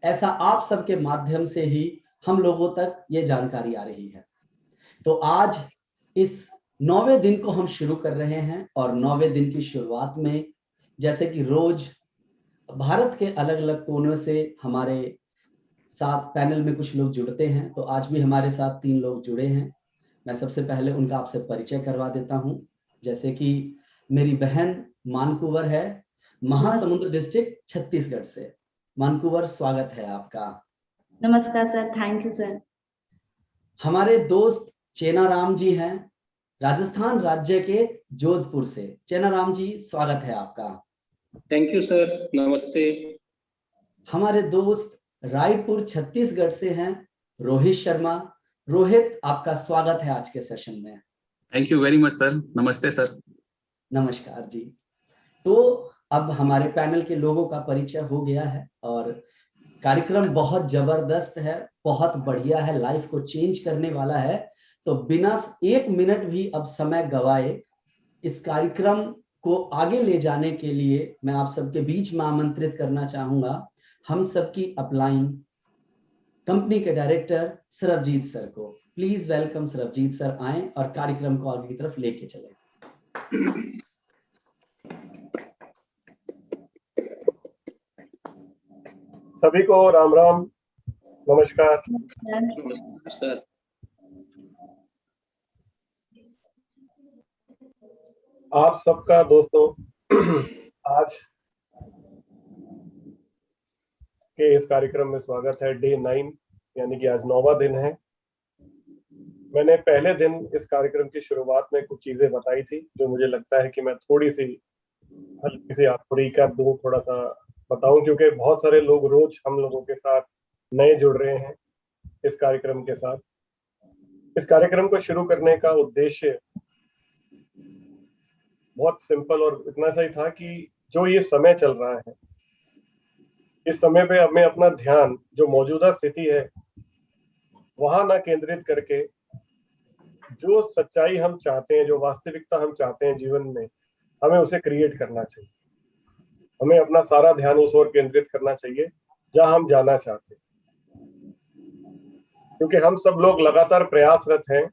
ऐसा आप सबके माध्यम से ही हम लोगों तक ये जानकारी आ रही है। तो आज इस 9वें दिन को हम शुरू कर रहे हैं और 9वें दिन की शुरुआत में जैसे कि रोज भारत के अलग अलग कोनों से हमारे साथ पैनल में कुछ लोग जुड़ते हैं, तो आज भी हमारे साथ 3 लोग जुड़े हैं। मैं सबसे पहले उनका आपसे परिचय करवा देता हूं। जैसे कि मेरी बहन मानकुवर है, महासमुंद डिस्ट्रिक्ट छत्तीसगढ़ से। मानकुवर, स्वागत है आपका। नमस्कार सर, थैंक यू सर। हमारे दोस्त चेनाराम जी हैं, राजस्थान राज्य के जोधपुर से। चेनाराम जी, स्वागत है आपका। थैंक यू सर, नमस्ते। हमारे दोस्त रायपुर छत्तीसगढ़ से हैं, रोहित शर्मा। रोहित, आपका स्वागत है आज के सेशन में। Thank you very much sir. नमस्ते सर। नमस्कार जी। तो अब हमारे पैनल के लोगों का परिचय हो गया है और कार्यक्रम बहुत जबरदस्त है, बहुत बढ़िया है, लाइफ को चेंज करने वाला है। तो बिना 1 मिनट भी अब समय गवाए इस कार्यक्रम को आगे ले जाने के लिए मैं आप सबके बीच में आमंत्रित करना चाहूंगा हम सबकी अपलाइन कंपनी के डायरेक्टर सरबजीत सर को। प्लीज वेलकम सरबजीत सर, आए और कार्यक्रम को आगे की तरफ लेके चले। सभी को राम राम, नमस्कार। नमस्कार सर। आप सबका दोस्तों आज के इस कार्यक्रम में स्वागत है। डे 9 यानी कि आज 9वां दिन है। मैंने पहले दिन इस कार्यक्रम की शुरुआत में कुछ चीजें बताई थी जो मुझे लगता है कि मैं थोड़ी सी हल्की सी आपको रिकैप दूं, थोड़ा सा बताऊं, क्योंकि बहुत सारे लोग रोज हम लोगों के साथ नए जुड़ रहे हैं इस कार्यक्रम के साथ। इस कार्यक्रम को शुरू करने का उद्देश्य बहुत सिंपल और इतना सा ही था कि जो ये समय चल रहा है, इस समय पे हमें अपना ध्यान जो मौजूदा स्थिति है वहां ना केंद्रित करके जो सच्चाई हम चाहते हैं, जो वास्तविकता हम चाहते हैं जीवन में, हमें उसे क्रिएट करना चाहिए। हमें अपना सारा ध्यान उस ओर केंद्रित करना चाहिए जहां हम जाना चाहते हैं, क्योंकि हम सब लोग लगातार प्रयासरत हैं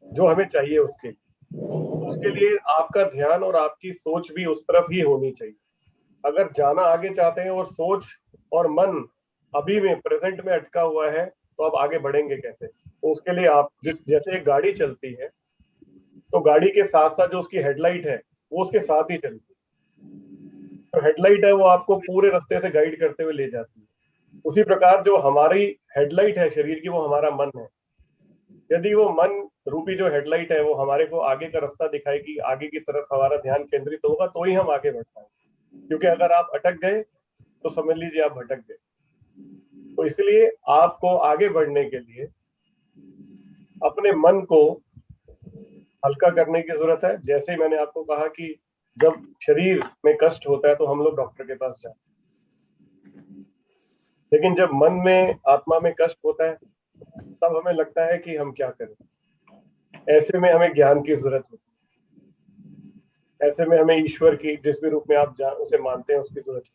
जो हमें चाहिए उसके लिए आपका ध्यान और आपकी सोच भी उस तरफ ही होनी चाहिए। अगर जाना आगे चाहते हैं और सोच और मन अभी में प्रेजेंट में अटका हुआ है तो आप आगे बढ़ेंगे कैसे? तो उसके लिए आप जैसे एक गाड़ी चलती है तो गाड़ी के साथ साथ जो उसकी हेडलाइट है वो उसके साथ ही चलती है। तो हेडलाइट है वो आपको पूरे रास्ते से गाइड करते हुए ले जाती है। उसी प्रकार जो हमारी हेडलाइट है शरीर की, वो हमारा मन है। यदि वो मन रूपी जो हेडलाइट है वो हमारे को आगे का रास्ता दिखाएगी, आगे की तरफ हमारा ध्यान केंद्रित होगा, तो ही हम आगे बढ़ पाएंगे। क्योंकि अगर आप अटक गए तो समझ लीजिए आप भटक गए। तो इसलिए आपको आगे बढ़ने के लिए अपने मन को हल्का करने की जरूरत है। जैसे ही मैंने आपको कहा कि जब शरीर में कष्ट होता है तो हम लोग डॉक्टर के पास जाते हैं, लेकिन जब मन में, आत्मा में कष्ट होता है तब हमें लगता है कि हम क्या करें। ऐसे में हमें ज्ञान की जरूरत होती है, ऐसे में हमें ईश्वर की, जिस भी रूप में आप उसे मानते हैं, उसकी जरूरत है।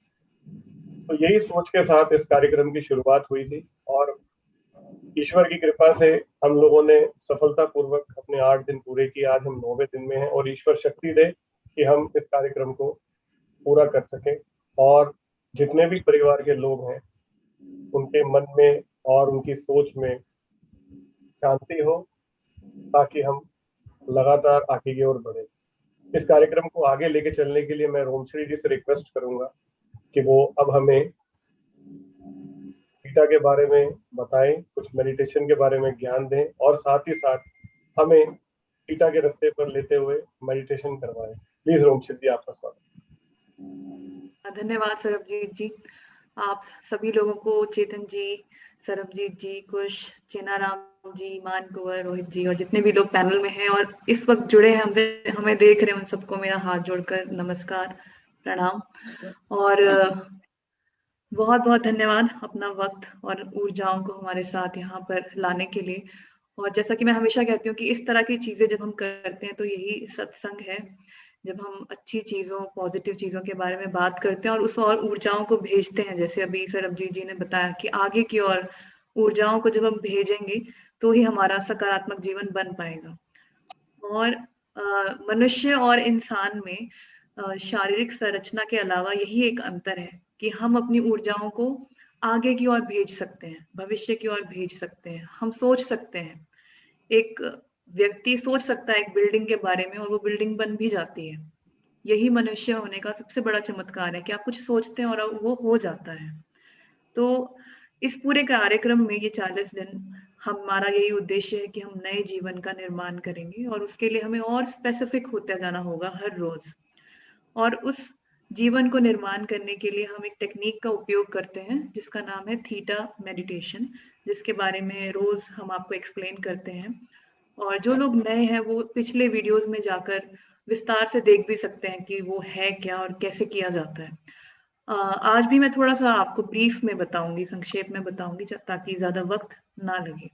तो यही सोच के साथ इस कार्यक्रम की शुरुआत हुई थी और ईश्वर की कृपा से हम लोगों ने सफलतापूर्वक अपने 8 दिन पूरे किए। आज हम 9वें दिन में हैं और ईश्वर शक्ति दे कि हम इस कार्यक्रम को पूरा कर सके और जितने भी परिवार के लोग हैं उनके मन में और उनकी सोच में शांति हो, ताकि हम लगातार आगे की ओर बढ़े। इस कार्यक्रम को आगे लेके चलने के लिए मैं रोमश्री जी से रिक्वेस्ट करूंगा कि वो अब हमें गीता के बारे में बताएं, कुछ मेडिटेशन के बारे में ज्ञान दें और साथ ही साथ हमें गीता के रास्ते पर लेते हुए मेडिटेशन करवाएं। प्लीज रोमश्री जी, आपका स्वागत। धन्यवाद सरबजीत जी। आप सभी लोगों को, चेतन जी, सरबजीत जी, कुश, चेनाराम जी, मानकुवर, रोहित जी और जितने भी लोग पैनल में हैं और इस वक्त जुड़े हैं हमसे, हमें देख रहे हैं, उन सबको मेरा हाथ जोड़कर नमस्कार, प्रणाम और बहुत बहुत धन्यवाद अपना वक्त और ऊर्जाओं को हमारे साथ यहाँ पर लाने के लिए। और जैसा कि मैं हमेशा कहती हूँ कि इस तरह की चीजें जब हम करते हैं तो यही सत्संग है जब हम अच्छी चीजों, पॉजिटिव चीजों के बारे में बात करते हैं और उस और ऊर्जाओं को भेजते हैं, जैसे अभी सरबजीत जी ने बताया कि आगे की और ऊर्जाओं को जब हम भेजेंगे तो ही हमारा सकारात्मक जीवन बन पाएगा। और मनुष्य और इंसान में शारीरिक संरचना के अलावा यही एक अंतर है कि हम अपनी ऊर्जाओं को आगे की ओर भेज सकते हैं, भविष्य की ओर भेज सकते हैं, हम सोच सकते हैं। एक व्यक्ति सोच सकता है एक बिल्डिंग के बारे में और वो बिल्डिंग बन भी जाती है। यही मनुष्य होने का सबसे बड़ा चमत्कार है कि आप कुछ सोचते हैं और वो हो जाता है। तो इस पूरे कार्यक्रम में ये 40 दिन हमारा यही उद्देश्य है कि हम नए जीवन का निर्माण करेंगे और उसके लिए हमें और स्पेसिफिक होते जाना होगा हर रोज। और उस जीवन को निर्माण करने के लिए हम एक टेक्निक का उपयोग करते हैं जिसका नाम है थीटा मेडिटेशन, जिसके बारे में रोज हम आपको एक्सप्लेन करते हैं। और जो लोग नए हैं वो पिछले वीडियोस में जाकर विस्तार से देख भी सकते हैं कि वो है क्या और कैसे किया जाता है। आज भी मैं थोड़ा सा आपको ब्रीफ में बताऊंगी, संक्षेप में बताऊंगी ताकि ज्यादा वक्त ना लगे।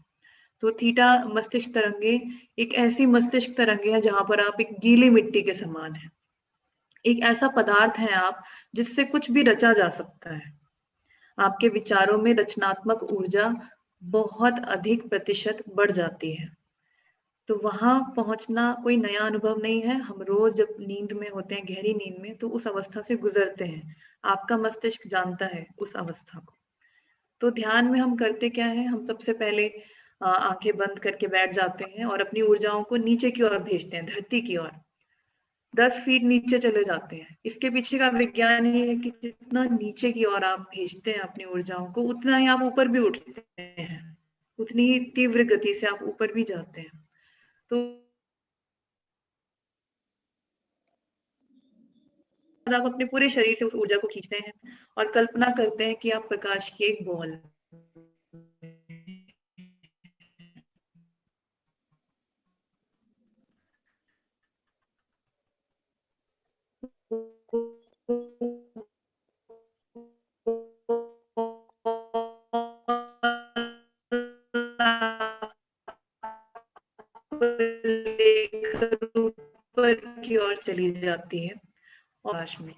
तो थीटा मस्तिष्क तरंगे एक ऐसी मस्तिष्क तरंगे है जहां पर आप एक गीली मिट्टी के समान है। एक ऐसा पदार्थ है आप जिससे कुछ भी रचा जा सकता है। आपके विचारों में रचनात्मक ऊर्जा बहुत अधिक प्रतिशत बढ़ जाती है। तो वहां पहुंचना कोई नया अनुभव नहीं है। हम रोज जब नींद में होते हैं, गहरी नींद में, तो उस अवस्था से गुजरते हैं। आपका मस्तिष्क जानता है उस अवस्था को। तो ध्यान में हम करते क्या है, हम सबसे पहले आंखें बंद करके बैठ जाते हैं और अपनी ऊर्जाओं को नीचे की ओर भेजते हैं, धरती की ओर। 10 फीट नीचे चले जाते हैं। इसके पीछे का विज्ञान ये है कि जितना नीचे की ओर आप भेजते हैं अपनी ऊर्जाओं को, उतना ही आप ऊपर भी उठते हैं, उतनी ही तीव्र गति से आप ऊपर भी जाते हैं। तो आप अपने पूरे शरीर से उस ऊर्जा को खींचते हैं और कल्पना करते हैं कि आप प्रकाश की एक बॉल ऊपर की ओर चली जाती है आकाश में।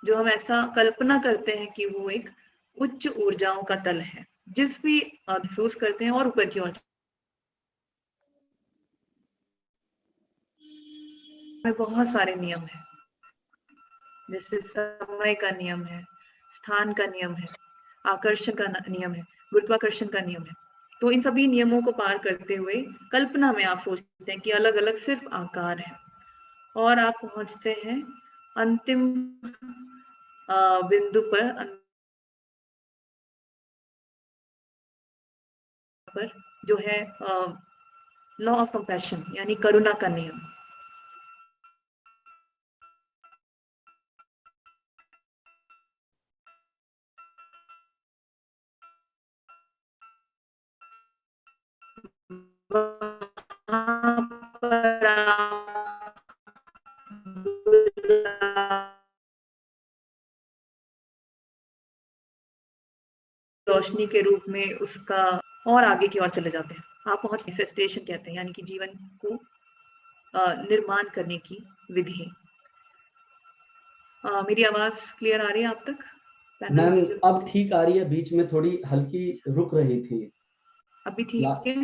जो हम ऐसा कल्पना करते हैं कि वो एक उच्च ऊर्जाओं का तल है, जिस भी महसूस करते हैं और ऊपर की ओर में बहुत सारे नियम हैं, जैसे समय का नियम है, स्थान का नियम है, आकर्षण का नियम है, गुरुत्वाकर्षण का नियम है। तो इन सभी नियमों को पार करते हुए कल्पना में आप सोचते हैं कि अलग अलग सिर्फ आकार है और आप पहुंचते हैं अंतिम बिंदु पर जो है लॉ ऑफ कंपैशन, यानी करुणा का नियम। रोशनी के रूप में उसका और आगे की ओर चले जाते हैं। आप पहुंच मैनिफेस्टेशन कहते हैं, यानी कि जीवन को निर्माण करने की विधि। मेरी आवाज क्लियर आ रही है आप तक? मैम अब ठीक आ रही है, बीच में थोड़ी हल्की रुक रही थी। अभी ठीक है?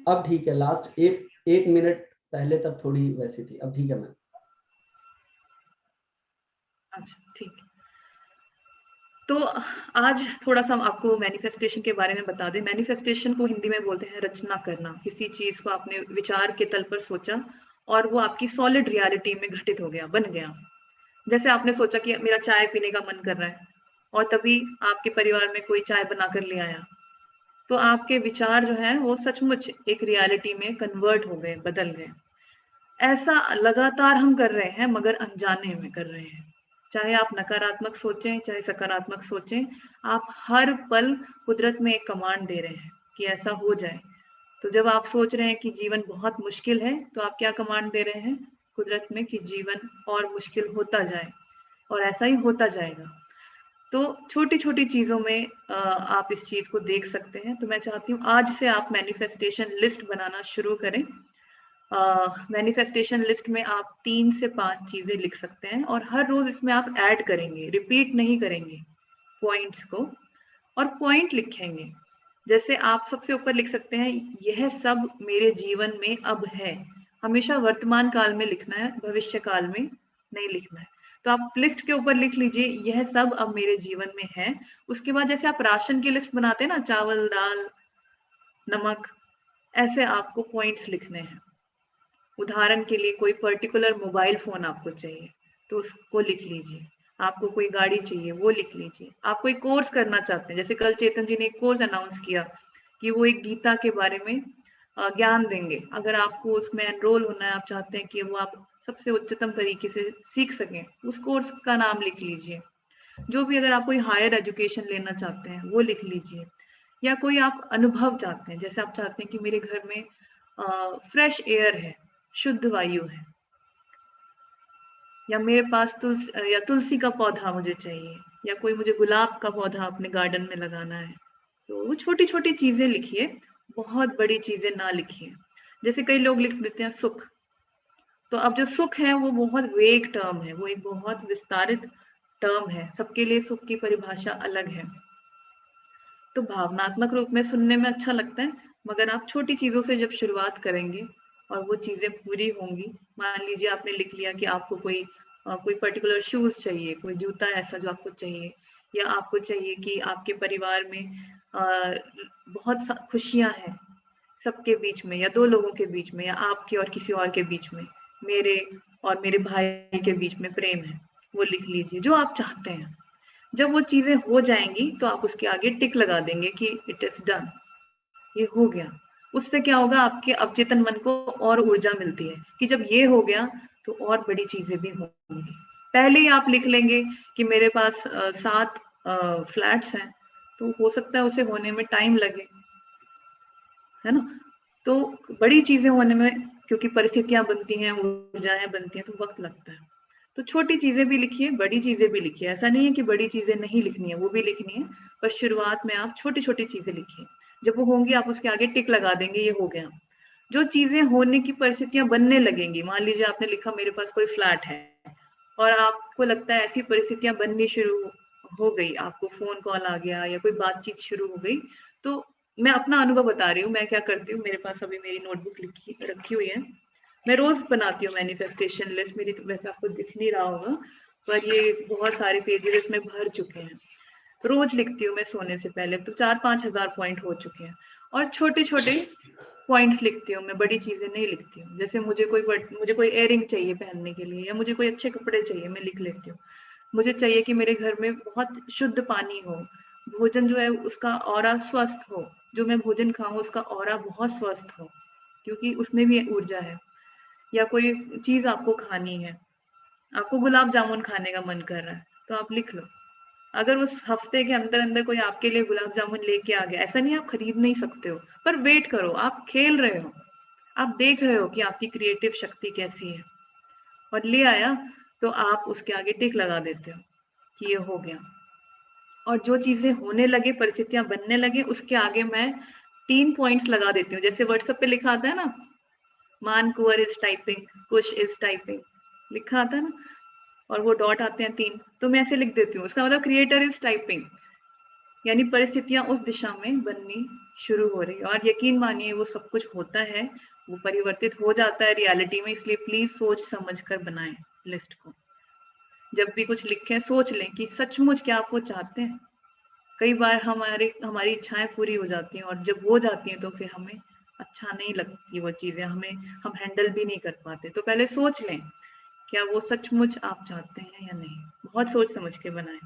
अब ठीक है। लास्ट एक मिनट पहले तक थोड़ी वैसी थी, अब ठीक है मैम। अच्छा ठीक है। तो आज थोड़ा सा आपको मैनिफेस्टेशन के बारे में बता दें। मैनिफेस्टेशन को हिंदी में बोलते हैं रचना करना। किसी चीज को आपने विचार के तल पर सोचा और वो आपकी सॉलिड रियलिटी में घटित हो गया, बन गया। जैसे आपने सोचा कि मेरा चाय पीने का मन कर रहा है और तभी आपके परिवार में कोई चाय बनाकर ले आया, तो आपके विचार जो है वो सचमुच एक रियलिटी में कन्वर्ट हो गए, बदल गए। ऐसा लगातार हम कर रहे हैं मगर अनजाने में कर रहे हैं। चाहे आप नकारात्मक सोचें चाहे सकारात्मक सोचें, आप हर पल कुदरत में एक कमांड दे रहे हैं कि ऐसा हो जाए। तो जब आप सोच रहे हैं कि जीवन बहुत मुश्किल है, तो आप क्या कमांड दे रहे हैं कुदरत में कि जीवन और मुश्किल होता जाए, और ऐसा ही होता जाएगा। तो छोटी छोटी चीजों में आप इस चीज को देख सकते हैं। तो मैं चाहती हूँ आज से आप मैनिफेस्टेशन लिस्ट बनाना शुरू करें मैनिफेस्टेशन लिस्ट में आप 3 से 5 चीजें लिख सकते हैं और हर रोज इसमें आप ऐड करेंगे, रिपीट नहीं करेंगे पॉइंट्स को, और पॉइंट लिखेंगे। जैसे आप सबसे ऊपर लिख सकते हैं, यह सब मेरे जीवन में अब है। हमेशा वर्तमान काल में लिखना है, भविष्य काल में नहीं लिखना है। तो आप लिस्ट के ऊपर लिख लीजिए, यह सब अब मेरे जीवन में है। उसके बाद जैसे आप राशन की लिस्ट बनाते हैं ना, चावल, दाल, नमक, ऐसे आपको पॉइंट्स लिखने हैं। उदाहरण के लिए कोई पर्टिकुलर मोबाइल फोन आपको चाहिए तो उसको लिख लीजिए। आपको कोई गाड़ी चाहिए वो लिख लीजिए। आप कोई कोर्स करना चाहते हैं, जैसे कल चेतन जी ने एक कोर्स अनाउंस किया कि वो एक गीता के बारे में ज्ञान देंगे। अगर आपको उसमें एनरोल होना है, आप चाहते हैं कि वो आप सबसे उच्चतम तरीके से सीख सकें, उस कोर्स का नाम लिख लीजिए। जो भी, अगर आप कोई हायर एजुकेशन लेना चाहते हैं वो लिख लीजिए। या कोई आप अनुभव चाहते हैं, जैसे आप चाहते हैं कि मेरे घर में फ्रेश एयर है, शुद्ध वायु है, या मेरे पास तुलसी का पौधा मुझे चाहिए, या कोई मुझे गुलाब का पौधा अपने गार्डन में लगाना है। तो वो छोटी छोटी चीजें लिखिए, बहुत बड़ी चीजें ना लिखिए। जैसे कई लोग लिख देते हैं सुख, तो अब जो सुख है वो बहुत वेग टर्म है, वो एक बहुत विस्तारित टर्म है, सबके लिए सुख की परिभाषा अलग है। तो भावनात्मक रूप में सुनने में अच्छा लगता है, मगर आप छोटी चीजों से जब शुरुआत करेंगे और वो चीजें पूरी होंगी, मान लीजिए आपने लिख लिया कि आपको कोई पर्टिकुलर शूज चाहिए, कोई जूता ऐसा जो आपको चाहिए, या आपको चाहिए कि आपके परिवार में बहुत खुशियां हैं सबके बीच में, या 2 लोगों के बीच में, या आपके और किसी और के बीच में, मेरे और मेरे भाई के बीच में प्रेम है, वो लिख लीजिए जो आप चाहते हैं। जब वो चीजें हो जाएंगी तो आप उसके आगे टिक लगा देंगे कि इट इज डन, ये हो गया। उससे क्या होगा, आपके अवचेतन मन को और ऊर्जा मिलती है कि जब ये हो गया तो और बड़ी चीजें भी होंगी। पहले ही आप लिख लेंगे कि मेरे पास 7 फ्लैट्स हैं, तो हो सकता है उसे होने में टाइम लगे, है ना। तो बड़ी चीजें होने में, क्योंकि परिस्थितियां बनती हैं, ऊर्जाएं बनती हैं, तो वक्त लगता है। तो छोटी चीजें भी लिखिए, बड़ी चीजें भी लिखिए। ऐसा नहीं है कि बड़ी चीजें नहीं लिखनी है, वो भी लिखनी है, पर शुरुआत में आप छोटी छोटी चीजें लिखिए। जब वो होंगी आप उसके आगे टिक लगा देंगे, ये हो गया। जो चीजें होने की परिस्थितियां बनने लगेंगी, मान लीजिए आपने लिखा मेरे पास कोई फ्लैट है, और आपको लगता है ऐसी परिस्थितियां बननी शुरू हो गई, आपको फोन कॉल आ गया या कोई बातचीत शुरू हो गई, तो मैं अपना अनुभव बता रही हूँ, मैं क्या करती हूँ। मेरे पास अभी मेरी नोटबुक रखी हुई है, मैं रोज बनाती हूँ मैनिफेस्टेशन लिस्ट मेरी, तो वैसे आपको दिख नहीं रहा होगा, पर ये बहुत सारे पेजेस इसमें भर चुके हैं। रोज लिखती हूँ मैं सोने से पहले, तो 4-5 हजार पॉइंट हो चुके हैं। और छोटे छोटे पॉइंट्स लिखती हूँ मैं, बड़ी चीजें नहीं लिखती हूँ। जैसे मुझे कोई इयररिंग चाहिए पहनने के लिए, या मुझे कोई अच्छे कपड़े चाहिए, मैं लिख लेती हूँ। मुझे चाहिए कि मेरे घर में बहुत शुद्ध पानी हो, भोजन जो है उसका ऑरा स्वस्थ हो, जो मैं भोजन खाऊं उसका ऑरा बहुत स्वस्थ हो, क्योंकि उसमें भी ऊर्जा है। या कोई चीज आपको खानी है, आपको गुलाब जामुन खाने का मन कर रहा है, तो आप लिख लो। अगर उस हफ्ते के अंदर अंदर कोई आपके लिए गुलाब जामुन लेके आ गया, ऐसा नहीं आप खरीद नहीं सकते हो, पर वेट करो, आप खेल रहे हो, आप देख रहे हो कि आपकी क्रिएटिव शक्ति कैसी है, और ले आया तो आप उसके आगे टिक लगा देते हो कि ये हो गया। और जो चीजें होने लगे, परिस्थितियां बनने लगे, उसके आगे मैं 3 पॉइंट्स लगा देती हूँ। जैसे व्हाट्सएप पे लिखा आता है ना, Man Kunwar is typing, Kush is typing, लिखा आता है ना, और वो डॉट आते हैं 3, तो मैं ऐसे लिख देती हूँ, उसका मतलब क्रिएटर इज टाइपिंग, यानी परिस्थितियां उस दिशा में बननी शुरू हो रही है। और यकीन मानिए वो सब कुछ होता है, वो परिवर्तित हो जाता है रियलिटी में। इसलिए प्लीज सोच समझ कर बनाएं लिस्ट को। जब भी कुछ लिखें सोच लें कि सचमुच क्या आप वो चाहते हैं। कई बार हमारी इच्छाएं पूरी हो जाती हैं, और जब हो जाती हैं तो फिर हमें अच्छा नहीं लगती वो चीजें, हम हैंडल भी नहीं कर पाते। तो पहले सोच लें क्या वो सचमुच आप चाहते हैं या नहीं। बहुत सोच समझ के बनाएं,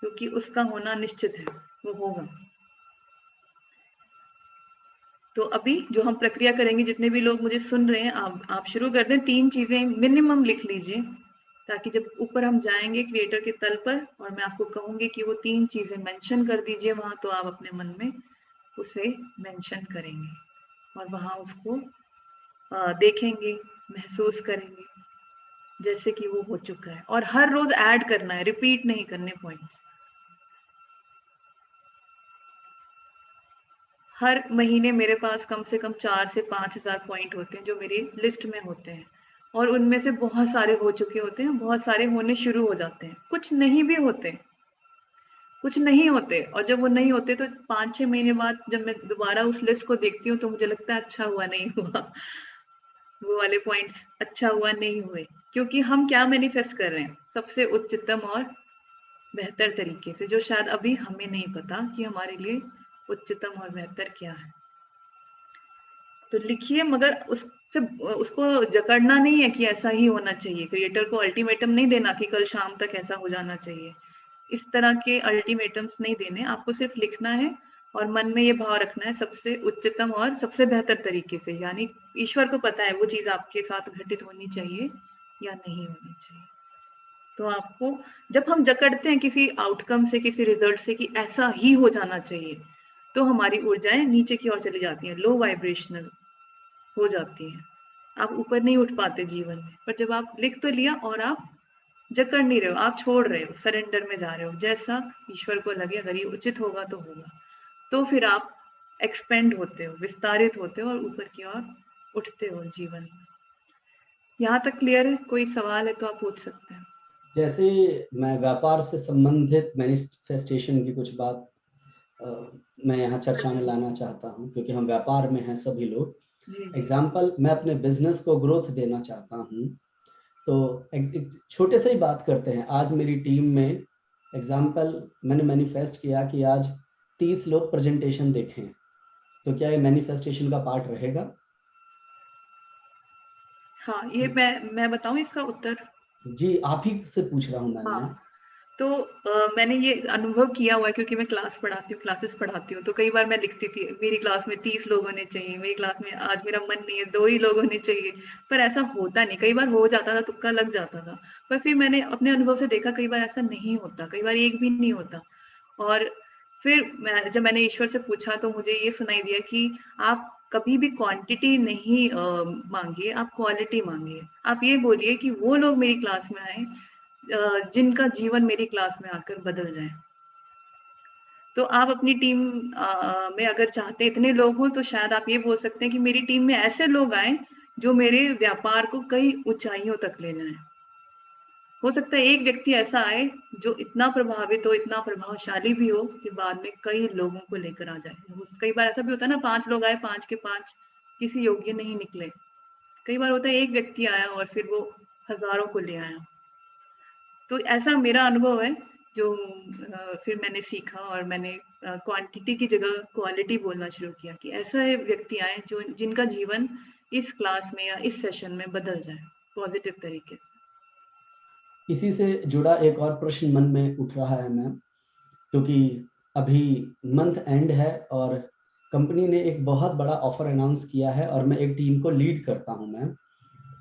क्योंकि उसका होना निश्चित है, वो होगा। तो अभी जो हम प्रक्रिया करेंगे, जितने भी लोग मुझे सुन रहे हैं, आप शुरू कर दें। 3 चीजें मिनिमम लिख लीजिए, ताकि जब ऊपर हम जाएंगे क्रिएटर के तल पर, और मैं आपको कहूंगी कि वो 3 चीजें मेंशन कर दीजिए वहां, तो आप अपने मन में उसे मेंशन करेंगे और वहां उसको देखेंगे, महसूस करेंगे जैसे कि वो हो चुका है। और हर रोज ऐड करना है, रिपीट नहीं करने पॉइंट्स। हर महीने मेरे पास कम से कम 4 से 5,000 पॉइंट होते हैं जो मेरी लिस्ट में होते हैं, और उनमें से बहुत सारे हो चुके होते हैं, बहुत सारे होने शुरू हो जाते हैं, कुछ नहीं भी होते, कुछ नहीं होते। और जब वो नहीं होते तो 5-6 महीने बाद जब मैं दोबारा उस लिस्ट को देखती हूँ तो मुझे लगता है अच्छा हुआ नहीं हुआ, वो वाले पॉइंट्स अच्छा हुआ नहीं हुए, क्योंकि हम क्या मैनिफेस्ट कर रहे हैं सबसे उच्चतम और बेहतर तरीके से, जो शायद अभी हमें नहीं पता कि हमारे लिए उच्चतम और बेहतर क्या है। तो लिखिए, मगर उसको जकड़ना नहीं है कि ऐसा ही होना चाहिए, क्रिएटर को अल्टीमेटम नहीं देना कि कल शाम तक ऐसा हो जाना चाहिए, इस तरह के अल्टीमेटम्स नहीं देने, आपको सिर्फ लिखना है और मन में ये भाव रखना है सबसे उच्चतम और सबसे बेहतर तरीके से, यानी ईश्वर को पता है वो चीज आपके साथ घटित होनी चाहिए या नहीं होनी चाहिए। तो आपको, जब हम जकड़ते हैं किसी आउटकम से, किसी रिजल्ट से कि ऐसा ही हो जाना चाहिए, तो हमारी ऊर्जाएं नीचे की ओर चली जाती हैं, लो वाइब्रेशनल हो जाती हैं, आप ऊपर नहीं उठ पाते जीवन में। पर जब आप लिख तो लिया और आप जकड़ नहीं रहे हो, आप छोड़ रहे हो, सरेंडर में जा रहे हो, जैसा ईश्वर को लगे, अगर ये उचित होगा तो होगा, तो फिर आप एक्सपेंड होते हो, विस्तारित होते हो और ऊपर की ओर उठते हो जीवन में। यहाँ तक क्लियर है? कोई सवाल है तो आप पूछ सकते हैं। जैसे मैं व्यापार से संबंधित मैनिफेस्टेशन की कुछ बात मैं यहाँ चर्चा में लाना चाहता हूँ, क्योंकि हम व्यापार में हैं सभी लोग। एग्जाम्पल, मैं अपने बिजनेस को ग्रोथ देना चाहता हूँ, तो एक छोटे से ही बात करते हैं। आज मेरी टीम में एग्जाम्पल मैंने मैनिफेस्ट किया कि आज 30 लोग प्रेजेंटेशन देखें, तो क्या ये मैनिफेस्टेशन का पार्ट रहेगा? हाँ, ये मैं बताऊं इसका उत्तर? जी, आप ही से पूछ रहा हूँ मैम। हाँ, तो मैंने ये अनुभव किया हुआ है, क्योंकि मैं क्लासेस पढ़ाती हूँ, तो कई बार मैं लिखती थी मेरी क्लास में 30 लोग होने चाहिए, मेरी क्लास में आज मेरा मन नहीं है 2 ही लोग होने चाहिए, पर ऐसा होता नहीं। कई बार हो जाता था, तुक्का लग जाता था, पर फिर मैंने अपने अनुभव से देखा कई बार ऐसा नहीं होता, कई बार एक भी नहीं होता। और फिर जब मैंने ईश्वर से पूछा तो मुझे ये सुनाई दिया कि आप कभी भी क्वांटिटी नहीं मांगिए, आप क्वालिटी मांगिए। आप ये बोलिए कि वो लोग मेरी क्लास में आए जिनका जीवन मेरी क्लास में आकर बदल जाए। तो आप अपनी टीम में अगर चाहते इतने लोग हों, तो शायद आप ये बोल सकते हैं कि मेरी टीम में ऐसे लोग आए जो मेरे व्यापार को कई ऊंचाइयों तक ले जाएं। हो सकता है एक व्यक्ति ऐसा आए जो इतना प्रभावित हो, इतना प्रभावशाली भी हो कि बाद में कई लोगों को लेकर आ जाए। कई बार ऐसा भी होता है ना, 5 लोग आए, 5 के 5 किसी योग्य नहीं निकले। कई बार होता है एक व्यक्ति आया और फिर वो हजारों को ले आया। तो ऐसा मेरा अनुभव है, जो फिर मैंने सीखा और मैंने क्वांटिटी की जगह क्वालिटी बोलना शुरू किया कि ऐसा व्यक्ति आए जो जिनका जीवन इस क्लास में या इस सेशन में बदल जाए पॉजिटिव तरीके से। इसी से जुड़ा एक और प्रश्न मन में उठ रहा है मैम, क्योंकि अभी मंथ एंड है और कंपनी ने एक बहुत बड़ा ऑफर अनाउंस किया है और मैं एक टीम को लीड करता हूं मैम,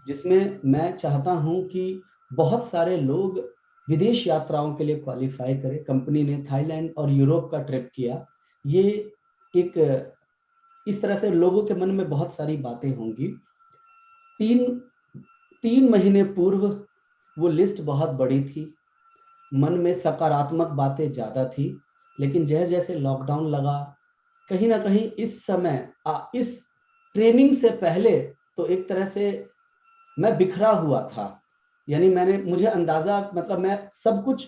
जिसमें मैं चाहता हूं कि बहुत सारे लोग विदेश यात्राओं के लिए क्वालिफाई करें। कंपनी ने थाईलैंड और यूरोप का ट्रिप किया। ये एक इस तरह से लोगों के मन में बहुत सारी बातें होंगी। 3 महीने पूर्व वो लिस्ट बहुत बड़ी थी, मन में सकारात्मक बातें ज्यादा थी, लेकिन जैसे जैसे लॉकडाउन लगा, कहीं ना कहीं इस समय इस ट्रेनिंग से पहले तो एक तरह से मैं बिखरा हुआ था, यानी मुझे अंदाजा, मतलब मैं सब कुछ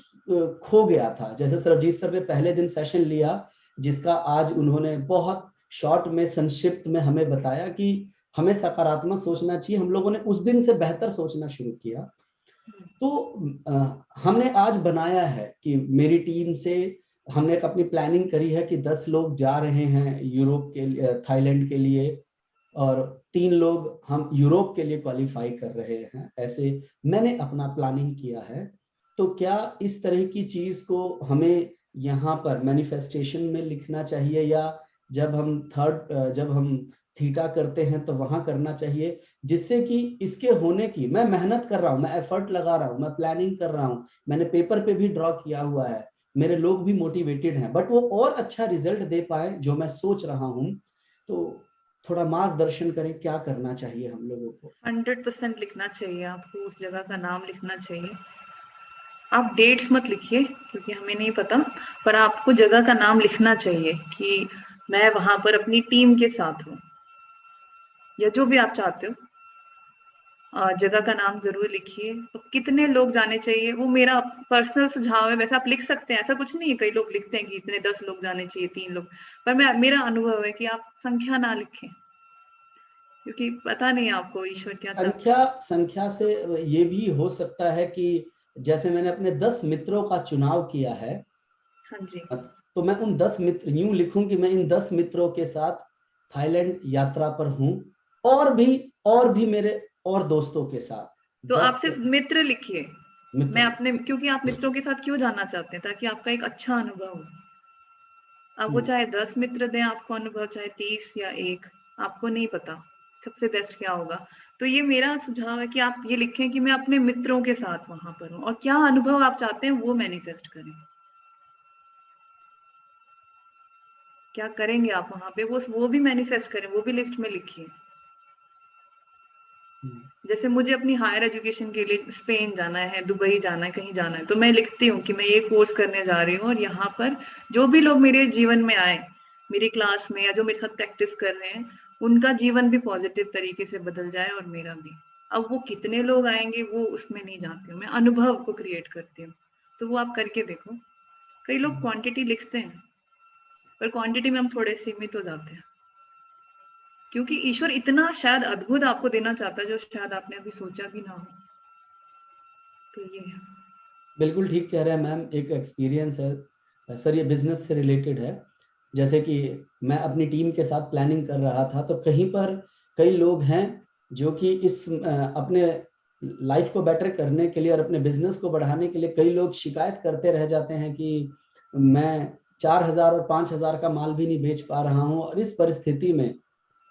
खो गया था। जैसे सरबजीत सर ने पहले दिन सेशन लिया, जिसका आज उन्होंने बहुत शॉर्ट में, संक्षिप्त में हमें बताया कि हमें सकारात्मक सोचना चाहिए। हम लोगों ने उस दिन से बेहतर सोचना शुरू किया। तो हमने आज बनाया है कि मेरी टीम से हमने अपनी प्लानिंग करी है कि 10 लोग जा रहे हैं यूरोप के लिए, थाईलैंड के लिए, और 3 लोग हम यूरोप के लिए क्वालिफाई कर रहे हैं। ऐसे मैंने अपना प्लानिंग किया है। तो क्या इस तरह की चीज को हमें यहाँ पर मैनिफेस्टेशन में लिखना चाहिए, या जब हम थीटा करते हैं तो वहां करना चाहिए, जिससे कि इसके होने की मैं मेहनत कर रहा हूँ, मैं एफर्ट लगा रहा हूँ, मैं प्लानिंग कर रहा हूँ, मैंने पेपर पे भी ड्रॉ किया हुआ है, मेरे लोग भी मोटिवेटेड हैं, बट वो और अच्छा रिजल्ट दे पाए जो मैं सोच रहा हूँ। तो थोड़ा मार्गदर्शन करें, क्या करना चाहिए हम लोगों को? 100% लिखना चाहिए, आपको उस जगह का नाम लिखना चाहिए। आप डेट्स मत लिखिए क्योंकि हमें नहीं पता, पर आपको जगह का नाम लिखना चाहिए कि मैं वहां पर अपनी टीम के साथ हूँ, या जो भी आप चाहते हो। जगह का नाम जरूर लिखिए, तो कितने लोग जाने चाहिए वो मेरा पर्सनल सुझाव है। वैसे आप लिख सकते हैं, ऐसा कुछ नहीं है, कई लोग लिखते हैं कि इतने 10 लोग जाने चाहिए, 3 लोग, पर मेरा अनुभव है कि आप संख्या ना लिखें, क्योंकि पता नहीं आपको ईश्वर क्या चाहता है। संख्या से ये भी हो सकता है कि जैसे मैंने अपने 10 मित्रों का चुनाव किया है, हाँ जी। तो मैं उन 10 मित्र, यूं लिखूं कि मैं इन 10 मित्रों के साथ थाईलैंड यात्रा पर हूं, और भी मेरे और दोस्तों के साथ तो 10 आप सिर्फ मित्र लिखिए। मित्र। मैं अपने, क्योंकि आप मित्रों के साथ क्यों जाना चाहते हैं, ताकि आपका एक अच्छा अनुभव हो। अब वो चाहे 10 मित्र दें आपको अनुभव, चाहे 30 या 1, आपको नहीं पता सबसे बेस्ट क्या होगा। तो ये मेरा सुझाव है कि आप ये लिखें कि मैं अपने मित्रों के साथ वहां पर हूँ, और क्या अनुभव आप चाहते हैं वो मैनिफेस्ट करें। क्या करेंगे आप वहां पे, वो भी मैनिफेस्ट करें, वो भी लिस्ट में लिखिए। जैसे मुझे अपनी हायर एजुकेशन के लिए स्पेन जाना है, दुबई जाना है, कहीं जाना है, तो मैं लिखती हूँ कि मैं ये कोर्स करने जा रही हूँ, और यहाँ पर जो भी लोग मेरे जीवन में आए, मेरी क्लास में, या जो मेरे साथ प्रैक्टिस कर रहे हैं, उनका जीवन भी पॉजिटिव तरीके से बदल जाए, और मेरा भी। अब वो कितने लोग आएंगे वो उसमें नहीं जाती हूँ, मैं अनुभव को क्रिएट करती हूँ। तो वो आप करके देखो। कई लोग क्वांटिटी लिखते हैं, पर क्वांटिटी में हम थोड़े सीमित हो जाते हैं, क्योंकि ईश्वर इतना शायद अद्भुत आपको देना चाहता है जो शायद आपने अभी सोचा भी ना हो। तो ये है। बिल्कुल ठीक कह रहे हैं मैम, एक एक्सपीरियंस है सर, ये बिजनेस से रिलेटेड है। जैसे कि मैं अपनी टीम के साथ प्लानिंग कर रहा था, तो कहीं पर कई लोग हैं जो कि इस अपने लाइफ को बेटर करने के लिए और अपने बिजनेस को बढ़ाने के लिए कई लोग शिकायत करते रह जाते हैं कि मैं 4,000 और 5,000 का माल भी नहीं बेच पा रहा हूं। और इस परिस्थिति में,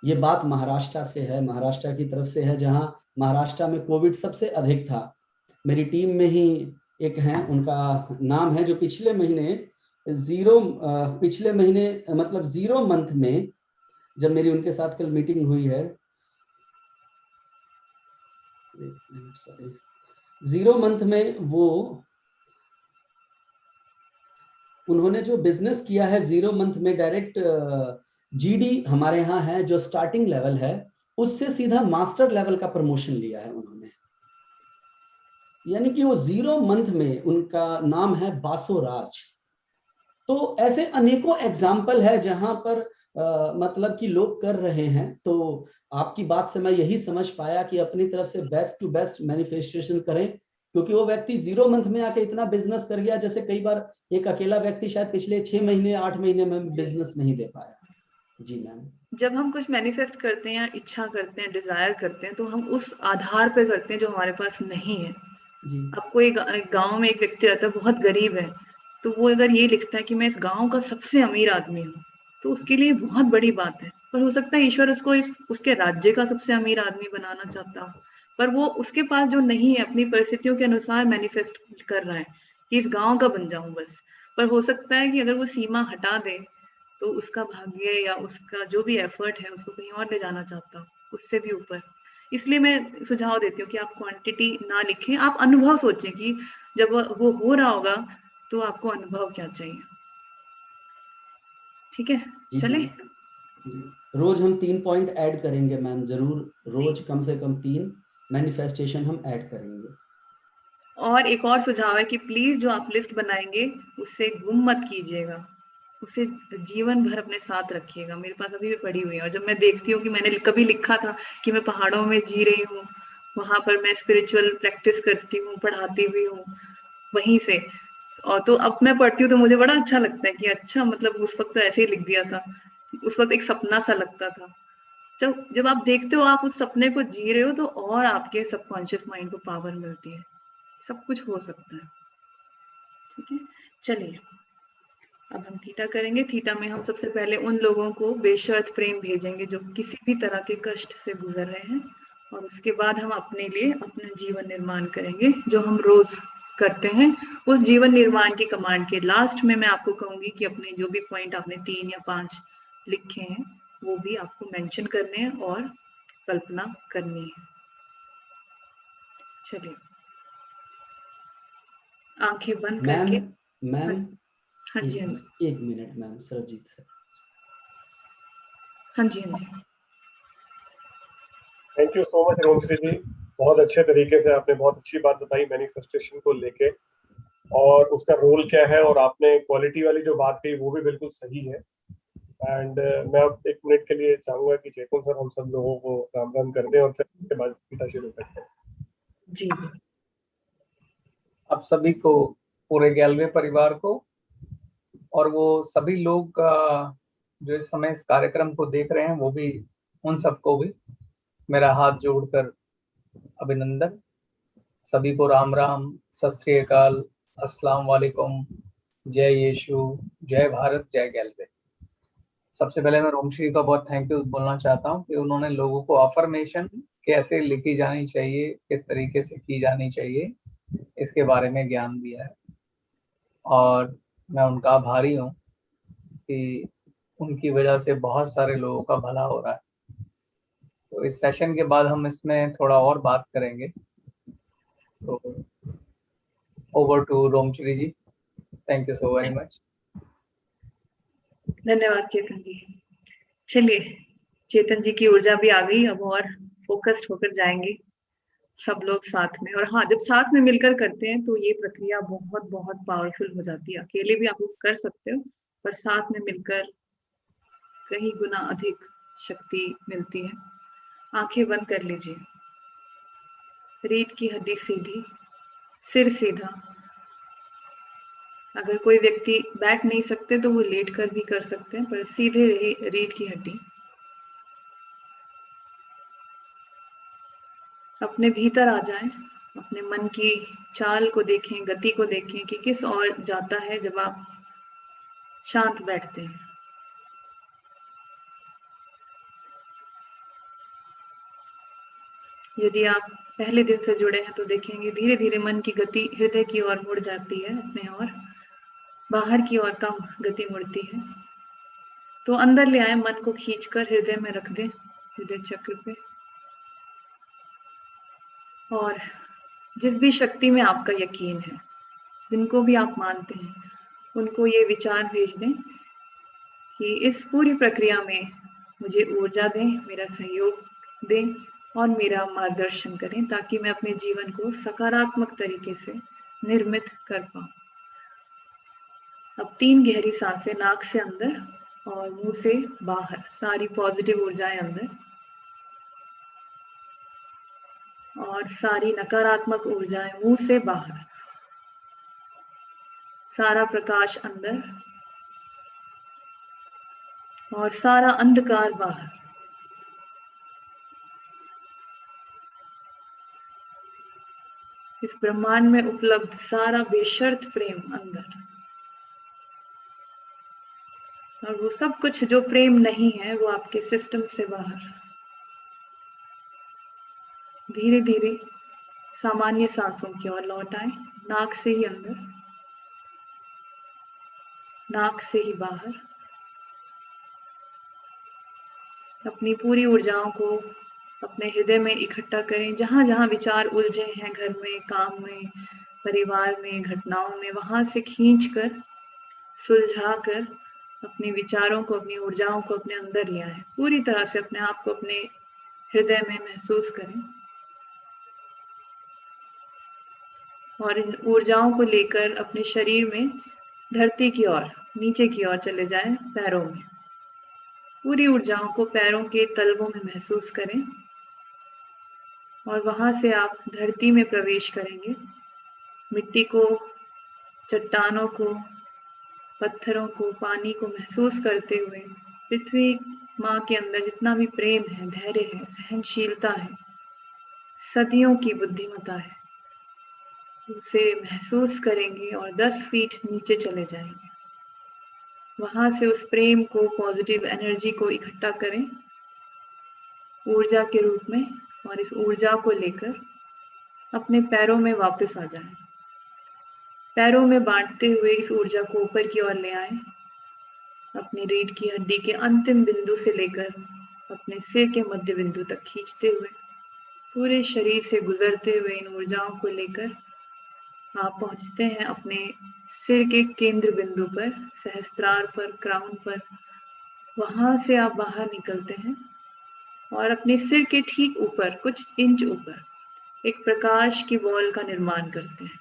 ये बात महाराष्ट्र से है, महाराष्ट्र की तरफ से है, जहां महाराष्ट्र में कोविड सबसे अधिक था। मेरी टीम में ही एक हैं, उनका नाम है, जो पिछले महीने मतलब 0 मंथ में, जब मेरी उनके साथ कल मीटिंग हुई है, 0 मंथ में वो, उन्होंने जो बिजनेस किया है 0 मंथ में, डायरेक्ट जीडी हमारे यहाँ है जो स्टार्टिंग लेवल है, उससे सीधा मास्टर लेवल का प्रमोशन लिया है उन्होंने। यानी कि वो 0 मंथ में, उनका नाम है बासो राज। तो ऐसे अनेकों एग्जाम्पल है जहां पर मतलब कि लोग कर रहे हैं। तो आपकी बात से मैं यही समझ पाया कि अपनी तरफ से बेस्ट टू बेस्ट मैनिफेस्टेशन करें, क्योंकि वो व्यक्ति 0 मंथ में आके इतना बिजनेस कर गया, जैसे कई बार एक अकेला व्यक्ति शायद पिछले 6 महीने 8 महीने में बिजनेस नहीं दे पाया। जी मैम। जब हम कुछ मैनिफेस्ट करते हैं या इच्छा करते हैं, डिजायर करते हैं, तो हम उस आधार पे करते हैं जो हमारे पास नहीं है। जी। आपको एक गांव में एक व्यक्ति रहता है, बहुत गरीब है, तो वो अगर ये लिखता है कि मैं इस गांव का सबसे अमीर आदमी हूँ, तो उसके लिए बहुत बड़ी बात है। पर हो सकता है ईश्वर उसको उसके राज्य का सबसे अमीर आदमी बनाना चाहता हो, पर वो उसके पास जो नहीं है, अपनी परिस्थितियों के अनुसार मैनिफेस्ट कर रहा है कि इस गांव का बन जाऊं बस। पर हो सकता है कि अगर वो सीमा हटा दे, तो उसका भाग्य या उसका जो भी एफर्ट है उसको कहीं और ले जाना चाहता हो, उससे भी ऊपर। इसलिए मैं सुझाव देती हूँ कि आप क्वांटिटी ना लिखें, आप अनुभव सोचें कि जब वो हो रहा होगा तो आपको अनुभव क्या चाहिए। ठीक है, जी चले। जी। रोज हम 3 पॉइंट ऐड करेंगे मैम, जरूर रोज कम से कम 3 मैनिफेस्टेशन हम ऐड करेंगे। और एक और सुझाव है कि प्लीज जो आप लिस्ट बनाएंगे उससे गुम मत कीजिएगा, उसे जीवन भर अपने साथ रखिएगा। मेरे पास अभी भी पड़ी हुई है, और जब मैं देखती हूँ कि मैंने कभी लिखा था कि मैं पहाड़ों में जी रही हूँ, वहां पर मैं स्पिरिचुअल प्रैक्टिस करती हूँ, पढ़ाती भी हूँ वहीं से, और तो अब मैं पढ़ती हूँ तो मुझे बड़ा अच्छा लगता है कि अच्छा, मतलब उस वक्त तो ऐसे ही लिख दिया था, उस वक्त एक सपना सा लगता था। जब जब आप देखते हो, आप उस सपने को जी रहे हो, तो और आपके सबकॉन्शियस माइंड को पावर मिलती है। सब कुछ हो सकता है। ठीक है, चलिए अब हम थीटा करेंगे। थीटा में हम सबसे पहले उन लोगों को बेशर्त प्रेम भेजेंगे जो किसी भी तरह के कष्ट से गुजर रहे हैं, और उसके बाद हम अपने लिए अपना जीवन निर्माण करेंगे जो हम रोज करते हैं। उस जीवन निर्माण की कमांड के लास्ट में मैं आपको कहूंगी कि अपने जो भी पॉइंट आपने 3 या 5 लिखे हैं वो भी आपको मेंशन करने हैं और कल्पना करनी है। चलिए, आंखें बंद मैम करके। मैम हाँ जी, हाँ जी। एक मिनट मैम, सरजीत सर। हाँ जी, हाँ जी। थैंक यू सो मच रोमश्री जी, बहुत अच्छे तरीके से आपने बहुत अच्छी बात बताई मैनिफेस्टेशन को लेके और उसका रोल क्या है, और आपने क्वालिटी वाली जो बात कही वो भी बिल्कुल सही है। एंड मैं अब 1 मिनट के लिए चाहूंगा कि चेतन सर हम सब लोगों को राम राम कर दें और फिर उसके बाद गीता शुरू करते हैं। जी जी। आप सभी को, पूरे गैलवे परिवार को, और वो सभी लोग जो इस समय इस कार्यक्रम को देख रहे हैं, वो भी, उन सबको भी मेरा हाथ जोड़कर अभिनंदन। सभी को राम राम, सत श्री अकाल, अस्सलाम वालेकुम, जय यीशु, जय भारत, जय गैलवे। सबसे पहले मैं रोमश्री का बहुत थैंक यू बोलना चाहता हूँ कि उन्होंने लोगों को अफर्मेशन कैसे लिखी जानी चाहिए, किस तरीके से की जानी चाहिए, इसके बारे में ज्ञान दिया है, और मैं उनका आभारी हूँ कि उनकी वजह से बहुत सारे लोगों का भला हो रहा है। तो इस सेशन के बाद हम इसमें थोड़ा और बात करेंगे। तो over to Romshree ji, thank you so very much. धन्यवाद चेतन जी। चलिए, चेतन जी की ऊर्जा भी आ गई, अब और फोकस्ड होकर जाएंगे सब लोग साथ में। और हाँ, जब साथ में मिलकर करते हैं तो ये प्रक्रिया बहुत बहुत पावरफुल हो जाती है। अकेले भी आप लोग कर सकते हो, पर साथ में मिलकर कहीं गुना अधिक शक्ति मिलती है। आंखें बंद कर लीजिए, रीढ़ की हड्डी सीधी, सिर सीधा। अगर कोई व्यक्ति बैठ नहीं सकते तो वो लेट कर भी कर सकते हैं, पर सीधे रीढ़ की हड्डी। अपने भीतर आ जाएं, अपने मन की चाल को देखें, गति को देखें कि किस ओर जाता है जब आप शांत बैठते हैं। यदि आप पहले दिन से जुड़े हैं तो देखेंगे धीरे धीरे मन की गति हृदय की ओर मुड़ जाती है, अपने ओर बाहर की ओर कम गति मुड़ती है। तो अंदर ले आए, मन को खींचकर हृदय में रख दें, हृदय चक्र पे। और जिस भी शक्ति में आपका यकीन है, जिनको भी आप मानते हैं, उनको ये विचार भेज दें कि इस पूरी प्रक्रिया में मुझे ऊर्जा दें, मेरा सहयोग दें और मेरा मार्गदर्शन करें, ताकि मैं अपने जीवन को सकारात्मक तरीके से निर्मित कर पाऊं। अब 3 गहरी सांसें नाक से अंदर और मुंह से बाहर, सारी पॉजिटिव ऊर्जाएं अंदर और सारी नकारात्मक ऊर्जाएं मुंह से बाहर। सारा प्रकाश अंदर और सारा अंधकार बाहर। इस ब्रह्मांड में उपलब्ध सारा बेशर्त प्रेम अंदर, और वो सब कुछ जो प्रेम नहीं है वो आपके सिस्टम से बाहर। धीरे धीरे सामान्य सांसों की ओर लौट आए, नाक से ही अंदर, नाक से ही बाहर। अपनी पूरी ऊर्जाओं को अपने हृदय में इकट्ठा करें। जहां जहां विचार उलझे हैं, घर में, काम में, परिवार में, घटनाओं में, वहां से खींचकर, सुलझाकर अपने विचारों को, अपनी ऊर्जाओं को अपने अंदर लिया है। पूरी तरह से अपने आप को अपने हृदय में महसूस करें और इन ऊर्जाओं को लेकर अपने शरीर में धरती की ओर, नीचे की ओर चले जाएं, पैरों में। पूरी ऊर्जाओं को पैरों के तलवों में महसूस करें और वहां से आप धरती में प्रवेश करेंगे। मिट्टी को, चट्टानों को, पत्थरों को, पानी को महसूस करते हुए पृथ्वी माँ के अंदर जितना भी प्रेम है, धैर्य है, सहनशीलता है, सदियों की बुद्धिमत्ता है, उसे महसूस करेंगे और 10 फीट नीचे चले जाएंगे। वहां से उस प्रेम को, पॉजिटिव एनर्जी को इकट्ठा करें ऊर्जा के रूप में, और इस ऊर्जा को लेकर अपने पैरों में वापस आ जाएं। पैरों में बांटते हुए इस ऊर्जा को ऊपर की ओर ले आएं, अपनी रीढ़ की हड्डी के अंतिम बिंदु से लेकर अपने सिर के मध्य बिंदु तक खींचते हुए, पूरे शरीर से गुजरते हुए इन ऊर्जाओं को लेकर आप पहुंचते हैं अपने सिर के केंद्र बिंदु पर, सहस्त्रार पर, क्राउन पर। वहां से आप बाहर निकलते हैं और अपने सिर के ठीक ऊपर, कुछ इंच ऊपर, एक प्रकाश की बॉल का निर्माण करते हैं,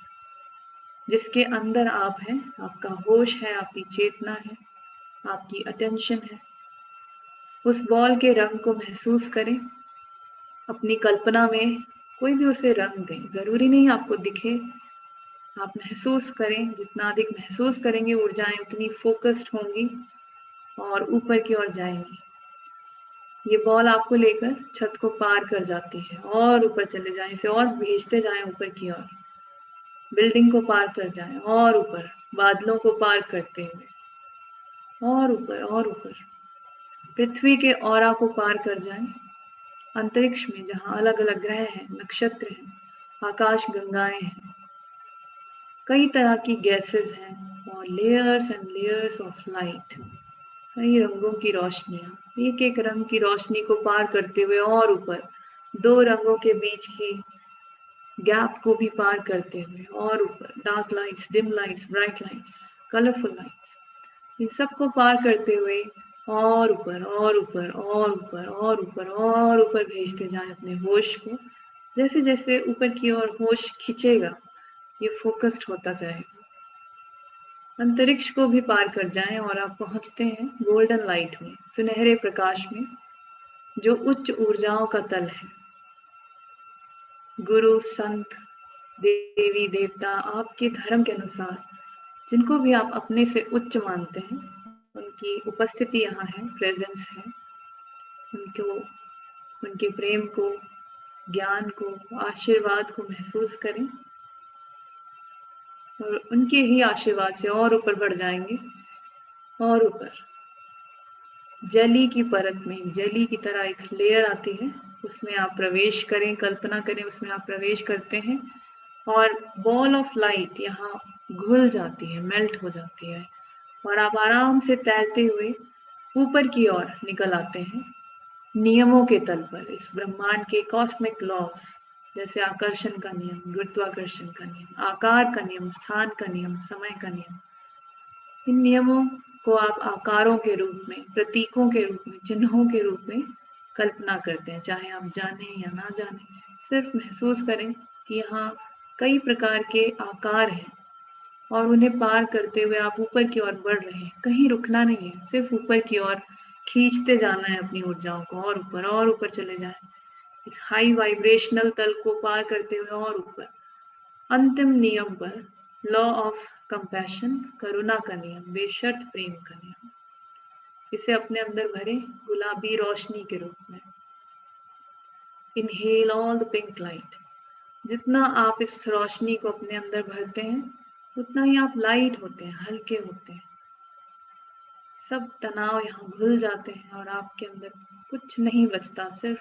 जिसके अंदर आप हैं, आपका होश है, आपकी चेतना है, आपकी अटेंशन है। उस बॉल के रंग को महसूस करें। अपनी कल्पना में कोई भी उसे रंग दें, जरूरी नहीं आपको दिखे, आप महसूस करें। जितना अधिक महसूस करेंगे ऊर्जाएं उतनी फोकस्ड होंगी और ऊपर की ओर जाएंगी। ये बॉल आपको लेकर छत को पार कर जाती है और ऊपर चले जाएं, इसे और भेजते जाएं ऊपर की ओर, बिल्डिंग को पार कर जाएं और ऊपर, बादलों को पार करते हुए और ऊपर, पृथ्वी के औरा को पार कर जाएं, अंतरिक्ष में जहां अलग अलग ग्रह हैं, नक्षत्र हैं, आकाश गंगाएं हैं, कई तरह की गैसेस हैं और layers and layers of light, कई रंगों की रोशनियां, एक एक रंग की रोशनी को पार करते हुए और ऊपर, दो रंगों के बीच की गैप को भी पार करते हुए और ऊपर, dark lights, dim lights, bright lights, colourful lights, इन सबको पार करते हुए और ऊपर और ऊपर और ऊपर और ऊपर और ऊपर भेजते जाएं अपने होश को। जैसे जैसे ऊपर की ओर होश खिंचेगा, ये फोकस्ड होता जाएगा। अंतरिक्ष को भी पार कर जाएं और आप पहुंचते हैं गोल्डन लाइट में, सुनहरे प्रकाश में, जो उच्च ऊर्जाओं का तल है। गुरु, संत, देवी, देवता, आपके धर्म के अनुसार जिनको भी आप अपने से उच्च मानते हैं, उनकी उपस्थिति यहाँ है, प्रेजेंस है। उनके प्रेम को, ज्ञान को, आशीर्वाद को महसूस करें और उनके ही आशीर्वाद से और ऊपर बढ़ जाएंगे और ऊपर। जली की परत में, जली की तरह एक लेयर आती है, उसमें आप प्रवेश करें, कल्पना करें उसमें आप प्रवेश करते हैं और बॉल ऑफ लाइट यहाँ घुल जाती है, मेल्ट हो जाती है और आप आराम से तैरते हुए ऊपर की ओर निकल आते हैं नियमों के तल पर। इस ब्रह्मांड के कॉस्मिक लॉज, जैसे आकर्षण का नियम, गुरुत्वाकर्षण का नियम, आकार का नियम, स्थान का नियम, समय का नियम, इन नियमों को आप आकारों के रूप में, प्रतीकों के रूप में, चिन्हों के रूप में कल्पना करते हैं, चाहे आप जाने या ना जाने। सिर्फ महसूस करें कि यहाँ कई प्रकार के आकार हैं और उन्हें पार करते हुए आप ऊपर की ओर बढ़ रहे हैं। कहीं रुकना नहीं है, सिर्फ ऊपर की ओर खींचते जाना है अपनी ऊर्जाओं को और ऊपर चले जाएं, इस हाई वाइब्रेशनल तल को पार करते हुए और ऊपर। अंतिम नियम पर, लॉ ऑफ कंपैशन, करुणा का नियम, बेशर्त प्रेम का नियम, इसे अपने अंदर भरें गुलाबी रोशनी के रूप में। Inhale all the pink light. जितना आप इस रोशनी को अपने अंदर भरते हैं उतना ही आप लाइट होते हैं, हल्के होते हैं। सब तनाव यहाँ घुल जाते हैं और आपके अंदर कुछ नहीं बचता, सिर्फ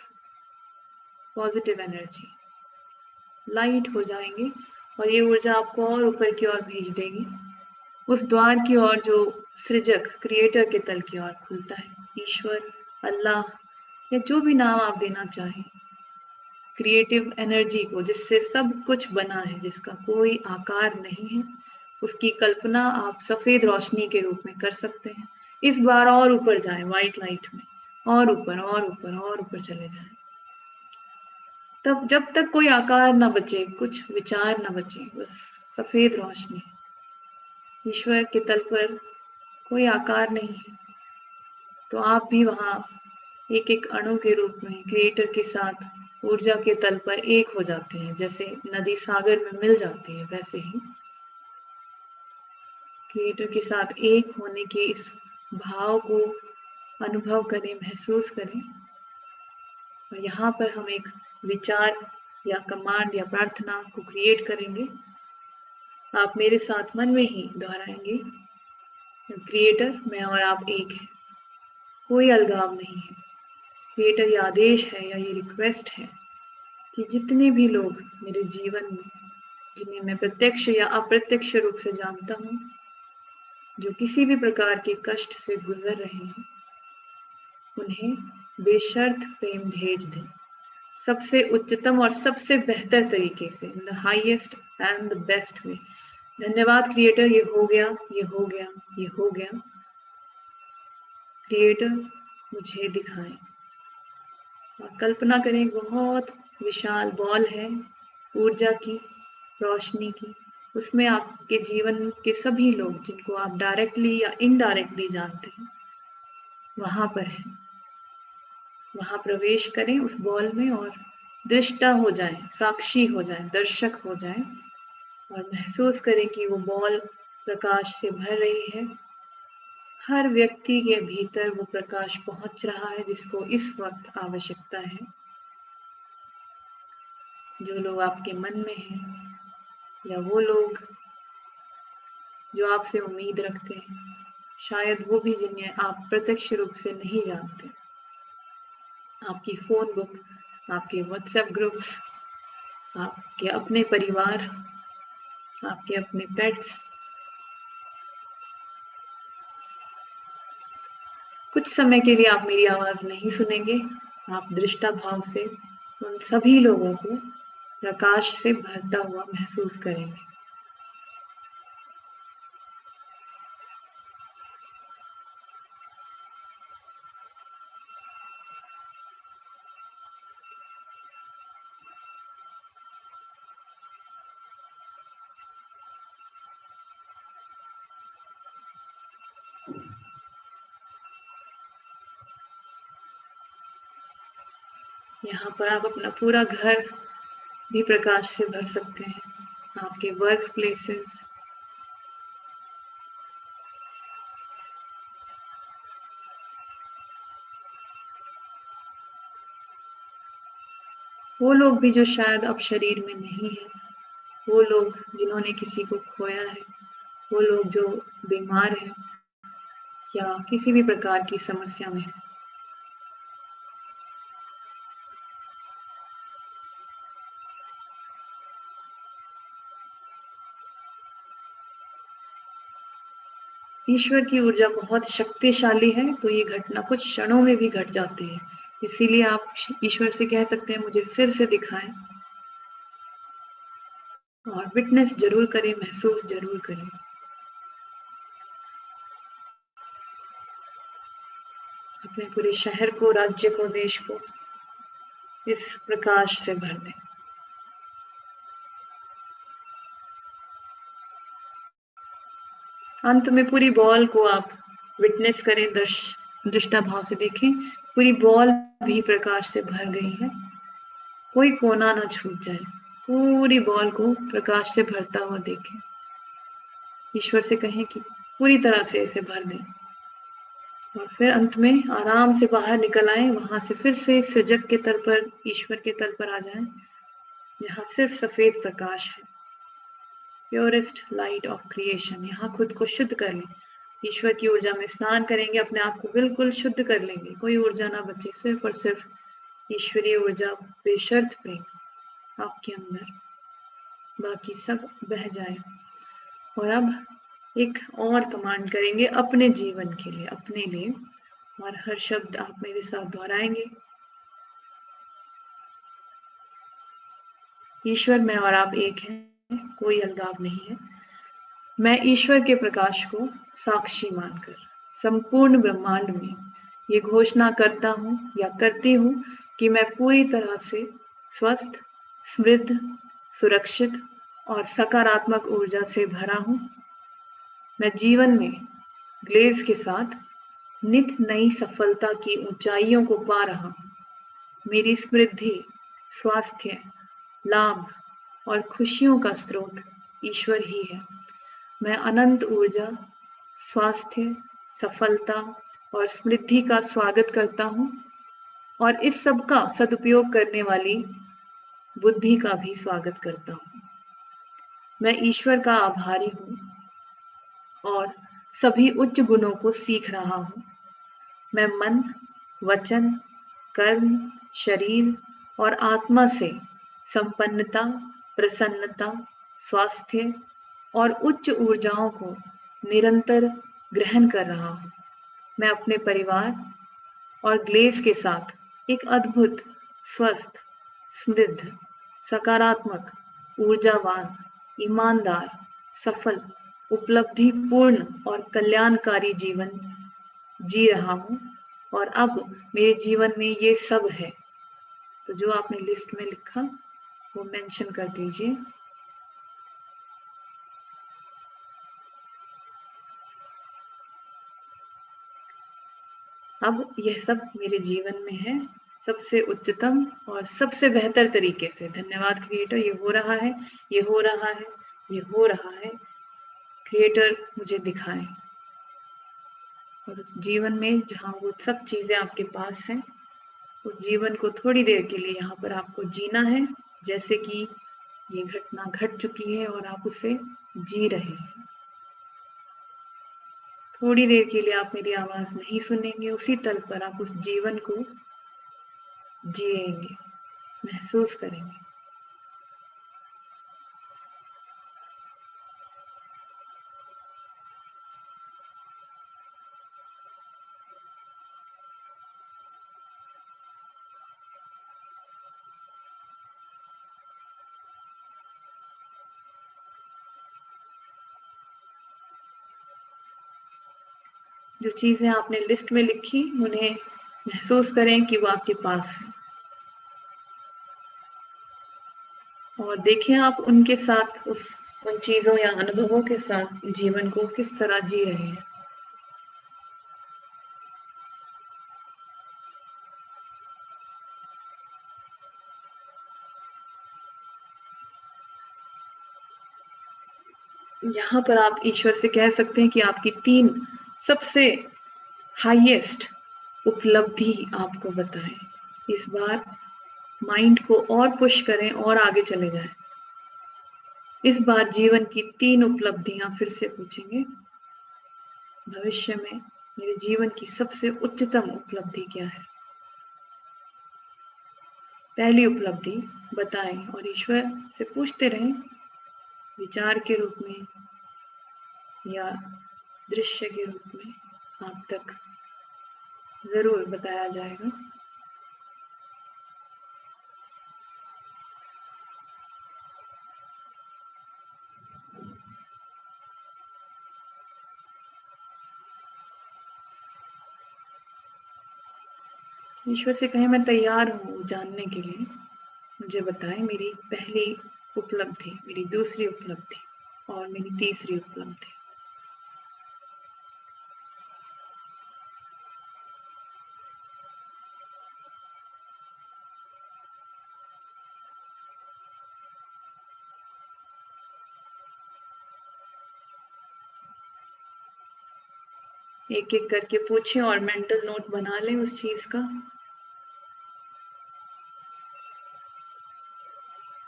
पॉजिटिव एनर्जी। लाइट हो जाएंगे और ये ऊर्जा आपको और ऊपर की ओर भेज देगी, उस द्वार की ओर जो सृजक, क्रिएटर के तल की ओर खुलता है। ईश्वर, अल्लाह या जो भी नाम आप देना चाहें, क्रिएटिव एनर्जी को, जिससे सब कुछ बना है, जिसका कोई आकार नहीं है, उसकी कल्पना आप सफेद रोशनी के रूप में कर सकते हैं। इस बार और ऊपर जाएं व्हाइट लाइट में, और ऊपर चले जाएं। तब जब तक कोई आकार ना बचे, कुछ विचार ना बचे, बस सफेद रोशनी। ईश्वर के तल पर कोई आकार नहीं है, तो आप भी वहां एक एक अणु के रूप में क्रिएटर के साथ ऊर्जा के तल पर एक हो जाते हैं। जैसे नदी सागर में मिल जाती है, वैसे ही क्रिएटर के साथ एक होने के इस भाव को अनुभव करें, महसूस करें। और यहाँ पर हम एक विचार या कमांड या प्रार्थना को क्रिएट करेंगे। आप मेरे साथ मन में ही दोहराएंगे, क्रिएटर, मैं और आप एक हैं, कोई अलगाव नहीं है। क्रिएटर ये आदेश है या ये रिक्वेस्ट है कि जितने भी लोग मेरे जीवन में, जिन्हें मैं प्रत्यक्ष या अप्रत्यक्ष रूप से जानता हूँ, जो किसी भी प्रकार के कष्ट से गुजर रहे हैं, उन्हें बेशर्त प्रेम भेज दें, सबसे उच्चतम और सबसे बेहतर तरीके से, in the highest and the best way. धन्यवाद क्रिएटर, ये हो गया, ये हो गया, ये हो गया। क्रिएटर मुझे दिखाएं। और कल्पना करें एक बहुत विशाल बॉल है ऊर्जा की, रोशनी की। उसमें आपके जीवन के सभी लोग जिनको आप डायरेक्टली या इनडायरेक्टली जानते हैं वहां पर हैं। वहां प्रवेश करें उस बॉल में और दृष्टा हो जाएं, साक्षी हो जाएं, दर्शक हो जाएं और महसूस करें कि वो बॉल प्रकाश से भर रही है। हर व्यक्ति के भीतर वो प्रकाश पहुंच रहा है जिसको इस वक्त आवश्यकता है। जो लोग आपके मन में हैं या वो लोग जो आपसे उम्मीद रखते हैं, शायद वो भी जिन्हें आप प्रत्यक्ष रूप से नहीं जानते। आपकी फोन बुक, आपके व्हाट्सएप ग्रुप्स, आपके अपने परिवार, आपके अपने पेट्स। कुछ समय के लिए आप मेरी आवाज नहीं सुनेंगे। आप दृष्टा भाव से उन सभी लोगों को प्रकाश से भरता हुआ महसूस करेंगे। यहाँ पर आप अपना पूरा घर भी प्रकाश से भर सकते हैं। आपके वर्क प्लेसेस, वो लोग भी जो शायद अब शरीर में नहीं है, वो लोग जिन्होंने किसी को खोया है, वो लोग जो बीमार हैं या किसी भी प्रकार की समस्या में है। ईश्वर की ऊर्जा बहुत शक्तिशाली है, तो ये घटना कुछ क्षणों में भी घट जाती है। इसीलिए आप ईश्वर से कह सकते हैं मुझे फिर से दिखाएं और विटनेस जरूर करें, महसूस जरूर करें। अपने पूरे शहर को, राज्य को, देश को इस प्रकाश से भर दें। अंत में पूरी बॉल को आप विटनेस करें, दृष्टा भाव से देखें। पूरी बॉल भी प्रकाश से भर गई है, कोई कोना ना छूट जाए। पूरी बॉल को प्रकाश से भरता हुआ देखें। ईश्वर से कहें कि पूरी तरह से इसे भर दें और फिर अंत में आराम से बाहर निकल आए। वहां से फिर से सृजक के तल पर, ईश्वर के तल पर आ जाएं, जहां सिर्फ सफेद प्रकाश है, प्योरेस्ट लाइट ऑफ क्रिएशन। यहाँ खुद को शुद्ध कर लें, ईश्वर की ऊर्जा में स्नान करेंगे, अपने आप को बिल्कुल शुद्ध कर लेंगे। कोई ऊर्जा ना बचे, सिर्फ और सिर्फ ईश्वरीय ऊर्जा, बेशर्त प्रेम आपके अंदर, बाकी सब बह जाए। और अब एक और कमांड करेंगे अपने जीवन के लिए, अपने लिए, और हर शब्द आप मेरे साथ दोहराएंगे। ईश्वर, मैं और आप एक हैं, कोई अलगाव नहीं है। मैं ईश्वर के प्रकाश को साक्षी मानकर संपूर्ण ब्रह्मांड में ये घोषणा करता हूँ या करती हूँ कि मैं पूरी तरह से स्वस्थ, समृद्ध, सुरक्षित और सकारात्मक ऊर्जा से भरा हूँ। मैं जीवन में ग्लेज के साथ नित नई सफलता की ऊंचाइयों को पा रहा हूँ। मेरी समृद्धि, स्वास्थ्य, लाभ और खुशियों का स्रोत ईश्वर ही है। मैं अनंत ऊर्जा, स्वास्थ्य, सफलता और समृद्धि का स्वागत करता हूँ और इस सब का सदुपयोग करने वाली बुद्धि का भी स्वागत करता हूँ। मैं ईश्वर का आभारी हूँ और सभी उच्च गुणों को सीख रहा हूँ। मैं मन, वचन, कर्म, शरीर और आत्मा से संपन्नता, प्रसन्नता, स्वास्थ्य और उच्च ऊर्जाओं को निरंतर ग्रहण कर रहा हूँ। मैं अपने परिवार और ग्लेज के साथ एक अद्भुत, स्वस्थ, समृद्ध, सकारात्मक, ऊर्जावान, ईमानदार, सफल, उपलब्धिपूर्ण और कल्याणकारी जीवन जी रहा हूँ और अब मेरे जीवन में ये सब है। तो जो आपने लिस्ट में लिखा वो मेंशन कर दीजिए। अब यह सब मेरे जीवन में है, सबसे उच्चतम और सबसे बेहतर तरीके से। धन्यवाद क्रिएटर, ये हो रहा है, ये हो रहा है, ये हो रहा है। क्रिएटर मुझे दिखाए और उस जीवन में जहाँ वो सब चीजें आपके पास हैं, उस जीवन को थोड़ी देर के लिए यहाँ पर आपको जीना है, जैसे कि ये घटना घट चुकी है और आप उसे जी रहे हैं। थोड़ी देर के लिए आप मेरी आवाज नहीं सुनेंगे, उसी तल पर आप उस जीवन को जिएंगे, महसूस करेंगे। जो चीजें आपने लिस्ट में लिखी उन्हें महसूस करें कि वो आपके पास है और देखें आप उनके साथ उन चीजों या अनुभवों के साथ जीवन को किस तरह जी रहे हैं। यहाँ पर आप ईश्वर से कह सकते हैं कि आपकी 3 सबसे हाईएस्ट उपलब्धि आपको बताएं। इस बार माइंड को और पुश करें और आगे चले जाएं। इस बार जीवन की 3 उपलब्धियां फिर से पूछेंगे। भविष्य में मेरे जीवन की सबसे उच्चतम उपलब्धि क्या है? पहली उपलब्धि बताएं और ईश्वर से पूछते रहें, विचार के रूप में या दृश्य के रूप में आप तक जरूर बताया जाएगा। ईश्वर से कहें, मैं तैयार हूँ जानने के लिए, मुझे बताएं मेरी पहली उपलब्धि, मेरी दूसरी उपलब्धि और मेरी तीसरी उपलब्धि। एक एक करके पूछें और मेंटल नोट बना लें उस चीज का।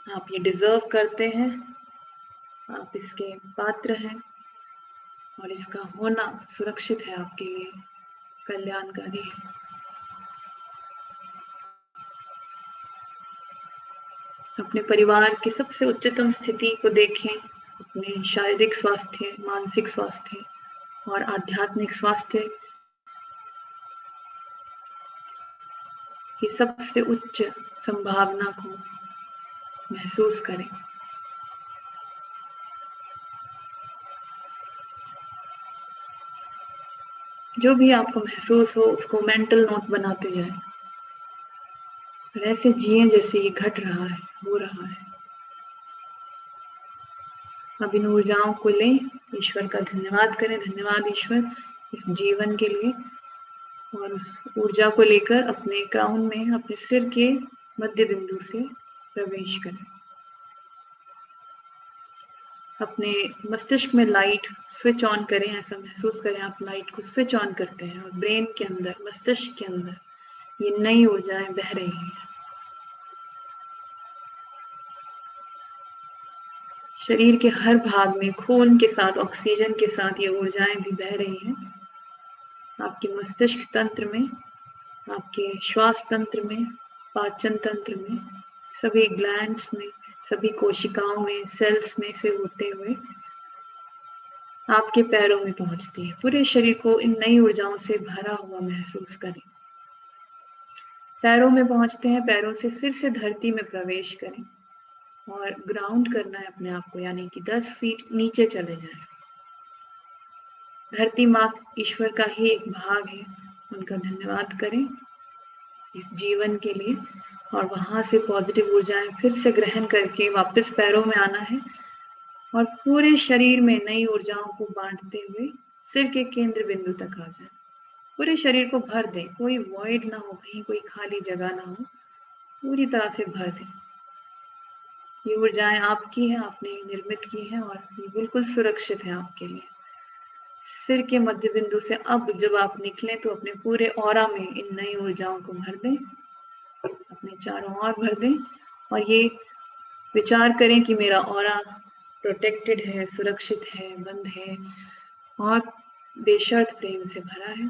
आप ये डिजर्व करते हैं, आप इसके पात्र हैं और इसका होना सुरक्षित है, आपके लिए कल्याणकारी है। अपने परिवार की सबसे उच्चतम स्थिति को देखें, अपने शारीरिक स्वास्थ्य, मानसिक स्वास्थ्य और आध्यात्मिक स्वास्थ्य की सबसे उच्च संभावना को महसूस करें। जो भी आपको महसूस हो उसको मेंटल नोट बनाते जाएं और ऐसे जिए जैसे ये घट रहा है, हो रहा है। अब इन ऊर्जाओं को लें, ईश्वर का धन्यवाद करें। धन्यवाद ईश्वर इस जीवन के लिए। और उस ऊर्जा को लेकर अपने क्राउन में, अपने सिर के मध्य बिंदु से प्रवेश करें। अपने मस्तिष्क में लाइट स्विच ऑन करें, ऐसा महसूस करें आप लाइट को स्विच ऑन करते हैं और ब्रेन के अंदर, मस्तिष्क के अंदर ये नई ऊर्जाएं बह रही हैं। शरीर के हर भाग में खून के साथ, ऑक्सीजन के साथ ये ऊर्जाएं भी बह रही हैं। आपके मस्तिष्क तंत्र में, आपके श्वास तंत्र में, पाचन तंत्र में, सभी ग्लैंड्स में, सभी कोशिकाओं में, सेल्स में से होते हुए आपके पैरों में पहुंचती है। पूरे शरीर को इन नई ऊर्जाओं से भरा हुआ महसूस करें। पैरों में पहुंचते हैं, पैरों से फिर से धरती में प्रवेश करें और ग्राउंड करना है अपने आप को, यानी कि 10 फीट नीचे चले जाएं। धरती माँ ईश्वर का ही एक भाग है, उनका धन्यवाद करें इस जीवन के लिए, और वहां से पॉजिटिव ऊर्जाएं फिर से ग्रहण करके वापस पैरों में आना है और पूरे शरीर में नई ऊर्जाओं को बांटते हुए सिर के केंद्र बिंदु तक आ जाए। पूरे शरीर को भर दें, कोई वॉइड ना हो, कहीं कोई खाली जगह ना हो, पूरी तरह से भर दें। ये ऊर्जाएं आपकी है, आपने निर्मित की है और ये बिल्कुल सुरक्षित है आपके लिए। सिर के मध्य बिंदु से अब जब आप निकलें तो अपने पूरे ऑरा में इन नई ऊर्जाओं को भर दें, अपने चारों ओर भर दें और ये विचार करें कि मेरा ऑरा प्रोटेक्टेड है, सुरक्षित है, बंद है और बेशर्त प्रेम से भरा है।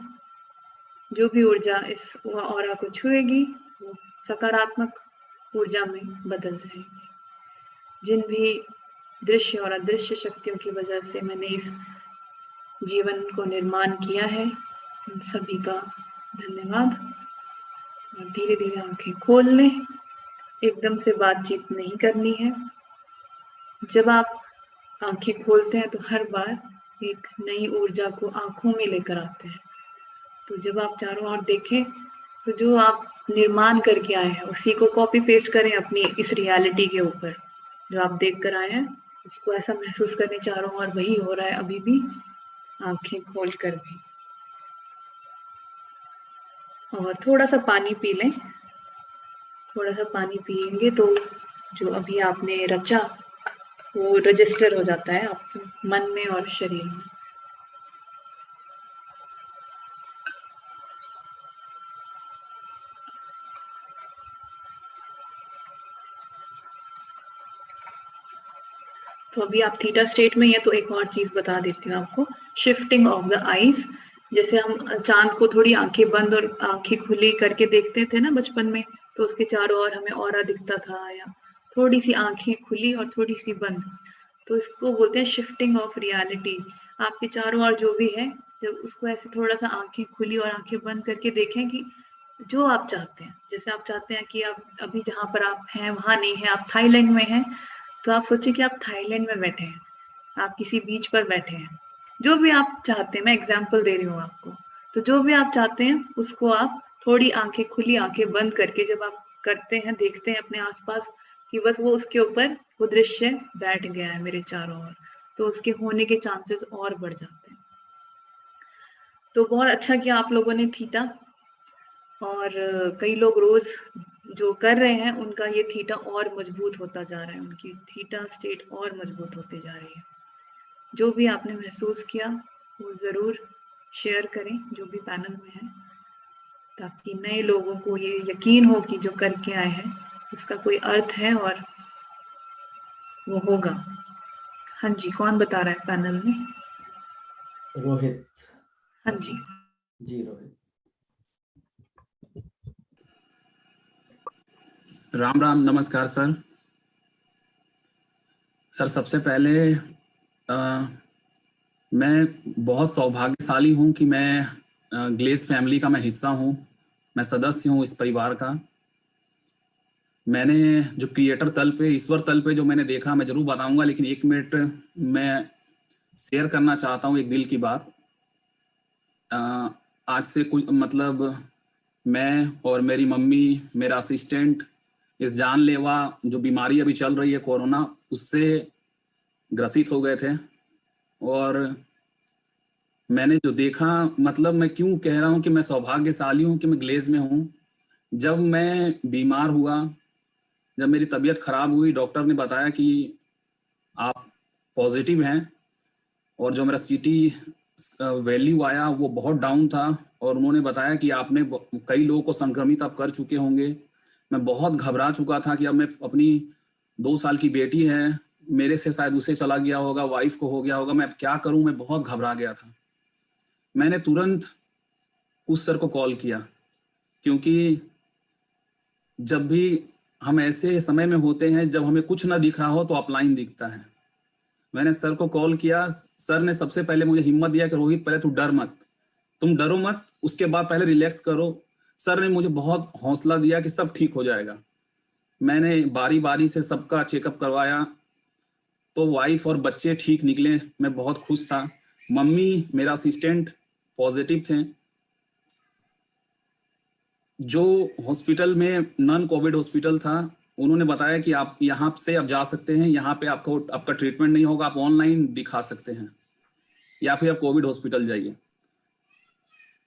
जो भी ऊर्जा इस ऑरा को छुएगी वो सकारात्मक ऊर्जा में बदल जाएगी। जिन भी दृश्य और अदृश्य शक्तियों की वजह से मैंने इस जीवन को निर्माण किया है, उन सभी का धन्यवाद। और धीरे धीरे आंखें खोल लें। एकदम से बातचीत नहीं करनी है। जब आप आंखें खोलते हैं तो हर बार एक नई ऊर्जा को आंखों में लेकर आते हैं। तो जब आप चारों ओर देखें तो जो आप निर्माण करके आए हैं उसी को कॉपी पेस्ट करें अपनी इस रियलिटी के ऊपर। जो आप देख कर आए हैं उसको ऐसा महसूस करें चारों ओर वही हो रहा है अभी भी, आंखें खोल कर भी। और थोड़ा सा पानी पी लें। थोड़ा सा पानी पिएंगे तो जो अभी आपने रचा वो रजिस्टर हो जाता है आपके मन में और शरीर में। तो अभी आप थीटा स्टेट में है। तो एक और चीज बता देती हूँ आपको, शिफ्टिंग ऑफ द आईज। जैसे हम चांद को थोड़ी आंखें बंद और आंखें खुली करके देखते थे ना बचपन में, तो उसके चारों ओर हमें ऑरा दिखता था, या थोड़ी सी आंखें खुली और थोड़ी सी बंद, तो इसको बोलते हैं शिफ्टिंग ऑफ रियलिटी। आपके चारों ओर जो भी है, जब उसको ऐसे थोड़ा सा आंखें खुली और आंखें बंद करके देखें कि जो आप चाहते हैं, जैसे आप चाहते हैं कि आप अभी जहाँ पर आप हैं वहां नहीं है, आप थाईलैंड में हैं, तो आप सोचिए कि आप थाईलैंड में बैठे हैं, आप किसी बीच पर बैठे हैं। जो भी आप चाहते हैं, मैं एग्जांपल दे रही हूँ आपको, तो जो भी आप चाहते हैं उसको आप थोड़ी आंखें खुली आंखें बंद करके जब आप करते हैं, देखते हैं अपने आसपास कि बस वो उसके ऊपर वो दृश्य बैठ गया है मेरे चारों ओर, तो उसके होने के चांसेस और बढ़ जाते हैं। तो बहुत अच्छा किया आप लोगों ने थीटा, और कई लोग रोज जो कर रहे हैं उनका ये थीटा और मजबूत होता जा रहा है, उनकी थीटा स्टेट और मजबूत होती जा रही है। जो भी आपने महसूस किया वो जरूर शेयर करें जो भी पैनल में है, ताकि नए लोगों को ये यकीन हो कि जो करके आए हैं उसका कोई अर्थ है और वो होगा। हाँ जी, कौन बता रहा है पैनल में? रोहित। हाँ जी जी रोहित। राम राम, नमस्कार सर। सर सबसे पहले मैं बहुत सौभाग्यशाली हूं कि मैं ग्लेज फैमिली का मैं हिस्सा हूं, मैं सदस्य हूं इस परिवार का। मैंने जो क्रिएटर तल पे, ईश्वर तल पे जो मैंने देखा मैं जरूर बताऊंगा, लेकिन 1 मिनट मैं शेयर करना चाहता हूं एक दिल की बात। आज से कुछ मतलब मैं और मेरी मम्मी, मेरा असिस्टेंट इस जानलेवा जो बीमारी अभी चल रही है कोरोना, उससे ग्रसित हो गए थे। और मैंने जो देखा, मतलब मैं क्यों कह रहा हूं कि मैं सौभाग्यशाली हूं कि मैं ग्लेज में हूं। जब मैं बीमार हुआ, जब मेरी तबीयत खराब हुई, डॉक्टर ने बताया कि आप पॉजिटिव हैं, और जो मेरा सीटी वैल्यू आया वो बहुत डाउन था, और उन्होंने बताया कि आपने कई लोगों को संक्रमित आप कर चुके होंगे। मैं बहुत घबरा चुका था कि अब मैं अपनी 2 साल की बेटी है, मेरे से शायद उसे चला गया होगा, वाइफ को हो गया होगा, मैं अब क्या करूं, मैं बहुत घबरा गया था। मैंने तुरंत उस सर को कॉल किया, क्योंकि जब भी हम ऐसे समय में होते हैं जब हमें कुछ ना दिख रहा हो तो अपलाइन दिखता है। मैंने सर को कॉल किया। सर ने सबसे पहले मुझे हिम्मत दिया कि रोहित पहले तू डर मत, तुम डरो मत, उसके बाद पहले रिलैक्स करो। सर ने मुझे बहुत हौसला दिया कि सब ठीक हो जाएगा। मैंने बारी बारी से सबका चेकअप करवाया, तो वाइफ और बच्चे ठीक निकले, मैं बहुत खुश था। मम्मी, मेरा असिस्टेंट पॉजिटिव थे। जो हॉस्पिटल में नॉन कोविड हॉस्पिटल था, उन्होंने बताया कि आप यहाँ से अब जा सकते हैं, यहाँ पे आपका ट्रीटमेंट नहीं होगा, आप ऑनलाइन दिखा सकते हैं या फिर आप कोविड हॉस्पिटल जाइए।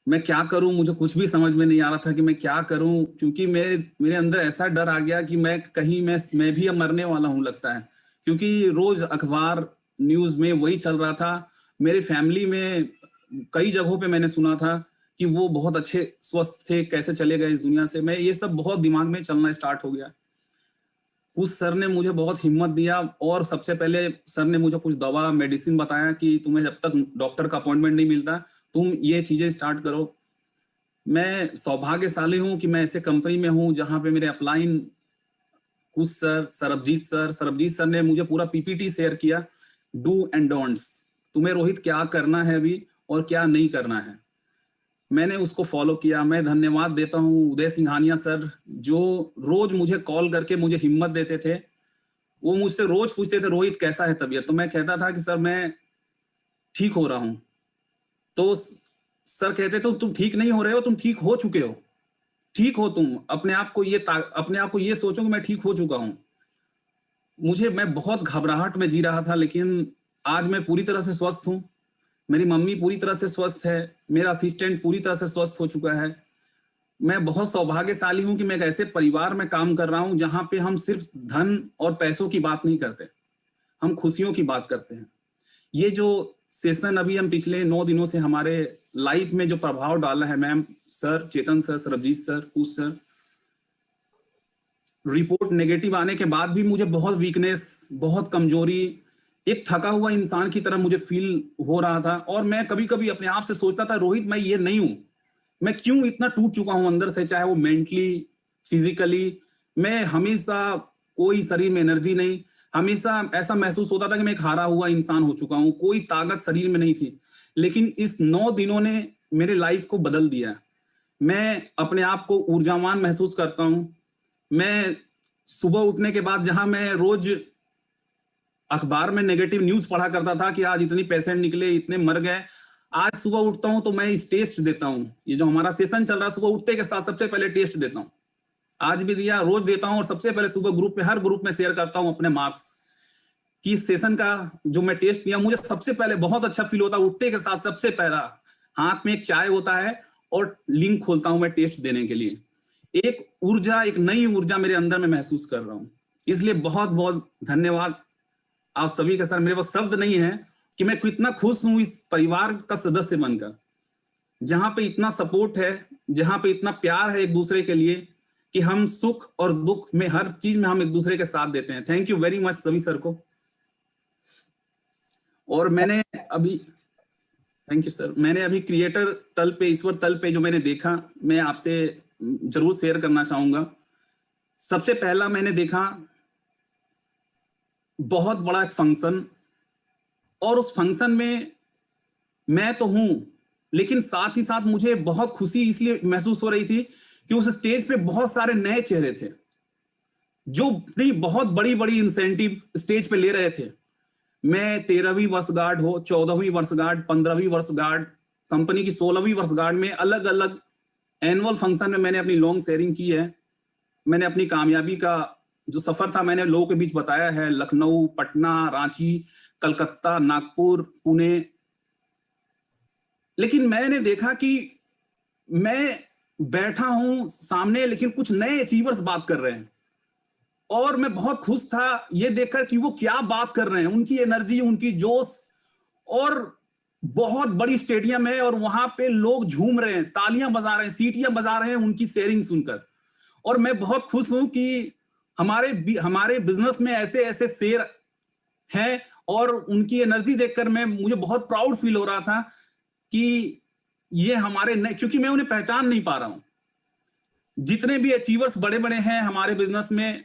मैं क्या करूं, मुझे कुछ भी समझ में नहीं आ रहा था कि मैं क्या करूं, क्योंकि मेरे अंदर ऐसा डर आ गया कि मैं भी अब मरने वाला हूं लगता है, क्योंकि रोज अखबार न्यूज में वही चल रहा था। मेरी फैमिली में कई जगहों पे मैंने सुना था कि वो बहुत अच्छे स्वस्थ थे, कैसे चले गए इस दुनिया से। मैं ये सब बहुत दिमाग में चलना स्टार्ट हो गया। उस सर ने मुझे बहुत हिम्मत दिया और सबसे पहले सर ने मुझे कुछ दवा मेडिसिन बताया कि तुम्हें जब तक डॉक्टर का अपॉइंटमेंट नहीं मिलता तुम ये चीजें स्टार्ट करो। मैं सौभाग्यशाली हूं कि मैं ऐसे कंपनी में हूं जहां पे मेरे अपलाइन कुछ सरबजीत सर ने मुझे पूरा पीपीटी शेयर किया, डू एंड डोंट्स, तुम्हें रोहित क्या करना है अभी और क्या नहीं करना है। मैंने उसको फॉलो किया। मैं धन्यवाद देता हूं उदय सिंघानिया सर, जो रोज मुझे कॉल करके मुझे हिम्मत देते थे। वो मुझसे रोज पूछते थे रोहित कैसा है तबीयत, तो मैं कहता था कि सर मैं ठीक हो रहा हूं। तो सर कहते थे तुम ठीक नहीं हो रहे हो, तुम ठीक हो चुके हो, ठीक हो तुम, अपने आप को ये सोचो कि मैं ठीक हो चुका हूं। मैं बहुत घबराहट में जी रहा था, लेकिन आज मैं पूरी तरह से स्वस्थ हूं। मेरी मम्मी पूरी तरह से स्वस्थ है, मेरा असिस्टेंट पूरी तरह से स्वस्थ हो चुका है। मैं बहुत सौभाग्यशाली हूं कि मैं एक ऐसे परिवार में काम कर रहा हूं जहां पे हम सिर्फ धन और पैसों की बात नहीं करते, हम खुशियों की बात करते हैं। ये जो सेशन अभी हम पिछले 9 दिनों से हमारे लाइफ में जो प्रभाव डाला है, मैम सर, चेतन सर, सरबजीत सर, कुश सर, रिपोर्ट नेगेटिव आने के बाद भी मुझे बहुत वीकनेस, बहुत कमजोरी, एक थका हुआ इंसान की तरह मुझे फील हो रहा था। और मैं कभी कभी अपने आप से सोचता था रोहित मैं ये नहीं हूं, मैं क्यों इतना टूट चुका हूं अंदर से, चाहे वो मेंटली, फिजिकली। मैं हमेशा कोई शरीर में एनर्जी नहीं, हमेशा ऐसा महसूस होता था कि मैं एक हारा हुआ इंसान हो चुका हूं, कोई ताकत शरीर में नहीं थी। लेकिन इस 9 दिनों ने मेरे लाइफ को बदल दिया। मैं अपने आप को ऊर्जावान महसूस करता हूं। मैं सुबह उठने के बाद, जहां मैं रोज अखबार में नेगेटिव न्यूज पढ़ा करता था कि आज इतनी पेशेंट निकले, इतने मर गए, आज सुबह उठता हूं तो मैं इस टेस्ट देता हूं। ये जो हमारा सेशन चल रहा है, सुबह उठते के साथ सबसे पहले टेस्ट देता हूं। आज भी दिया, रोज देता हूं, और सबसे पहले सुबह ग्रुप में, हर ग्रुप में शेयर करता हूं अपने मार्क्स कि सेशन का जो मैं टेस्ट दिया, मुझे सबसे पहले बहुत अच्छा फील होता है। उठते के साथ सबसे पहला हाथ में एक चाय होता है और लिंक खोलता हूं मैं टेस्ट देने के लिए। एक ऊर्जा, एक नई ऊर्जा मेरे अंदर में महसूस कर रहा हूं। इसलिए बहुत बहुत धन्यवाद आप सभी का। सर मेरे पास शब्द नहीं है कि मैं कितना खुश हूं इस परिवार का सदस्य बनकर, जहां पे इतना सपोर्ट है, जहां पे इतना प्यार है एक दूसरे के लिए, कि हम सुख और दुख में, हर चीज में हम एक दूसरे के साथ देते हैं। थैंक यू वेरी मच सभी सर को। और मैंने अभी, थैंक यू सर, मैंने अभी क्रिएटर तल पे, ईश्वर तल पे जो मैंने देखा, मैं आपसे जरूर शेयर करना चाहूंगा। सबसे पहला मैंने देखा बहुत बड़ा एक फंक्शन, और उस फंक्शन में मैं तो हूं, लेकिन साथ ही साथ मुझे बहुत खुशी इसलिए महसूस हो रही थी कि उस स्टेज पे बहुत सारे नए चेहरे थे जो बहुत बड़ी बड़ी इंसेंटिव स्टेज पे ले रहे थे। मैं 13वीं वर्षगांठ हो, 14वीं वर्षगांठ, 15वीं वर्षगांठ, कंपनी की 16वीं वर्षगांठ में अलग अलग एनुअल फंक्शन में मैंने अपनी लॉन्ग शेयरिंग की है। मैंने अपनी कामयाबी का जो सफर था मैंने लोगों के बीच बताया है, लखनऊ, पटना, रांची, कलकत्ता, नागपुर, पुणे। लेकिन मैंने देखा कि मैं बैठा हूं सामने, लेकिन कुछ नए अचीवर्स बात कर रहे हैं, और मैं बहुत खुश था ये देखकर कि वो क्या बात कर रहे हैं, उनकी एनर्जी, उनकी जोश। और बहुत बड़ी स्टेडियम है और वहां पे लोग झूम रहे हैं, तालियां बजा रहे हैं, सीटियां बजा रहे हैं उनकी शेयरिंग सुनकर। और मैं बहुत खुश हूं कि हमारे बिजनेस में ऐसे ऐसे शेयर हैं, और उनकी एनर्जी देखकर मुझे बहुत प्राउड फील हो रहा था कि ये हमारे नए, क्योंकि मैं उन्हें पहचान नहीं पा रहा हूं। जितने भी अचीवर्स बड़े बड़े हैं हमारे बिजनेस में,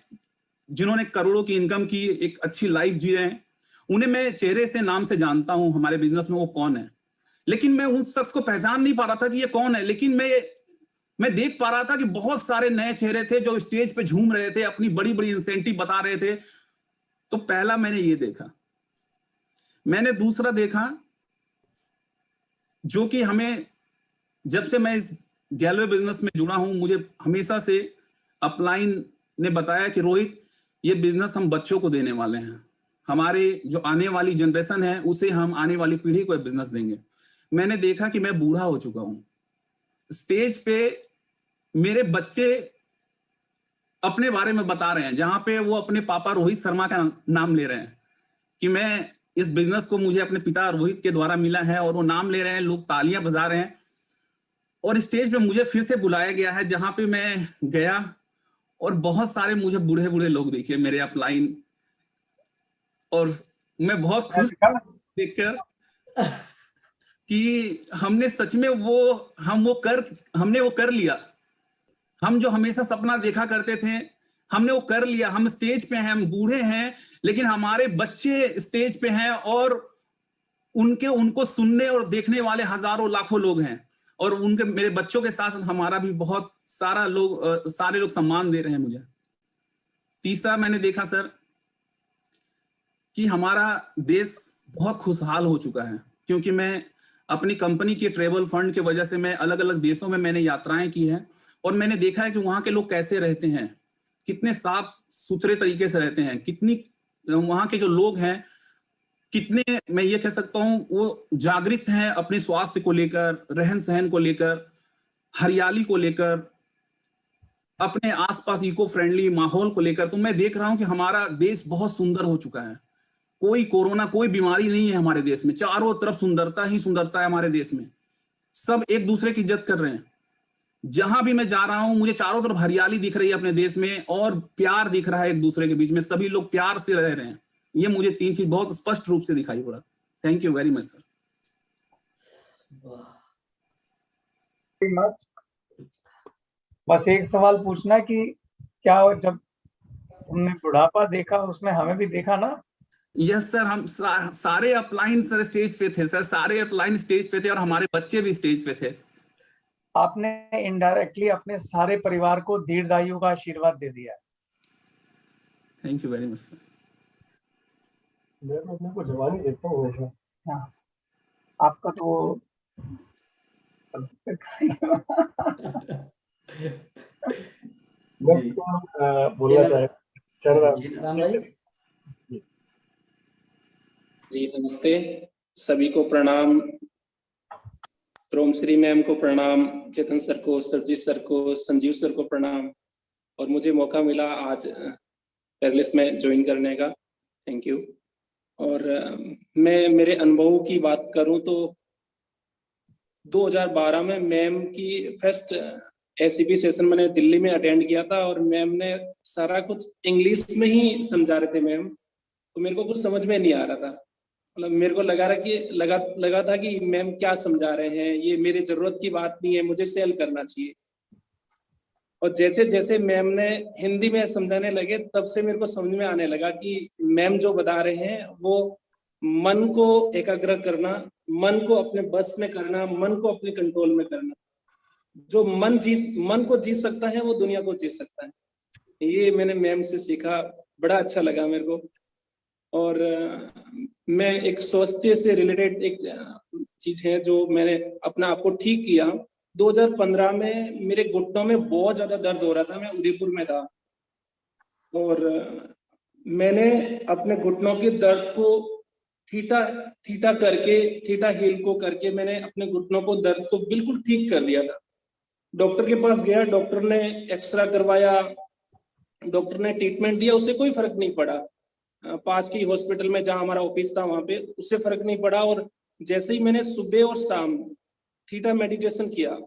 जिन्होंने करोड़ों की इनकम की, एक अच्छी लाइफ जी रहे हैं, उन्हें मैं चेहरे से, नाम से जानता हूं हमारे बिजनेस में वो कौन है। लेकिन मैं उस शख्स को पहचान नहीं पा रहा था कि ये कौन है। लेकिन मैं देख पा रहा था कि बहुत सारे नए चेहरे थे जो स्टेज पे झूम रहे थे, अपनी बड़ी बड़ी इंसेंटिव बता रहे थे। तो पहला मैंने ये देखा। मैंने दूसरा देखा जो कि हमें, जब से मैं इस गैलवे बिजनेस में जुड़ा हूं, मुझे हमेशा से अपलाइन ने बताया कि रोहित, ये बिजनेस हम बच्चों को देने वाले हैं, हमारे जो आने वाली जनरेशन है उसे हम, आने वाली पीढ़ी को बिजनेस देंगे। मैंने देखा कि मैं बूढ़ा हो चुका हूं, स्टेज पे मेरे बच्चे अपने बारे में बता रहे हैं, जहां पे वो अपने पापा रोहित शर्मा का नाम ले रहे हैं कि मैं इस बिजनेस को, मुझे अपने पिता रोहित के द्वारा मिला है, और वो नाम ले रहे हैं, लोग तालियां बजा रहे हैं। और स्टेज पे मुझे फिर से बुलाया गया है, जहां पे मैं गया और बहुत सारे मुझे बूढ़े बूढ़े लोग दिखे मेरे अपलाइन, और मैं बहुत खुश देखकर कि हमने सच में हमने वो कर लिया। हम जो हमेशा सपना देखा करते थे, हमने वो कर लिया। हम स्टेज पे हैं, हम बूढ़े हैं, लेकिन हमारे बच्चे स्टेज पे हैं, और उनको सुनने और देखने वाले हजारों लाखों लोग हैं, और उनके, मेरे बच्चों के साथ साथ हमारा भी बहुत सारे लोग सम्मान दे रहे हैं मुझे। तीसरा मैंने देखा सर कि हमारा देश बहुत खुशहाल हो चुका है, क्योंकि मैं अपनी कंपनी के ट्रेवल फंड की वजह से मैं अलग अलग देशों में मैंने यात्राएं की हैं, और मैंने देखा है कि वहां के लोग कैसे रहते हैं, कितने साफ सुथरे तरीके से रहते हैं, कितनी वहां के जो लोग हैं, कितने, मैं ये कह सकता हूं, वो जागृत हैं अपने स्वास्थ्य को लेकर, रहन सहन को लेकर, हरियाली को लेकर, अपने आसपास इको फ्रेंडली माहौल को लेकर। तो मैं देख रहा हूं कि हमारा देश बहुत सुंदर हो चुका है। कोई कोरोना, कोई बीमारी नहीं है हमारे देश में, चारों तरफ सुंदरता ही सुंदरता है हमारे देश में। सब एक दूसरे की इज्जत कर रहे हैं। जहां भी मैं जा रहा हूं, मुझे चारों तरफ हरियाली दिख रही है अपने देश में, और प्यार दिख रहा है एक दूसरे के बीच में, सभी लोग प्यार से रह रहे हैं। ये मुझे 3 चीज बहुत स्पष्ट रूप से दिखाई पड़ा। Thank you very much sir. बस एक सवाल पूछना कि क्या जब तुमने बुढ़ापा देखा, उसमें हमें भी देखा ना? यस सर, हम सारे अपलाइन सर स्टेज पे थे सर, सारे अपलाइन स्टेज पे थे, और हमारे बच्चे भी स्टेज पे थे। आपने इनडायरेक्टली अपने सारे परिवार को दीर्घायु का आशीर्वाद दे दिया। Thank you very much sir. मैं तो अपने को जवानी देखता हूँ हमेशा। हाँ, आपका तो नेक्स्ट बोलना चाहे राम भाई। जी नमस्ते, सभी को प्रणाम, रोमश्री मैम को प्रणाम, चेतन सर को, सरजीत सर को, संजीव सर को प्रणाम, और मुझे मौका मिला आज पेरलेस में ज्वाइन करने का, थैंक यू। और मैं मेरे अनुभव की बात करूं तो 2012 में मैम की फर्स्ट एसीपी सेशन मैंने दिल्ली में अटेंड किया था, और मैम ने सारा कुछ इंग्लिश में ही समझा रहे थे मैम, तो मेरे को कुछ समझ में नहीं आ रहा था। मतलब मेरे को लगा था कि मैम क्या समझा रहे हैं, ये मेरे जरूरत की बात नहीं है, मुझे सेल करना चाहिए। और जैसे जैसे मैम ने हिंदी में समझाने लगे, तब से मेरे को समझ में आने लगा कि मैम जो बता रहे हैं वो मन को एकाग्र करना, मन को अपने बस में करना, मन को अपने कंट्रोल में करना। जो मन को जीत सकता है वो दुनिया को जीत सकता है। ये मैंने मैम से सीखा, बड़ा अच्छा लगा मेरे को। और मैं एक स्वास्थ्य से रिलेटेड एक चीज है जो मैंने अपना आपको ठीक किया। 2015 में मेरे घुटनों में बहुत ज्यादा दर्द हो रहा था, मैं उदयपुर में था, और मैंने अपने घुटनों के दर्द को थीटा हील को करके मैंने अपने घुटनों को दर्द को बिल्कुल ठीक कर दिया था। डॉक्टर के पास गया, डॉक्टर ने एक्सरा करवाया, डॉक्टर ने ट्रीटमेंट दिया, उससे कोई फर्क नहीं पड़ा। पास की हॉस्पिटल में जहां हमारा ऑफिस था वहां पे, उससे फर्क नहीं पड़ा। और जैसे ही मैंने सुबह और शाम थीटा मेडिटेशन किया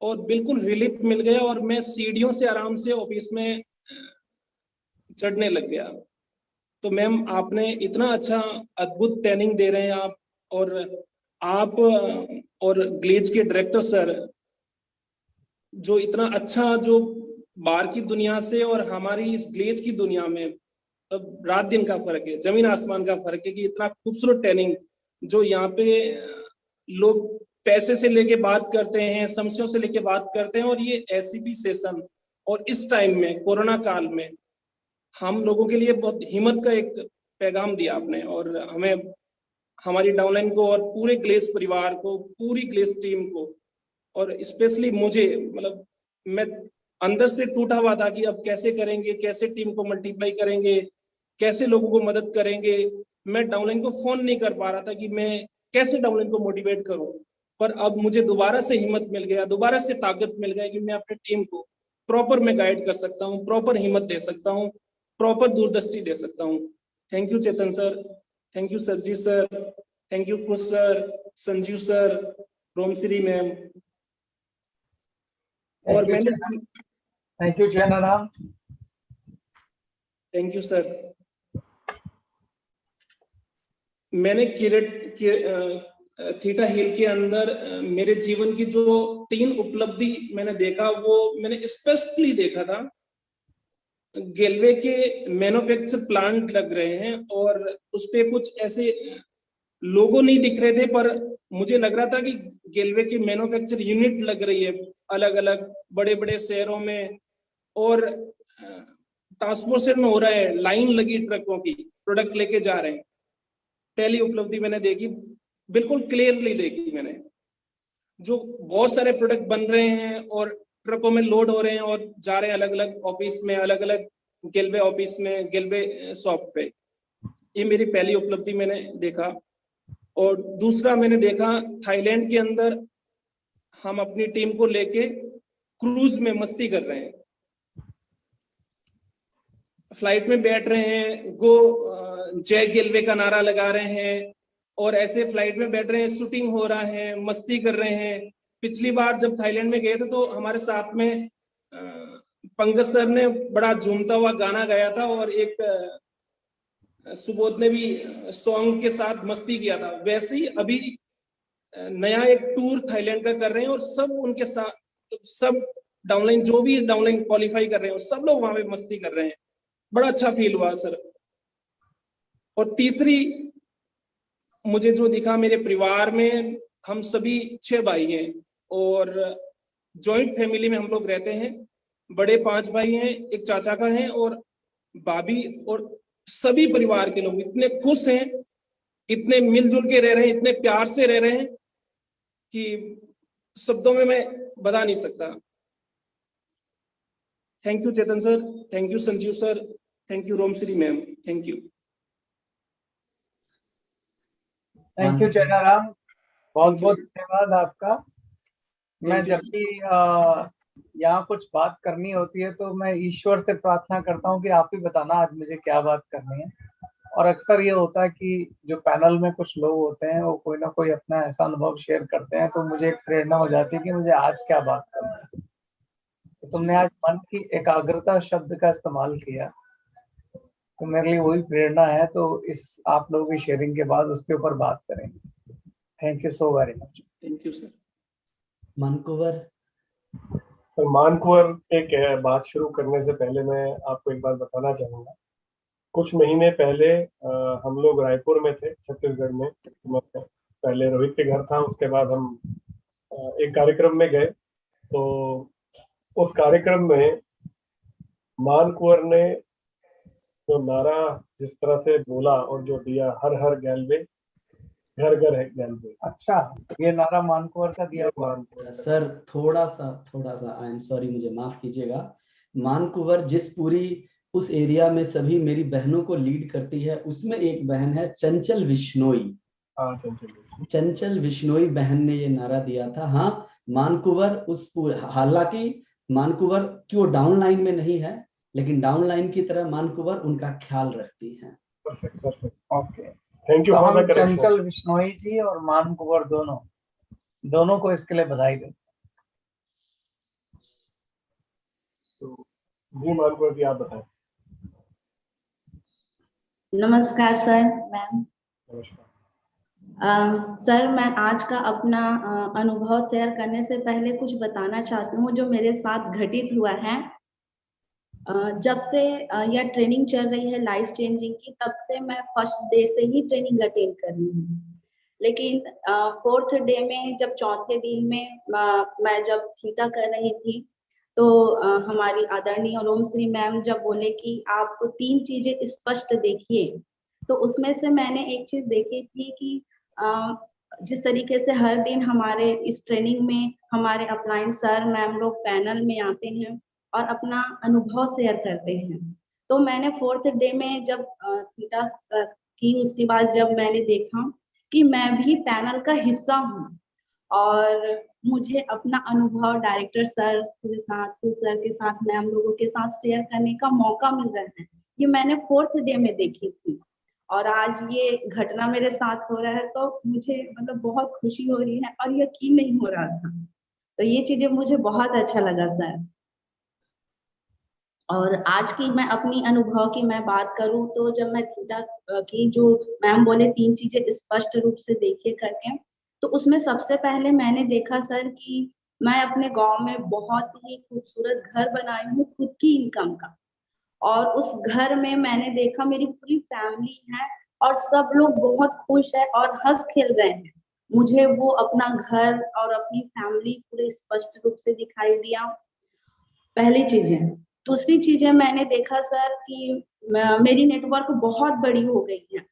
और बिल्कुल रिलीफ मिल गया, और मैं सीढ़ियों से आराम से ऑफिस में चढ़ने लग गया। तो मैम आपने इतना अच्छा अद्भुत ट्रेनिंग दे रहे हैं आप और ग्लेज के डायरेक्टर सर, जो इतना अच्छा, जो बाहर की दुनिया से और हमारी इस ग्लेज की दुनिया में अब रात दिन का फर्क है, जमीन आसमान का फर्क है, कि इतना खूबसूरत ट्रेनिंग जो यहाँ पे लोग पैसे से लेके बात करते हैं, समस्याओं से लेके बात करते हैं, और ये एसीपी सेशन और इस टाइम में कोरोना काल में हम लोगों के लिए बहुत हिम्मत का एक पैगाम दिया आपने, और हमें हमारी डाउनलाइन को और पूरे ग्लेस परिवार को, पूरी ग्लेस टीम को, और स्पेशली मुझे, मतलब मैं अंदर से टूटा हुआ था कि अब कैसे करेंगे, कैसे टीम को मल्टीप्लाई करेंगे, कैसे लोगों को मदद करेंगे। मैं डाउनलाइन को फोन नहीं कर पा रहा था कि मैं कैसे डाउनलाइन को मोटिवेट करूं, पर अब मुझे दोबारा से हिम्मत मिल गया, दोबारा से ताकत मिल गया कि मैं अपने टीम को प्रॉपर मैं गाइड कर सकता हूं, प्रॉपर हिम्मत दे सकता हूं, प्रॉपर दूरदृष्टि दे सकता हूं। Thank you Chetan sir, thank you Sarjeet sir, thank you Kush sir, Sanjeev sir, Romshree ma'am. और मैंने thank you Chenaram. Thank you sir. मैंने थीटा हील के अंदर मेरे जीवन की जो 3 उपलब्धि मैंने देखा, वो मैंने स्पष्टली देखा था। गेलवे के मैन्युफैक्चर प्लांट लग रहे हैं और उसपे कुछ ऐसे लोगो नहीं दिख रहे थे, पर मुझे लग रहा था कि गेलवे की मैन्युफैक्चर यूनिट लग रही है अलग अलग बड़े बड़े शहरों में, और ट्रांसपोर्टेशन हो रहा है, लाइन लगी ट्रकों की, प्रोडक्ट लेके जा रहे हैं। पहली उपलब्धि मैंने देखी, बिल्कुल क्लियरली देखी मैंने, जो बहुत सारे प्रोडक्ट बन रहे हैं और ट्रकों में लोड हो रहे हैं और जा रहे हैं अलग अलग ऑफिस में, अलग अलग गेलवे ऑफिस में, गेलवे शॉप पे। ये मेरी पहली उपलब्धि मैंने देखा। और दूसरा मैंने देखा, थाईलैंड के अंदर हम अपनी टीम को लेके क्रूज में मस्ती कर रहे हैं, फ्लाइट में बैठ रहे हैं, गो जय गेलवे का नारा लगा रहे हैं, और ऐसे फ्लाइट में बैठ रहे हैं, शूटिंग हो रहा है, मस्ती कर रहे हैं। पिछली बार जब थाईलैंड में गए थे तो हमारे साथ में पंकज सर ने बड़ा झूमता हुआ गाना गाया था, और एक सुबोध ने भी सॉन्ग के साथ मस्ती किया था। वैसे ही अभी नया एक टूर थाईलैंड का कर रहे हैं, और सब उनके साथ, सब डाउनलाइन जो भी डाउनलाइन क्वालिफाई कर रहे हैं सब लोग वहां पे मस्ती कर रहे हैं। बड़ा अच्छा फील हुआ सर। और तीसरी मुझे जो दिखा, मेरे परिवार में हम सभी 6 भाई हैं और जॉइंट फैमिली में हम लोग रहते हैं। बड़े 5 भाई हैं, एक चाचा का है और भाभी, और सभी परिवार के लोग इतने खुश हैं, इतने मिलजुल के रह रहे हैं, इतने प्यार से रह रहे हैं कि शब्दों में मैं बता नहीं सकता। Thank you Chetan sir, thank you Sanjeev sir, thank you Romshree ma'am, thank you. Thank you Chenaram, बहुत बहुत धन्यवाद आपका। मैं जब भी यहाँ कुछ बात करनी होती है तो मैं ईश्वर से प्रार्थना करता हूँ कि आप ही बताना आज मुझे क्या बात करनी है। और अक्सर ये होता है कि जो पैनल में कुछ लोग होते हैं वो कोई ना कोई अपना ऐसा अनुभव शेयर करते हैं, तो मुझे एक प्रेरणा हो जाती है कि मुझे आज क्या बात करना है। तो तुमने आज मन की एकाग्रता शब्द का इस्तेमाल किया, तो मेरे लिए वही प्रेरणा है। तो इस आप लोगों की शेयरिंग के बाद उसके ऊपर बात करेंगे। Thank you so very much. Thank you sir. Mankuwar. Sir Mankuwar, एक बात शुरू करने से पहले मैं आपको एक बात बताना चाहूँगा। कुछ महीने पहले हम लोग रायपुर में थे, छत्तीसगढ़ में। मैं पहले रोहित के घर था, उसके बाद हम एक कार्यक्रम में गए। तो उस कार्यक्रम में मानकुवर ने जो नारा जिस तरह से बोला और जो दिया, हर हर गेलवे, घर घर है गेलवे। अच्छा, ये नारा मानकुवर का दिया हुआ। सर थोड़ा सा आई एम सॉरी, मुझे माफ कीजिएगा। मानकुवर जिस पूरी उस एरिया में सभी मेरी बहनों को लीड करती है, उसमें एक बहन है चंचल विश्नोई। चंचल विश्नोई बहन ने ये नारा दिया था। हाँ, मानकुवर उस हालांकि मानकुवर क्यों डाउन लाइन में नहीं है, लेकिन डाउन लाइन की तरह मानकुवर उनका ख्याल रखती है। Okay, thank you. तो हम चंचल विश्नोई जी और मानकुवर दोनों को इसके लिए बधाई दें। जी मानकुवर जी, आप बताएं। नमस्कार सर, मैम। नमस्कार सर, मैं आज का अपना अनुभव शेयर करने से पहले कुछ बताना चाहती हूँ जो मेरे साथ घटित हुआ है। जब से यह ट्रेनिंग चल रही है लाइफ चेंजिंग की, तब से मैं फर्स्ट डे से ही ट्रेनिंग अटेंड कर रही हूँ। लेकिन 4th डे में, जब 4थे दिन में मैं जब थीटा कर रही थी, तो हमारी आदरणीय रोमश्री मैम जब बोले कि आप 3 चीजें स्पष्ट देखिए, तो उसमें से मैंने एक चीज देखी थी कि जिस तरीके से हर दिन हमारे इस ट्रेनिंग में हमारे अपलाइन सर मैम लोग पैनल में आते हैं और अपना अनुभव शेयर करते हैं, तो मैंने 4th डे में जब थीटा की, उसके बाद जब मैंने देखा कि मैं भी पैनल का हिस्सा हूँ और मुझे अपना अनुभव डायरेक्टर सर के साथ, सर के साथ, मैम लोगों के साथ शेयर करने का मौका मिल रहा है, ये मैंने 4th डे में देखी थी और आज ये घटना मेरे साथ हो रहा है तो मुझे मतलब बहुत खुशी हो रही है और यकीन नहीं हो रहा था। तो ये चीजें मुझे बहुत अच्छा लगा सर। और आज की मैं अपनी अनुभव की मैं बात करूं तो जब मैं थीटा की जो मैम बोले 3 चीजें स्पष्ट रूप से देखिए करके, तो उसमें सबसे पहले मैंने देखा सर कि मैं अपने गांव में बहुत ही खूबसूरत घर बनाई हूँ खुद की इनकम का, और उस घर में मैंने देखा मेरी पूरी फैमिली है और सब लोग बहुत खुश है और हंस खेल रहे हैं। मुझे वो अपना घर और अपनी फैमिली पूरे स्पष्ट रूप से दिखाई दिया, पहली चीज है। दूसरी चीजें मैंने देखा सर कि मेरी नेटवर्क बहुत बड़ी हो गई है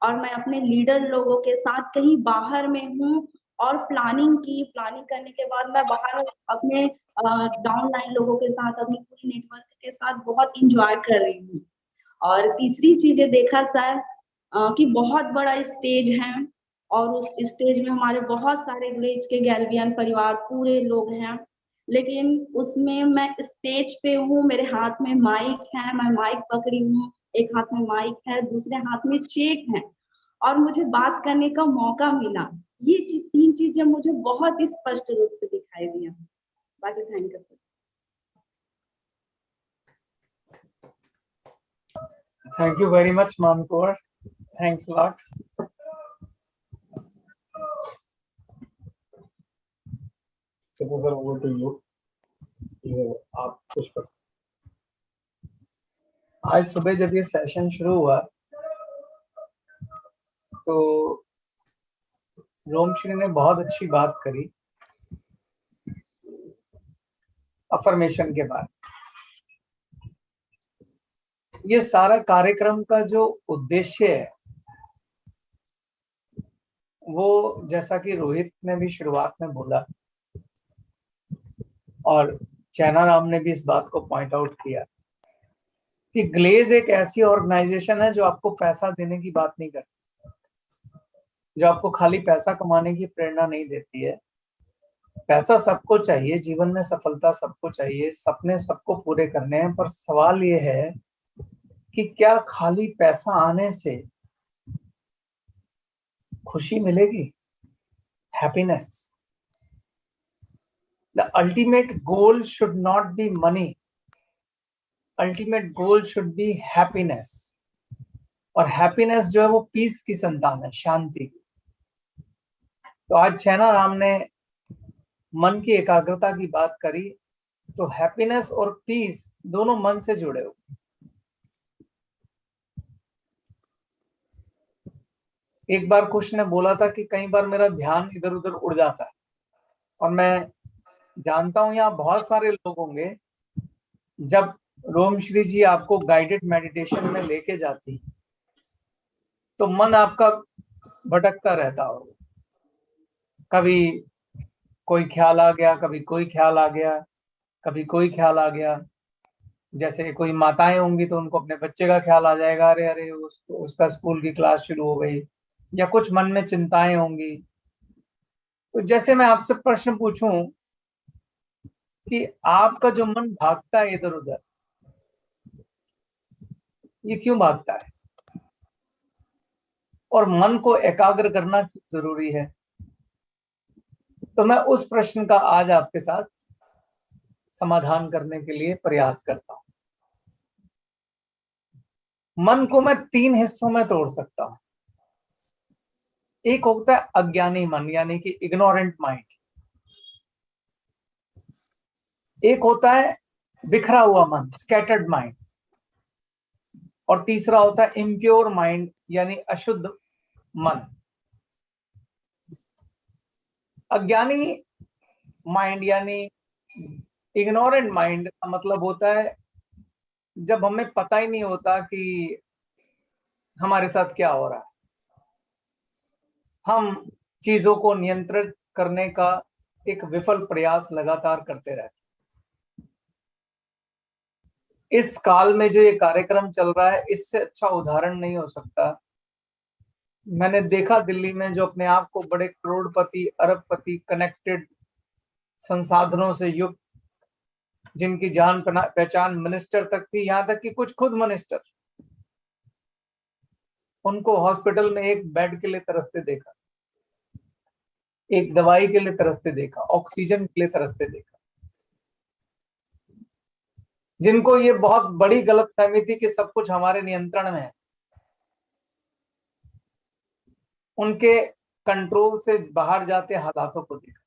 और मैं अपने लीडर लोगों के साथ कहीं बाहर में हूँ और प्लानिंग करने के बाद मैं बाहर अपने डाउनलाइन लोगों के साथ, अपनी पूरी नेटवर्क के साथ बहुत इंजॉय कर रही हूँ। और तीसरी चीजें देखा सर कि बहुत बड़ा स्टेज है और उस स्टेज में हमारे बहुत सारे विलेज के गैल्वियन परिवार पूरे लोग हैं, लेकिन उसमें मैं स्टेज पे हूँ, मेरे हाथ में माइक है, मैं माइक पकड़ी हूँ, एक हाथ में माइक है, दूसरे हाथ में चेक है और मुझे बात करने का मौका मिला। ये 3 चीजें मुझे बहुत ही स्पष्ट रूप से दिखाई दिया। बाकी thank you sir. Thank you very much, Ma'am Kaur. Thanks a lot. Chetan sir, over to you. आप कुछ पर। आज सुबह जब ये सेशन शुरू हुआ तो रोमश्री ने बहुत अच्छी बात करी अफर्मेशन के बाद। ये सारा कार्यक्रम का जो उद्देश्य है वो, जैसा कि रोहित ने भी शुरुआत में बोला और चैनाराम ने भी इस बात को पॉइंट आउट किया कि ग्लेज एक ऐसी ऑर्गेनाइजेशन है जो आपको पैसा देने की बात नहीं करती, जो आपको खाली पैसा कमाने की प्रेरणा नहीं देती है। पैसा सबको चाहिए, जीवन में सफलता सबको चाहिए, सपने सबको पूरे करने हैं, पर सवाल ये है कि क्या खाली पैसा आने से खुशी मिलेगी, happiness? The ultimate goal should not be money, ultimate goal should be happiness. और हैप्पीनेस जो है वो पीस की संतान है, शांति की। तो आज चैनाराम ने मन की एकाग्रता की बात करी, तो हैप्पीनेस और पीस दोनों मन से जुड़े हुए। एक बार कुछ ने बोला था कि कई बार मेरा ध्यान इधर उधर उड़ जाता है, और मैं जानता हूं यहाँ बहुत सारे लोग होंगे, जब रोमश्री जी आपको गाइडेड मेडिटेशन में लेके जाती तो मन आपका भटकता रहता हो, कभी कोई ख्याल आ गया, कभी कोई ख्याल आ गया, कभी कोई ख्याल आ गया। जैसे कोई माताएं होंगी तो उनको अपने बच्चे का ख्याल आ जाएगा, अरे अरे उसका स्कूल की क्लास शुरू हो गई, या कुछ मन में चिंताएं होंगी। तो जैसे मैं आपसे प्रश्न पूछूं कि आपका जो मन भागता है इधर उधर, ये क्यों भागता है और मन को एकाग्र करना जरूरी है? तो मैं उस प्रश्न का आज आपके साथ समाधान करने के लिए प्रयास करता हूं। मन को मैं 3 हिस्सों में तोड़ सकता हूं। एक होता है अज्ञानी मन, यानी कि इग्नोरेंट माइंड। एक होता है बिखरा हुआ मन, स्कैटर्ड माइंड। और तीसरा होता है इम्प्योर माइंड, यानी अशुद्ध मन। अज्ञानी माइंड यानी इग्नोरेंट माइंड का मतलब होता है जब हमें पता ही नहीं होता कि हमारे साथ क्या हो रहा है। हम चीजों को नियंत्रित करने का एक विफल प्रयास लगातार करते रहते। इस काल में जो ये कार्यक्रम चल रहा है, इससे अच्छा उदाहरण नहीं हो सकता। मैंने देखा दिल्ली में जो अपने आप को बड़े करोड़पति, अरबपति, कनेक्टेड, संसाधनों से युक्त, जिनकी जान पहचान मिनिस्टर तक थी, यहां तक कि कुछ खुद मिनिस्टर, उनको हॉस्पिटल में एक बेड के लिए तरसते देखा, एक दवाई के लिए तरसते देखा, ऑक्सीजन के लिए तरसते देखा। जिनको ये बहुत बड़ी गलतफहमी थी कि सब कुछ हमारे नियंत्रण में है, उनके कंट्रोल से बाहर जाते हालातों को देखा।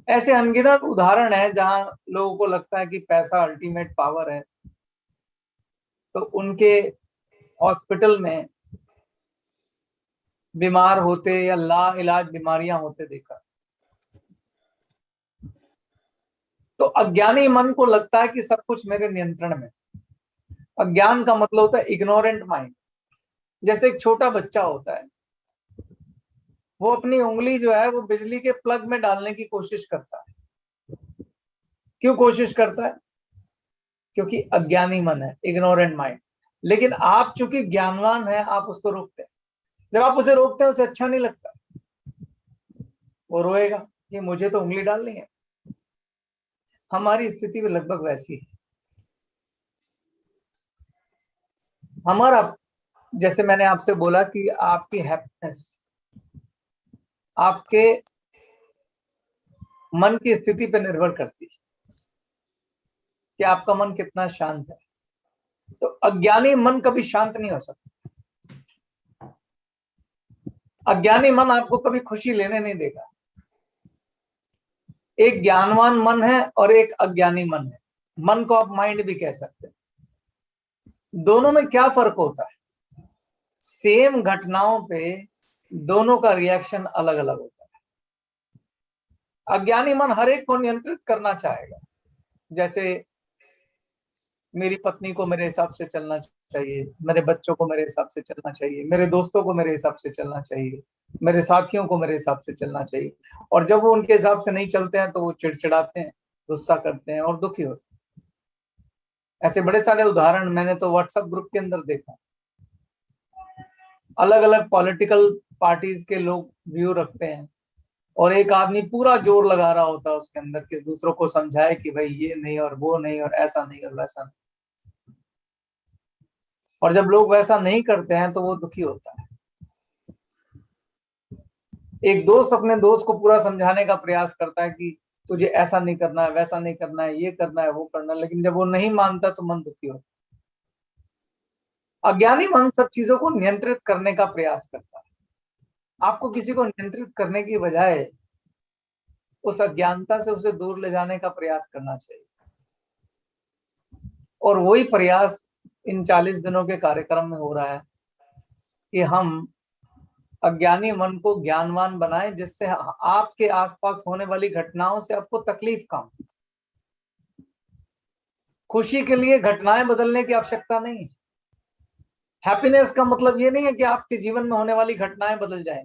ऐसे अनगिनत उदाहरण है जहां लोगों को लगता है कि पैसा अल्टीमेट पावर है, तो उनके हॉस्पिटल में बीमार होते या ला इलाज बीमारियां होते देखा। तो अज्ञानी मन को लगता है कि सब कुछ मेरे नियंत्रण में। अज्ञान का मतलब होता है इग्नोरेंट माइंड। जैसे एक छोटा बच्चा होता है, वो अपनी उंगली जो है वो बिजली के प्लग में डालने की कोशिश करता है। क्यों कोशिश करता है? क्योंकि अज्ञानी मन है, इग्नोरेंट माइंड। लेकिन आप चूंकि ज्ञानवान है, आप उसको रोकते हैं। जब आप उसे रोकते हैं, उसे अच्छा नहीं लगता, वो रोएगा कि मुझे तो उंगली डालनी है। हमारी स्थिति भी लगभग वैसी है। हमारा, जैसे मैंने आपसे बोला कि आपकी हैप्पीनेस आपके मन की स्थिति पर निर्भर करती है कि आपका मन कितना शांत है। तो अज्ञानी मन कभी शांत नहीं हो सकता। अज्ञानी मन आपको कभी खुशी लेने नहीं देगा। एक ज्ञानवान मन है और एक अज्ञानी मन है। मन को आप माइंड भी कह सकते हैं। दोनों में क्या फर्क होता है? सेम घटनाओं पे दोनों का रिएक्शन अलग अलग होता है। अज्ञानी मन हर एक को नियंत्रित करना चाहेगा। जैसे मेरी पत्नी को मेरे हिसाब से चलना चाहिए, मेरे बच्चों को मेरे हिसाब से चलना चाहिए, मेरे दोस्तों को मेरे हिसाब से चलना चाहिए, मेरे साथियों को मेरे हिसाब से चलना चाहिए। और जब वो उनके हिसाब से नहीं चलते हैं तो वो चिड़चिड़ाते हैं, गुस्सा करते हैं और दुखी होते हैं। ऐसे बड़े सारे उदाहरण मैंने तो व्हाट्सएप ग्रुप के अंदर देखा। अलग अलग पॉलिटिकल पार्टीज के लोग व्यू रखते हैं और एक आदमी पूरा जोर लगा रहा होता है उसके अंदर कि दूसरों को समझाए कि भाई ये नहीं और वो नहीं और ऐसा नहीं और वैसा नहीं। और जब लोग वैसा नहीं करते हैं तो वो दुखी होता है। एक दोस्त अपने दोस्त को पूरा समझाने का प्रयास करता है कि तुझे ऐसा नहीं करना है, वैसा नहीं करना है, ये करना है, वो करना है, लेकिन जब वो नहीं मानता तो मन दुखी होता है। अज्ञानी मन सब चीजों को नियंत्रित करने का प्रयास करता है। आपको किसी को नियंत्रित करने की बजाय उस अज्ञानता से उसे दूर ले जाने का प्रयास करना चाहिए। और वही प्रयास इन 40 दिनों के कार्यक्रम में हो रहा है कि हम अज्ञानी मन को ज्ञानवान बनाएं, जिससे आपके आसपास होने वाली घटनाओं से आपको तकलीफ कम। खुशी के लिए घटनाएं बदलने की आवश्यकता नहीं है। हैप्पीनेस का मतलब ये नहीं है कि आपके जीवन में होने वाली घटनाएं बदल जाएं।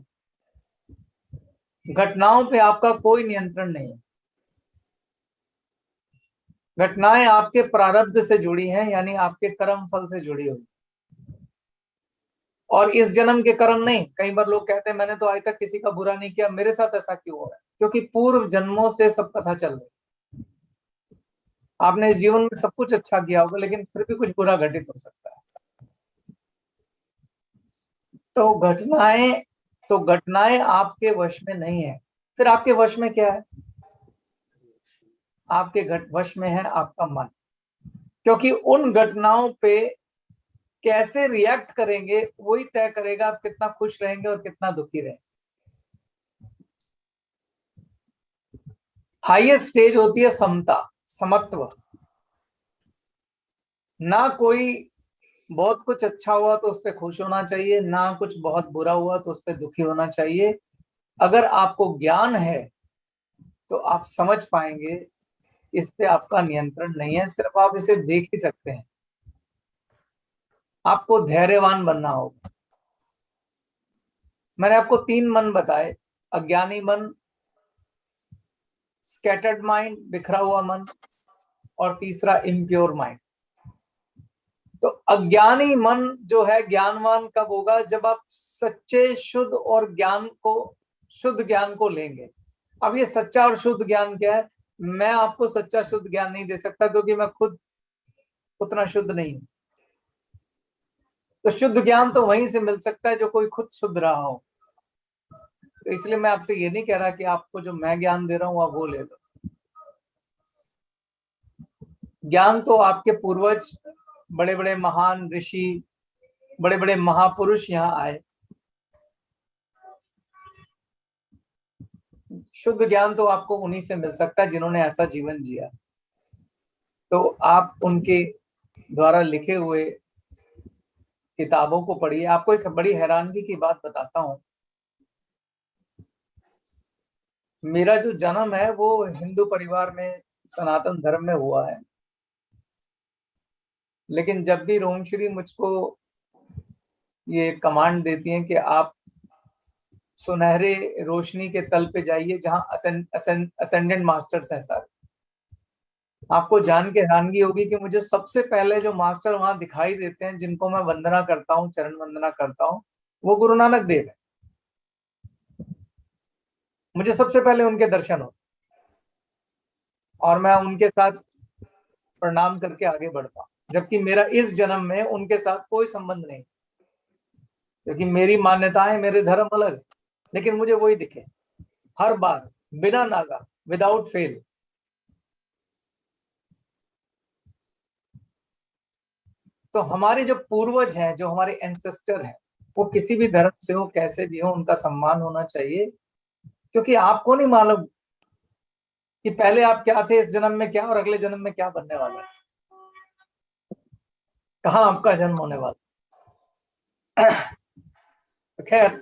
घटनाओं पे आपका कोई नियंत्रण नहीं है। घटनाएं आपके प्रारब्ध से जुड़ी हैं, यानी आपके कर्म फल से जुड़ी हुई, और इस जन्म के कर्म नहीं। कई बार लोग कहते हैं मैंने तो आज तक किसी का बुरा नहीं किया, मेरे साथ ऐसा क्यों हो रहा है? क्योंकि पूर्व जन्मों से सब कथा चल रही। आपने इस जीवन में सब कुछ अच्छा किया होगा, लेकिन फिर भी कुछ बुरा घटित हो सकता है। तो घटनाएं आपके वश में नहीं है। फिर आपके वश में क्या है? आपके वश में है आपका मन। क्योंकि उन घटनाओं पे कैसे रिएक्ट करेंगे वही तय करेगा आप कितना खुश रहेंगे और कितना दुखी रहेंगे। हाईएस्ट स्टेज होती है समता, समत्व। ना कोई बहुत कुछ अच्छा हुआ तो उस पर खुश होना चाहिए, ना कुछ बहुत बुरा हुआ तो उस पर दुखी होना चाहिए। अगर आपको ज्ञान है तो आप समझ पाएंगे इस पे आपका नियंत्रण नहीं है, सिर्फ आप इसे देख ही सकते हैं। आपको धैर्यवान बनना होगा। मैंने आपको 3 मन बताए, अज्ञानी मन, स्कैटर्ड माइंड, बिखरा हुआ मन, और तीसरा इम्प्योर माइंड। तो अज्ञानी मन जो है ज्ञानवान कब होगा? जब आप सच्चे शुद्ध और शुद्ध ज्ञान को लेंगे। अब ये सच्चा और शुद्ध ज्ञान क्या है? मैं आपको सच्चा शुद्ध ज्ञान नहीं दे सकता क्योंकि मैं खुद उतना शुद्ध नहीं हूं। तो शुद्ध ज्ञान तो वहीं से मिल सकता है जो कोई खुद शुद्ध रहा हो। तो इसलिए मैं आपसे ये नहीं कह रहा कि आपको जो मैं ज्ञान दे रहा हूं आप वो ले लो। ज्ञान तो आपके पूर्वज, बड़े बड़े महान ऋषि, बड़े बड़े महापुरुष यहाँ आए। शुद्ध ज्ञान तो आपको उन्हीं से मिल सकता है जिन्होंने ऐसा जीवन जिया। तो आप उनके द्वारा लिखे हुए किताबों को पढ़िए। आपको एक बड़ी हैरानगी की बात बताता हूं। मेरा जो जन्म है वो हिंदू परिवार में, सनातन धर्म में हुआ है। लेकिन जब भी रोमश्री मुझको ये कमांड देती हैं कि आप सुनहरे रोशनी के तल पे जाइए जहां असेंडेंट मास्टर्स हैं सारे, आपको जान के हैरानगी होगी कि मुझे सबसे पहले जो मास्टर वहां दिखाई देते हैं, जिनको मैं वंदना करता हूँ, चरण वंदना करता हूँ, वो गुरु नानक देव है। मुझे सबसे पहले उनके दर्शन होते और मैं उनके साथ प्रणाम करके आगे बढ़ता हूँ, जबकि मेरा इस जन्म में उनके साथ कोई संबंध नहीं, क्योंकि मेरी मान्यताएं, मेरे धर्म अलग है। लेकिन मुझे वही दिखे हर बार, बिना नागा, विदाउट फेल। तो हमारे जो पूर्वज हैं, जो हमारे एंसेस्टर हैं, वो किसी भी धर्म से हो, कैसे भी हो, उनका सम्मान होना चाहिए। क्योंकि आपको नहीं मालूम कि पहले आप क्या थे, इस जन्म में क्या, और अगले जन्म में क्या बनने वाला है, कहाँ आपका जन्म होने वाला। तो खैर,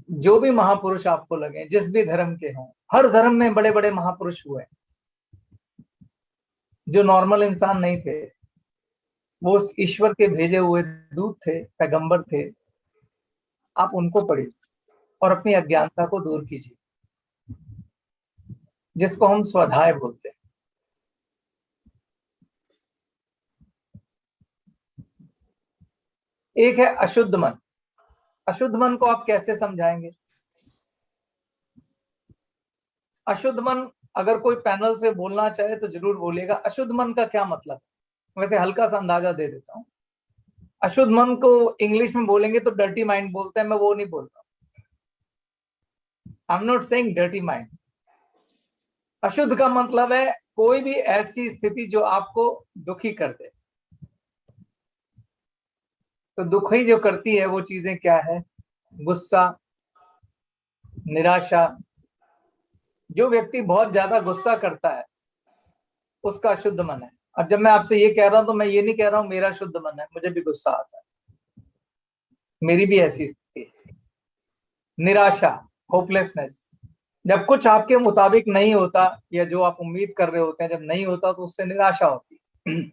जो भी महापुरुष आपको लगे, जिस भी धर्म के हों, हर धर्म में बड़े बड़े महापुरुष हुए जो नॉर्मल इंसान नहीं थे। वो ईश्वर के भेजे हुए दूत थे, पैगंबर थे। आप उनको पढ़िए और अपनी अज्ञानता को दूर कीजिए, जिसको हम स्वाध्याय बोलते हैं। एक है अशुद्ध मन। अशुद्ध मन को आप कैसे समझाएंगे? अशुद्ध मन, अगर कोई पैनल से बोलना चाहे तो जरूर बोलिएगा अशुद्ध मन का क्या मतलब। वैसे हल्का सा अंदाजा दे देता हूं। अशुद्ध मन को इंग्लिश में बोलेंगे तो डर्टी माइंड बोलते हैं। मैं वो नहीं बोल रहा, I am not saying dirty mind. अशुद्ध का मतलब है कोई भी ऐसी स्थिति जो आपको दुखी कर दे। तो दुखी जो करती है वो चीजें क्या है? गुस्सा, निराशा। जो व्यक्ति बहुत ज्यादा गुस्सा करता है उसका शुद्ध मन है। और जब मैं आपसे ये कह रहा हूं तो मैं ये नहीं कह रहा हूं मेरा शुद्ध मन है, मुझे भी गुस्सा आता है, मेरी भी ऐसी स्थिति है। निराशा, होपलेसनेस, जब कुछ आपके मुताबिक नहीं होता या जो आप उम्मीद कर रहे होते हैं जब नहीं होता तो उससे निराशा होती है।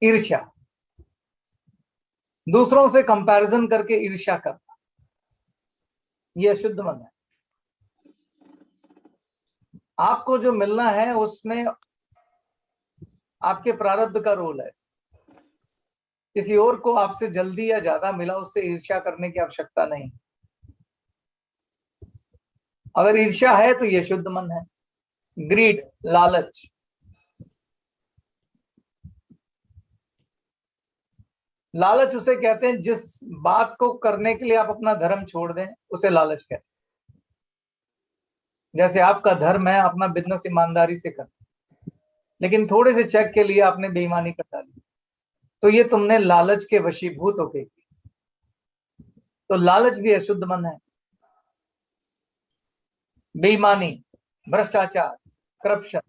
ईर्ष्या, दूसरों से कंपैरिजन करके ईर्ष्या करना, यह अशुद्ध मन है। आपको जो मिलना है उसमें आपके प्रारब्ध का रोल है। किसी और को आपसे जल्दी या ज्यादा मिला, उससे ईर्ष्या करने की आवश्यकता नहीं। अगर ईर्ष्या है तो यह शुद्ध मन है। ग्रीड, लालच, लालच उसे कहते हैं जिस बात को करने के लिए आप अपना धर्म छोड़ दें, उसे लालच कहते हैं। जैसे आपका धर्म है अपना बिजनेस ईमानदारी से करना, लेकिन थोड़े से चेक के लिए आपने बेईमानी कर डाली, तो ये तुमने लालच के वशीभूत हो गई। तो लालच भी अशुद्ध मन है। बेईमानी, भ्रष्टाचार, करप्शन,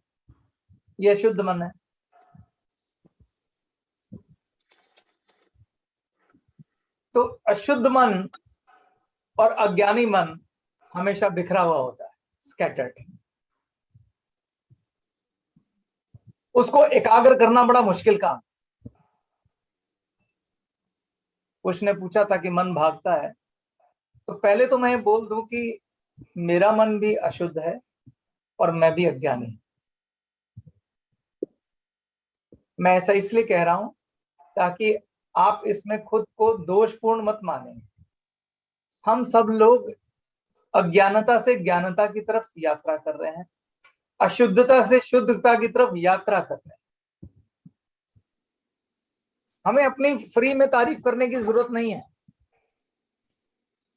ये अशुद्ध मन है। तो अशुद्ध मन और अज्ञानी मन हमेशा बिखरा हुआ होता है, स्कैटर्ड। उसको एकाग्र करना बड़ा मुश्किल काम। कुछ ने पूछा था कि मन भागता है, तो पहले तो मैं बोल दूं कि मेरा मन भी अशुद्ध है और मैं भी अज्ञानी। मैं ऐसा इसलिए कह रहा हूं ताकि आप इसमें खुद को दोषपूर्ण मत माने। हम सब लोग अज्ञानता से ज्ञानता की तरफ यात्रा कर रहे हैं, अशुद्धता से शुद्धता की तरफ यात्रा कर रहे हैं। हमें अपनी फ्री में तारीफ करने की जरूरत नहीं है।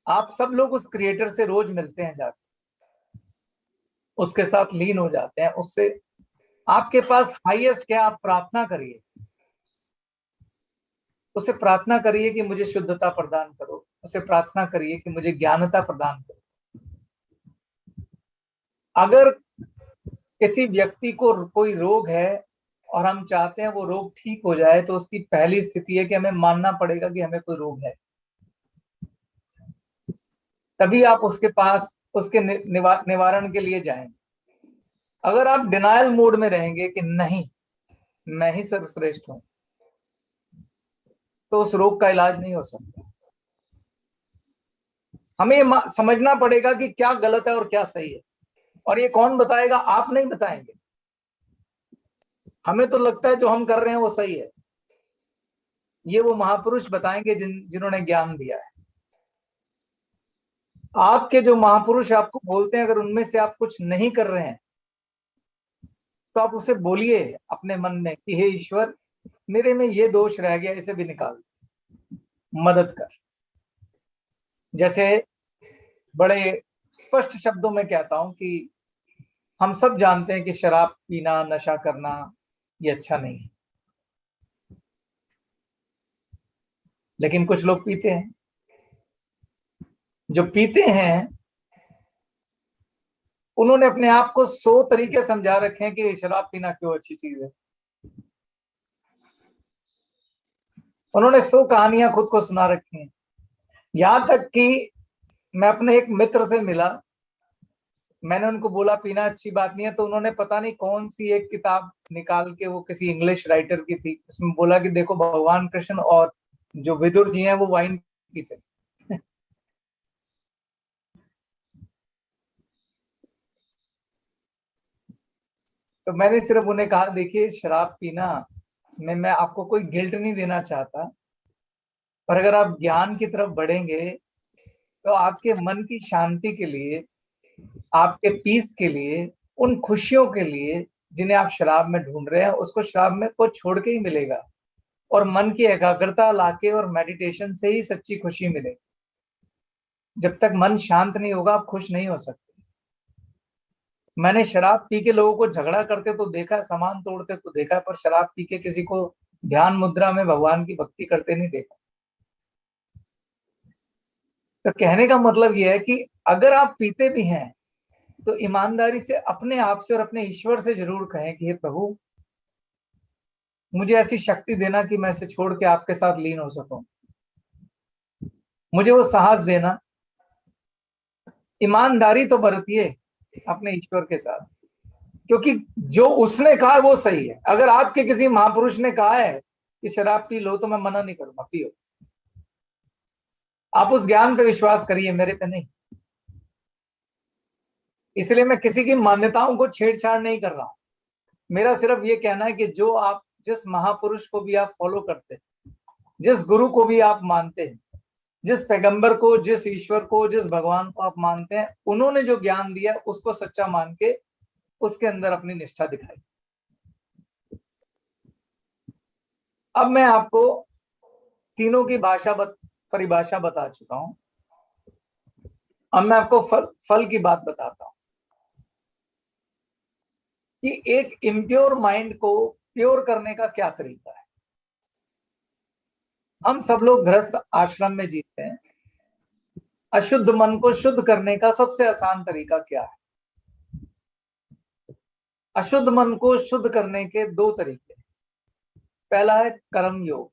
आप सब लोग उस क्रिएटर से रोज मिलते हैं, जाकर उसके साथ लीन हो जाते हैं। उससे आपके पास हाईएस्ट क्या, आप प्रार्थना करिए, उसे प्रार्थना करिए कि मुझे शुद्धता प्रदान करो, उसे प्रार्थना करिए कि मुझे ज्ञानता प्रदान करो। अगर किसी व्यक्ति को कोई रोग है और हम चाहते हैं वो रोग ठीक हो जाए, तो उसकी पहली स्थिति है कि हमें मानना पड़ेगा कि हमें कोई रोग है, तभी आप उसके पास उसके निवारण के लिए जाएंगे। अगर आप डिनायल मोड में रहेंगे कि नहीं मैं ही सर्वश्रेष्ठ हूं, तो उस रोग का इलाज नहीं हो सकता। हमें समझना पड़ेगा कि क्या गलत है और क्या सही है, और ये कौन बताएगा? आप नहीं बताएंगे। हमें तो लगता है जो हम कर रहे हैं वो सही है, ये वो महापुरुष बताएंगे जिन्होंने ज्ञान दिया है। आपके जो महापुरुष आपको बोलते हैं, अगर उनमें से आप कुछ नहीं कर रहे हैं, तो आप उसे बोलिए अपने मन में कि हे ईश्वर, मेरे में ये दोष रह गया, इसे भी निकाल, मदद कर। जैसे बड़े स्पष्ट शब्दों में कहता हूं कि हम सब जानते हैं कि शराब पीना, नशा करना ये अच्छा नहीं है, लेकिन कुछ लोग पीते हैं। जो पीते हैं उन्होंने अपने आप को 100 तरीके समझा रखे हैं कि शराब पीना क्यों अच्छी चीज है। उन्होंने 100 कहानियां खुद को सुना रखी हैं। यहां तक कि मैं अपने एक मित्र से मिला, मैंने उनको बोला पीना अच्छी बात नहीं है, तो उन्होंने पता नहीं कौन सी एक किताब निकाल के, वो किसी इंग्लिश राइटर की थी, उसमें बोला कि देखो भगवान कृष्ण और जो विदुर जी हैं वो वाइन पीते। तो मैंने सिर्फ उन्हें कहा देखिए शराब पीना में मैं आपको कोई गिल्ट नहीं देना चाहता, पर अगर आप ज्ञान की तरफ बढ़ेंगे तो आपके मन की शांति के लिए, आपके पीस के लिए, उन खुशियों के लिए जिन्हें आप शराब में ढूंढ रहे हैं, उसको शराब में को छोड़ के ही मिलेगा। और मन की एकाग्रता लाके और मेडिटेशन से ही सच्ची खुशी मिलेगी। जब तक मन शांत नहीं होगा आप खुश नहीं हो सकते। मैंने शराब पी के लोगों को झगड़ा करते तो देखा, सामान तोड़ते तो देखा, पर शराब पी के किसी को ध्यान मुद्रा में भगवान की भक्ति करते नहीं देखा। तो कहने का मतलब यह है कि अगर आप पीते भी हैं तो ईमानदारी से अपने आप से और अपने ईश्वर से जरूर कहें कि हे प्रभु, मुझे ऐसी शक्ति देना कि मैं इसे छोड़ के आपके साथ लीन हो सकूं। मुझे वो साहस देना। ईमानदारी तो बरतिए अपने ईश्वर के साथ, क्योंकि जो उसने कहा है वो सही है। अगर आपके किसी महापुरुष ने कहा है कि शराब पी लो, तो मैं मना नहीं करूंगा, पियो। आप उस ज्ञान पे विश्वास करिए, मेरे पे नहीं। इसलिए मैं किसी की मान्यताओं को छेड़छाड़ नहीं कर रहा। मेरा सिर्फ ये कहना है कि जो आप जिस महापुरुष को भी आप फॉलो करते हैं, जिस गुरु को भी आप मानते हैं, जिस पैगंबर को, जिस ईश्वर को, जिस भगवान को आप मानते हैं, उन्होंने जो ज्ञान दिया उसको सच्चा मान के उसके अंदर अपनी निष्ठा दिखाई। अब मैं आपको तीनों की परिभाषा बता चुका हूं। अब मैं आपको फल की बात बताता हूं कि एक इम्प्योर माइंड को प्योर करने का क्या तरीका है। हम सब लोग गृहस्थ आश्रम में जीते हैं। अशुद्ध मन को शुद्ध करने का सबसे आसान तरीका क्या है? अशुद्ध मन को शुद्ध करने के 2 तरीके। पहला है कर्म योग।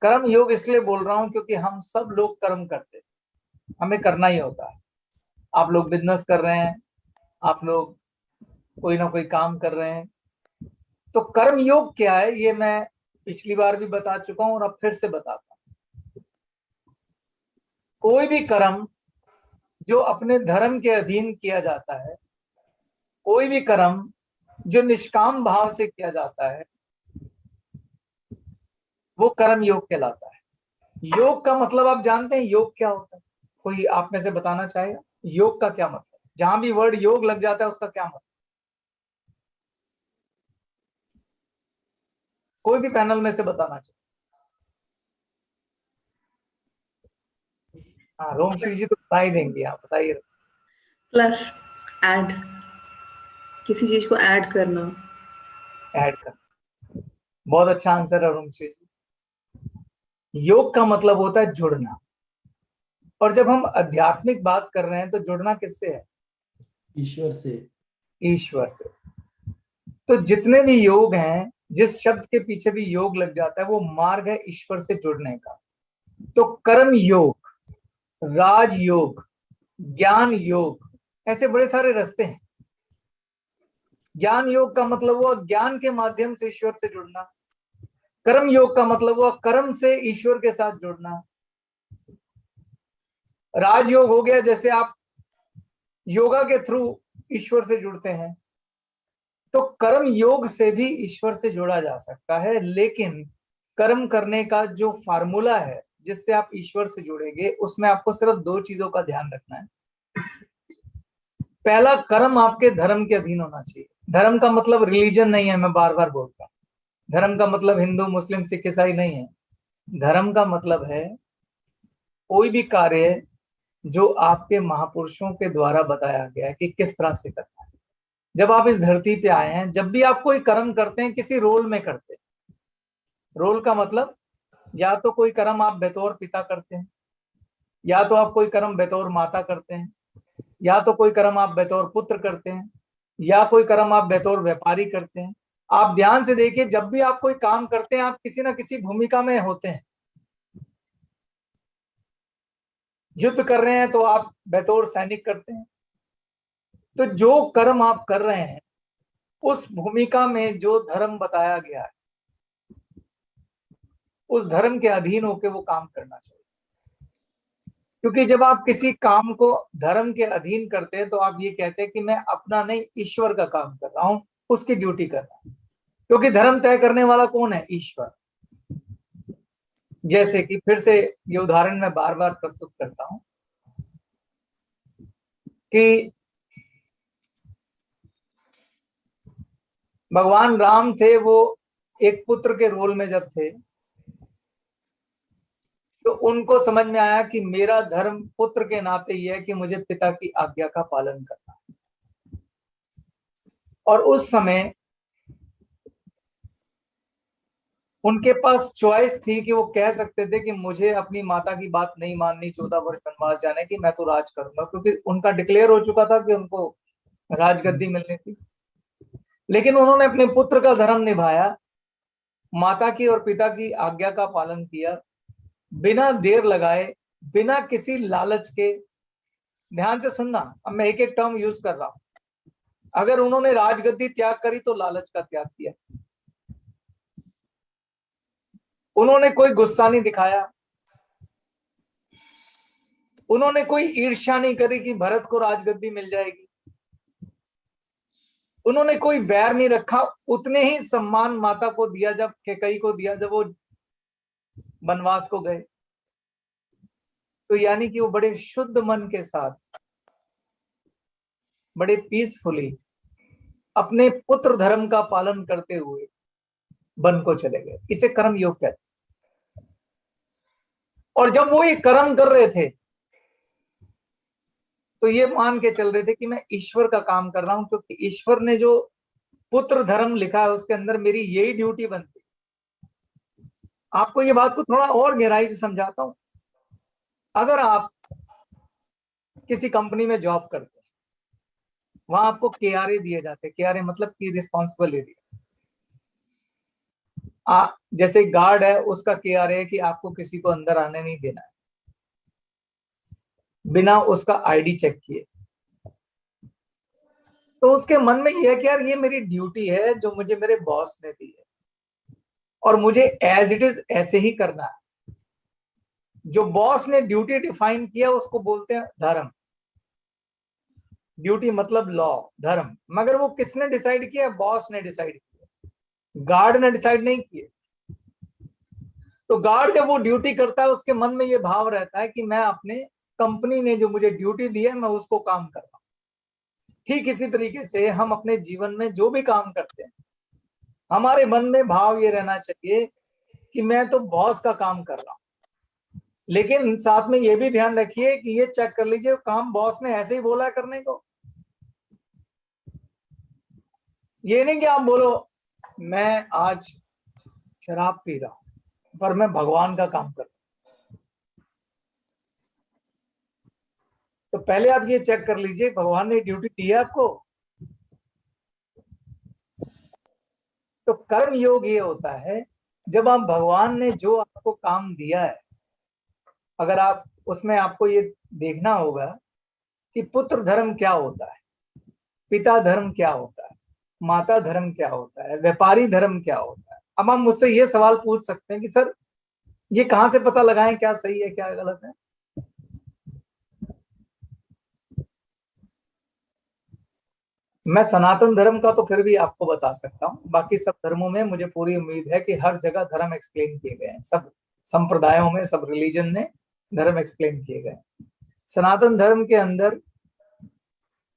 कर्म योग इसलिए बोल रहा हूं क्योंकि हम सब लोग कर्म करते हैं, हमें करना ही होता है। आप लोग बिजनेस कर रहे हैं, आप लोग कोई ना कोई काम कर रहे हैं, तो कर्म योग क्या है ये मैं पिछली बार भी बता चुका हूं और अब फिर से बताता हूं। कोई भी कर्म जो अपने धर्म के अधीन किया जाता है, कोई भी कर्म जो निष्काम भाव से किया जाता है, वो कर्म योग कहलाता है। योग का मतलब आप जानते हैं योग क्या होता है? कोई आप में से बताना चाहेगा योग का क्या मतलब? जहां भी वर्ड योग लग जाता है उसका क्या मतलब? कोई भी पैनल में से बताना चाहिए। हाँ, रोमश्री जी तो बता ही देंगे, आप बताइए। प्लस, ऐड, किसी चीज को ऐड करना। ऐड करना, बहुत अच्छा आंसर है रोमश्री जी। योग का मतलब होता है जुड़ना, और जब हम आध्यात्मिक बात कर रहे हैं तो जुड़ना किससे है? ईश्वर से। ईश्वर से। तो जितने भी योग हैं, जिस शब्द के पीछे भी योग लग जाता है, वो मार्ग है ईश्वर से जुड़ने का। तो कर्म योग, राज योग, ज्ञान योग, ऐसे बड़े सारे रास्ते हैं। ज्ञान योग का मतलब हुआ ज्ञान के माध्यम से ईश्वर से जुड़ना। कर्म योग का मतलब हुआ कर्म से ईश्वर के साथ जुड़ना। राजयोग हो गया जैसे आप योगा के थ्रू ईश्वर से जुड़ते हैं। तो कर्म योग से भी ईश्वर से जुड़ा जा सकता है, लेकिन कर्म करने का जो फार्मूला है जिससे आप ईश्वर से जुड़ेंगे, उसमें आपको सिर्फ दो चीजों का ध्यान रखना है। पहला, कर्म आपके धर्म के अधीन होना चाहिए। धर्म का मतलब रिलीजन नहीं है, मैं बार बार बोलता हूं। धर्म का मतलब हिंदू, मुस्लिम, सिख, ईसाई नहीं है। धर्म का मतलब है कोई भी कार्य जो आपके महापुरुषों के द्वारा बताया गया है कि किस तरह से करना है। जब आप इस धरती पे आए हैं, जब भी आप कोई कर्म करते हैं, किसी रोल में करते हैं। रोल का मतलब या तो कोई कर्म आप बतौर पिता करते हैं, या तो आप कोई कर्म बतौर माता करते हैं, या तो कोई कर्म आप बतौर पुत्र करते हैं, या कोई कर्म आप बतौर व्यापारी करते हैं। आप ध्यान से देखिए, जब भी आप कोई काम करते हैं, आप किसी ना किसी भूमिका में होते हैं। युद्ध कर रहे हैं तो आप बतौर सैनिक करते हैं। तो जो कर्म आप कर रहे हैं, उस भूमिका में जो धर्म बताया गया है, उस धर्म के अधीन होकर वो काम करना चाहिए। क्योंकि जब आप किसी काम को धर्म के अधीन करते हैं, तो आप ये कहते हैं कि मैं अपना नहीं, ईश्वर का काम कर रहा हूं, उसकी ड्यूटी कर रहा हूं। क्योंकि धर्म तय करने वाला कौन है? ईश्वर। जैसे कि फिर से ये उदाहरण मैं बार बार प्रस्तुत करता हूं कि भगवान राम थे, वो एक पुत्र के रोल में जब थे, तो उनको समझ में आया कि मेरा धर्म पुत्र के नाते यह है कि मुझे पिता की आज्ञा का पालन करना है। और उस समय उनके पास चॉइस थी कि वो कह सकते थे कि मुझे अपनी माता की बात नहीं माननी, 14 वर्ष वनवास जाने की, मैं तो राज करूंगा, क्योंकि उनका डिक्लेयर हो चुका था कि उनको राजगद्दी मिलनी थी। लेकिन उन्होंने अपने पुत्र का धर्म निभाया, माता की और पिता की आज्ञा का पालन किया, बिना देर लगाए, बिना किसी लालच के। ध्यान से सुनना, अब मैं एक एक टर्म यूज कर रहा हूं। अगर उन्होंने राजगद्दी त्याग करी तो लालच का त्याग किया। उन्होंने कोई गुस्सा नहीं दिखाया, उन्होंने कोई ईर्ष्या नहीं करी कि भरत को राजगद्दी मिल जाएगी, उन्होंने कोई बैर नहीं रखा। उतने ही सम्मान माता को दिया जब कैकेयी को दिया जब वो वनवास को गए। तो यानी कि वो बड़े शुद्ध मन के साथ, बड़े पीसफुली अपने पुत्र धर्म का पालन करते हुए वन को चले गए। इसे कर्म योग कहते हैं। और जब वो ये कर्म कर रहे थे, तो ये मान के चल रहे थे कि मैं ईश्वर का काम कर रहा हूं, क्योंकि ईश्वर ने जो पुत्र धर्म लिखा है उसके अंदर मेरी यही ड्यूटी बनती। आपको ये बात को थोड़ा और गहराई से समझाता हूं। अगर आप किसी कंपनी में जॉब करते हैं, वहां आपको केआरए दिए जाते हैं। केआरए मतलब की रिस्पॉन्सिबल एरिया। जैसे गार्ड है, उसका केआरए है कि आपको किसी को अंदर आने नहीं देना है बिना उसका आईडी चेक किए। तो उसके मन में यह है कि यार ये मेरी ड्यूटी है जो मुझे मेरे बॉस ने दी है, और मुझे एज इट इज ऐसे ही करना है। जो बॉस ने ड्यूटी डिफाइन किया उसको बोलते हैं धर्म। ड्यूटी मतलब लॉ, धर्म। मगर वो किसने डिसाइड किया? बॉस ने डिसाइड किया, गार्ड ने डिसाइड नहीं किया। तो गार्ड जब वो ड्यूटी करता है उसके मन में ये भाव रहता है कि मैं अपने कंपनी ने जो मुझे ड्यूटी दी है मैं उसको काम कर रहा हूं। ठीक इसी तरीके से हम अपने जीवन में जो भी काम करते हैं, हमारे मन में भाव ये रहना चाहिए कि मैं तो बॉस का काम कर रहा हूं। लेकिन साथ में ये भी ध्यान रखिए कि ये चेक कर लीजिए काम बॉस ने ऐसे ही बोला है करने को। ये नहीं कि आप बोलो मैं आज शराब पी रहा हूं पर मैं भगवान का काम कर रहा हूं। तो पहले आप ये चेक कर लीजिए भगवान ने ड्यूटी दी है आपको। तो कर्म योग ये होता है जब आप भगवान ने जो आपको काम दिया है, अगर आप उसमें आपको ये देखना होगा कि पुत्र धर्म क्या होता है, पिता धर्म क्या होता है, माता धर्म क्या होता है, व्यापारी धर्म क्या होता है। अब हम मुझसे ये सवाल पूछ सकते हैं कि सर ये कहां से पता लगाएं क्या सही है क्या गलत है? मैं सनातन धर्म का तो फिर भी आपको बता सकता हूं, बाकी सब धर्मों में मुझे पूरी उम्मीद है कि हर जगह धर्म एक्सप्लेन किए गए हैं, सब संप्रदायों में, सब रिलीजन में धर्म एक्सप्लेन किए गए। सनातन धर्म के अंदर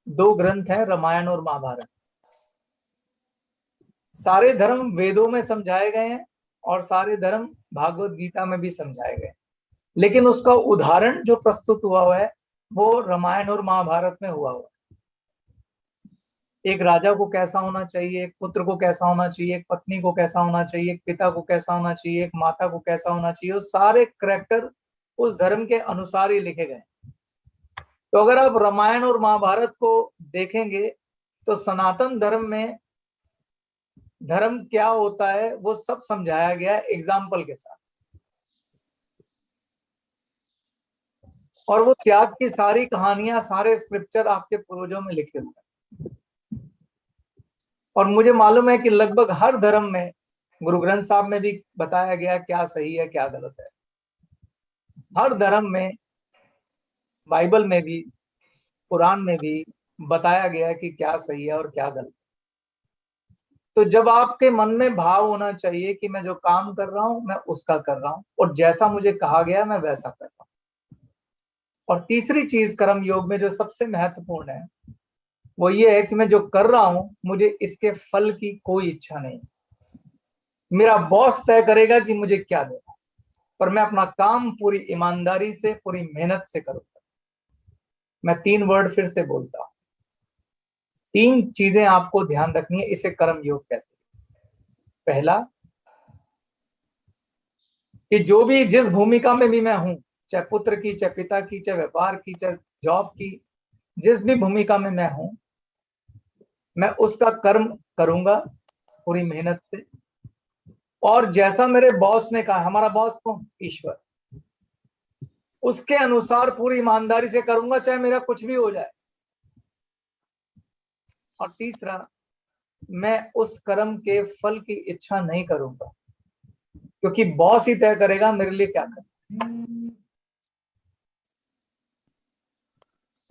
2 ग्रंथ हैं, रामायण और महाभारत। सारे धर्म वेदों में समझाए गए हैं और सारे धर्म भागवत गीता में भी समझाए गए, लेकिन उसका उदाहरण जो प्रस्तुत हुआ है वो रामायण और महाभारत में हुआ है। एक राजा को कैसा होना चाहिए, एक पुत्र को कैसा होना चाहिए, एक पत्नी को कैसा होना चाहिए, एक पिता को कैसा होना चाहिए, एक माता को कैसा होना चाहिए, वो सारे करैक्टर उस धर्म के अनुसार ही लिखे गए। तो अगर आप रामायण और महाभारत को देखेंगे तो सनातन धर्म में धर्म क्या होता है वो सब समझाया गया है एग्जाम्पल के साथ। और वो त्याग की सारी कहानियां, सारे स्क्रिप्चर आपके पूर्वजों में लिखे हुए हैं। और मुझे मालूम है कि लगभग हर धर्म में, गुरु ग्रंथ साहब में भी बताया गया क्या सही है क्या गलत है। हर धर्म में, बाइबल में भी, कुरान में भी बताया गया है कि क्या सही है और क्या गलत है। तो जब आपके मन में भाव होना चाहिए कि मैं जो काम कर रहा हूं मैं उसका कर रहा हूं और जैसा मुझे कहा गया मैं वैसा कर रहा हूं। और तीसरी चीज कर्म योग में जो सबसे महत्वपूर्ण है वो ये है कि मैं जो कर रहा हूं मुझे इसके फल की कोई इच्छा नहीं। मेरा बॉस तय करेगा कि मुझे क्या देना, पर मैं अपना काम पूरी ईमानदारी से, पूरी मेहनत से करूंगा। मैं 3 वर्ड फिर से बोलता हूं, 3 चीजें आपको ध्यान रखनी है, इसे कर्म योग कहते हैं। पहला कि जो भी जिस भूमिका में भी मैं हूं, चाहे पुत्र की, चाहे पिता की, चाहे व्यापार की, चाहे जॉब की, जिस भी भूमिका में मैं हूं मैं उसका कर्म करूंगा पूरी मेहनत से। और जैसा मेरे बॉस ने कहा, हमारा बॉस कौन? ईश्वर, उसके अनुसार पूरी ईमानदारी से करूंगा चाहे मेरा कुछ भी हो जाए। और तीसरा, मैं उस कर्म के फल की इच्छा नहीं करूंगा क्योंकि बॉस ही तय करेगा मेरे लिए क्या करना।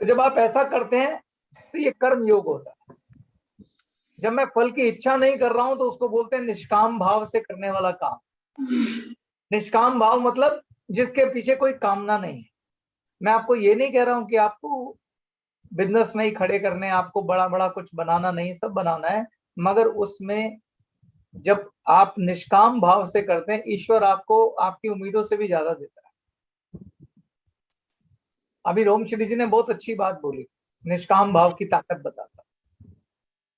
तो जब आप ऐसा करते हैं तो ये कर्म योग होता है। जब मैं फल की इच्छा नहीं कर रहा हूं तो उसको बोलते हैं निष्काम भाव से करने वाला काम। निष्काम भाव मतलब जिसके पीछे कोई कामना नहीं है। मैं आपको ये नहीं कह रहा हूं कि आपको बिजनेस नहीं खड़े करने, आपको बड़ा बड़ा कुछ बनाना नहीं, सब बनाना है, मगर उसमें जब आप निष्काम भाव से करते हैं ईश्वर आपको आपकी उम्मीदों से भी ज्यादा देता है। अभी रोम श्री जी ने बहुत अच्छी बात बोली, निष्काम भाव की ताकत बताता।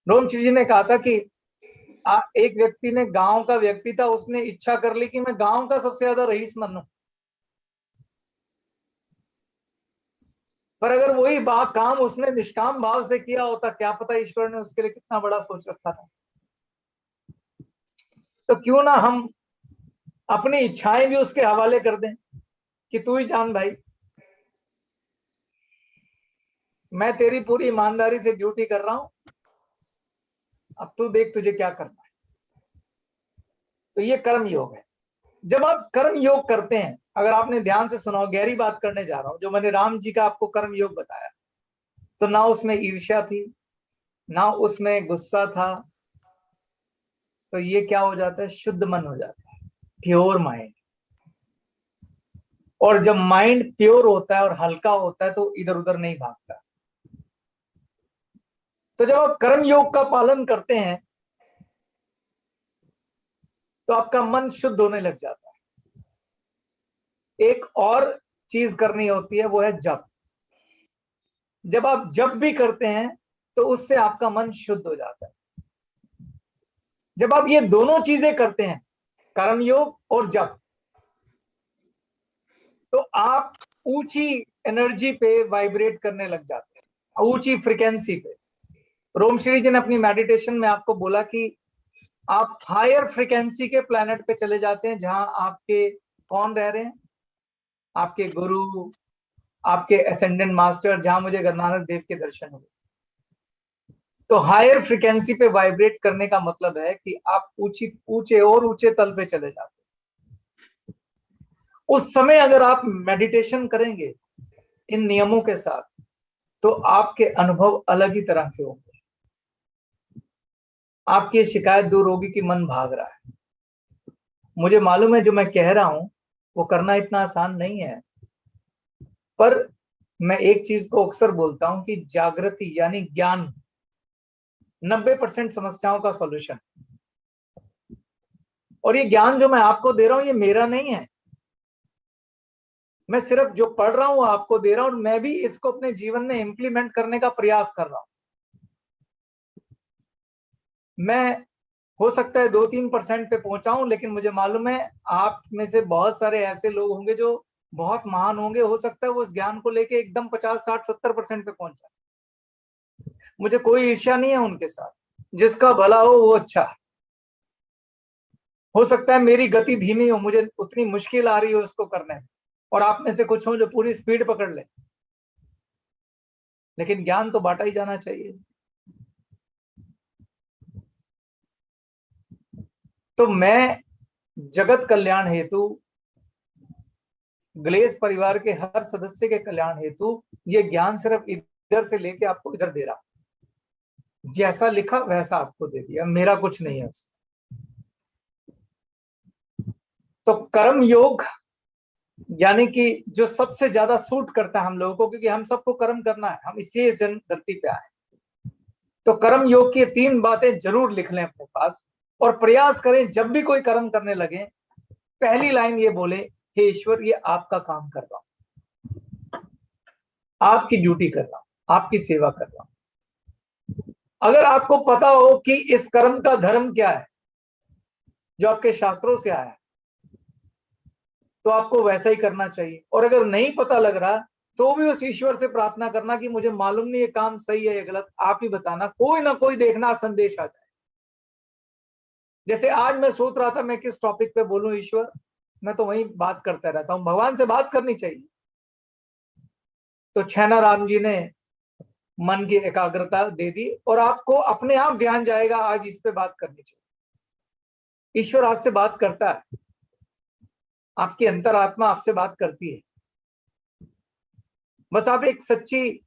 रोम श्री जी ने कहा था कि एक व्यक्ति ने, गांव का व्यक्ति था, उसने इच्छा कर ली कि मैं गांव का सबसे ज्यादा रईस बनूं। पर अगर वही काम उसने निष्काम भाव से किया होता, क्या पता ईश्वर ने उसके लिए कितना बड़ा सोच रखा था। तो क्यों ना हम अपनी इच्छाएं भी उसके हवाले कर दें कि तू ही जान भाई, मैं तेरी पूरी ईमानदारी से ड्यूटी कर रहा हूं, अब तू देख तुझे क्या करना है। तो ये कर्म योग है। जब आप कर्म योग करते हैं, अगर आपने ध्यान से सुना, गहरी बात करने जा रहा हूं, जो मैंने राम जी का आपको कर्म योग बताया, तो ना उसमें ईर्ष्या थी, ना उसमें गुस्सा था, तो ये क्या हो जाता है, शुद्ध मन हो जाता है, प्योर माइंड। और जब माइंड प्योर होता है और हल्का होता है तो इधर उधर नहीं भागता। तो जब आप कर्म योग का पालन करते हैं तो आपका मन शुद्ध होने लग जाता है। एक और चीज करनी होती है, वो है जप। जब आप जप भी करते हैं तो उससे आपका मन शुद्ध हो जाता है। जब आप ये दोनों चीजें करते हैं, कर्मयोग और जप, तो आप ऊंची एनर्जी पे वाइब्रेट करने लग जाते हैं, ऊंची फ्रिक्वेंसी पे। रोमश्री जी ने अपनी मेडिटेशन में आपको बोला कि आप हायर फ्रिक्वेंसी के प्लैनेट पे चले जाते हैं, जहां आपके कौन रह रहे हैं, आपके गुरु, आपके एसेंडेंट मास्टर, जहां मुझे गुरु नानक देव के दर्शन हुए। तो हायर फ्रिक्वेंसी पे वाइब्रेट करने का मतलब है कि आप ऊंचे और ऊंचे तल पे चले जाते हैं। उस समय अगर आप मेडिटेशन करेंगे इन नियमों के साथ, तो आपके अनुभव अलग ही तरह के होंगे। आपकी शिकायत दूर होगी कि मन भाग रहा है। मुझे मालूम है जो मैं कह रहा हूं वो करना इतना आसान नहीं है, पर मैं एक चीज को अक्सर बोलता हूं कि जागृति यानी ज्ञान 90% समस्याओं का सॉल्यूशन। और ये ज्ञान जो मैं आपको दे रहा हूं ये मेरा नहीं है, मैं सिर्फ जो पढ़ रहा हूं आपको दे रहा हूं, और मैं भी इसको अपने जीवन में इंप्लीमेंट करने का प्रयास कर रहा हूं। मैं हो सकता है 2-3% पे पहुंचाऊं, लेकिन मुझे मालूम है आप में से बहुत सारे ऐसे लोग होंगे जो बहुत महान होंगे, हो सकता है वो उस ज्ञान को लेके एकदम 50-60-70% पे पहुंच जाए। मुझे कोई ईर्ष्या नहीं है उनके साथ, जिसका भला हो वो अच्छा। हो सकता है मेरी गति धीमी हो, मुझे उतनी मुश्किल आ रही हो उसको करने में, और आप में से कुछ हो जो पूरी स्पीड पकड़ ले, लेकिन ज्ञान तो बांटा ही जाना चाहिए। तो मैं जगत कल्याण हेतु, ग्लेस परिवार के हर सदस्य के कल्याण हेतु ये ज्ञान सिर्फ इधर से लेके आपको इधर दे रहा हूं। जैसा लिखा वैसा आपको दे दिया, मेरा कुछ नहीं है उसमें। तो कर्म योग यानी कि जो सबसे ज्यादा सूट करता है हम लोगों को, क्योंकि हम सबको कर्म करना है, हम इसलिए इस जन्म धरती पे आए। तो कर्म योग की 3 बातें जरूर लिख लें अपने पास, और प्रयास करें जब भी कोई कर्म करने लगे, पहली लाइन ये बोले, हे ईश्वर ये आपका काम कर रहा हूं, आपकी ड्यूटी कर रहा हूं, आपकी सेवा कर रहा हूं। अगर आपको पता हो कि इस कर्म का धर्म क्या है जो आपके शास्त्रों से आया है, तो आपको वैसा ही करना चाहिए। और अगर नहीं पता लग रहा तो भी उस ईश्वर से प्रार्थना करना कि मुझे मालूम नहीं ये काम सही है या गलत, आप ही बताना, कोई ना कोई देखना संदेश आ जाए। जैसे आज मैं सोच रहा था मैं किस टॉपिक पे बोलूं, ईश्वर, मैं तो वही बात करता रहता हूं, भगवान से बात करनी चाहिए। तो छैना राम जी ने मन की एकाग्रता दे दी, और आपको अपने आप ध्यान जाएगा आज इस पे बात करनी चाहिए। ईश्वर आपसे बात करता है, आपकी अंतरात्मा आपसे बात करती है। बस आप एक सच्ची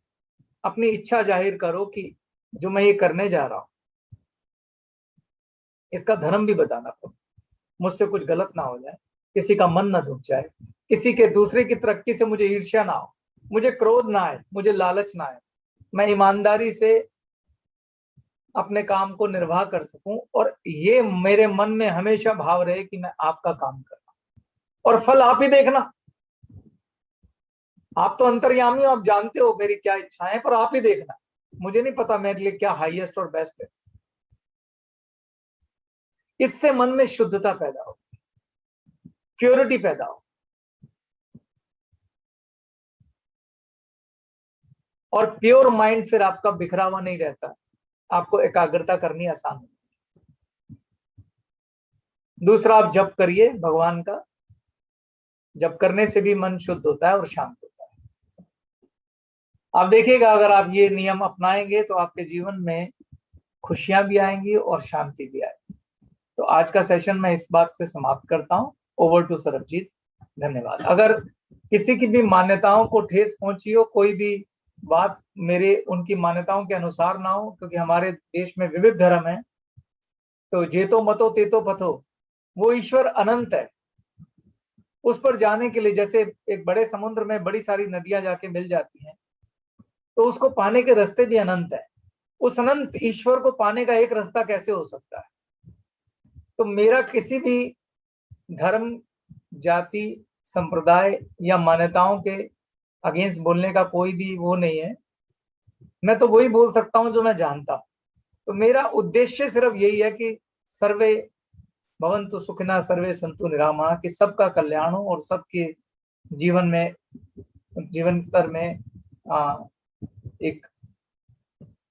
अपनी इच्छा जाहिर करो कि जो मैं ये करने जा रहा हूं इसका धर्म भी बताना पड़े, मुझसे कुछ गलत ना हो जाए, किसी का मन ना दुख जाए, किसी के दूसरे की तरक्की से मुझे ईर्ष्या ना हो, मुझे क्रोध ना आए, मुझे लालच ना आए, मैं ईमानदारी से अपने काम को निर्वाह कर सकूं, और ये मेरे मन में हमेशा भाव रहे कि मैं आपका काम कर रहा हूं, और फल आप ही देखना। आप तो अंतर्यामी हो, आप जानते हो मेरी क्या इच्छाएं हैं, पर आप ही देखना, मुझे नहीं पता मेरे लिए क्या हाईएस्ट और बेस्ट है। इससे मन में शुद्धता पैदा हो, प्योरिटी पैदा हो, और प्योर माइंड फिर आपका बिखरा हुआ नहीं रहता, आपको एकाग्रता करनी आसान है। दूसरा, आप जप करिए भगवान का, जप करने से भी मन शुद्ध होता है और शांत होता है। आप देखिएगा अगर आप ये नियम अपनाएंगे तो आपके जीवन में खुशियां भी आएंगी और शांति भी आएगी। तो आज का सेशन मैं इस बात से समाप्त करता हूँ। Over to Sarabjit. धन्यवाद। अगर किसी की भी मान्यताओं को ठेस पहुंची हो, कोई भी बात मेरे उनकी मान्यताओं के अनुसार ना हो, क्योंकि हमारे देश में विविध धर्म है, तो जेतो मतो तेतो पथो, वो ईश्वर अनंत है। उस पर जाने के लिए जैसे एक बड़े समुद्र में बड़ी सारी नदियां जाके मिल जाती हैं, तो उसको पाने के रास्ते भी अनंत है। उस अनंत ईश्वर को पाने का एक रास्ता कैसे हो सकता है? तो मेरा किसी भी धर्म, जाति, संप्रदाय या मान्यताओं के अगेंस्ट बोलने का कोई भी वो नहीं है। मैं तो वही बोल सकता हूं जो मैं जानता हूं। तो मेरा उद्देश्य सिर्फ यही है कि सर्वे भवन्तु सुखिनः सर्वे सन्तु निरामः, कि सबका कल्याण हो और सबके जीवन में, जीवन स्तर में एक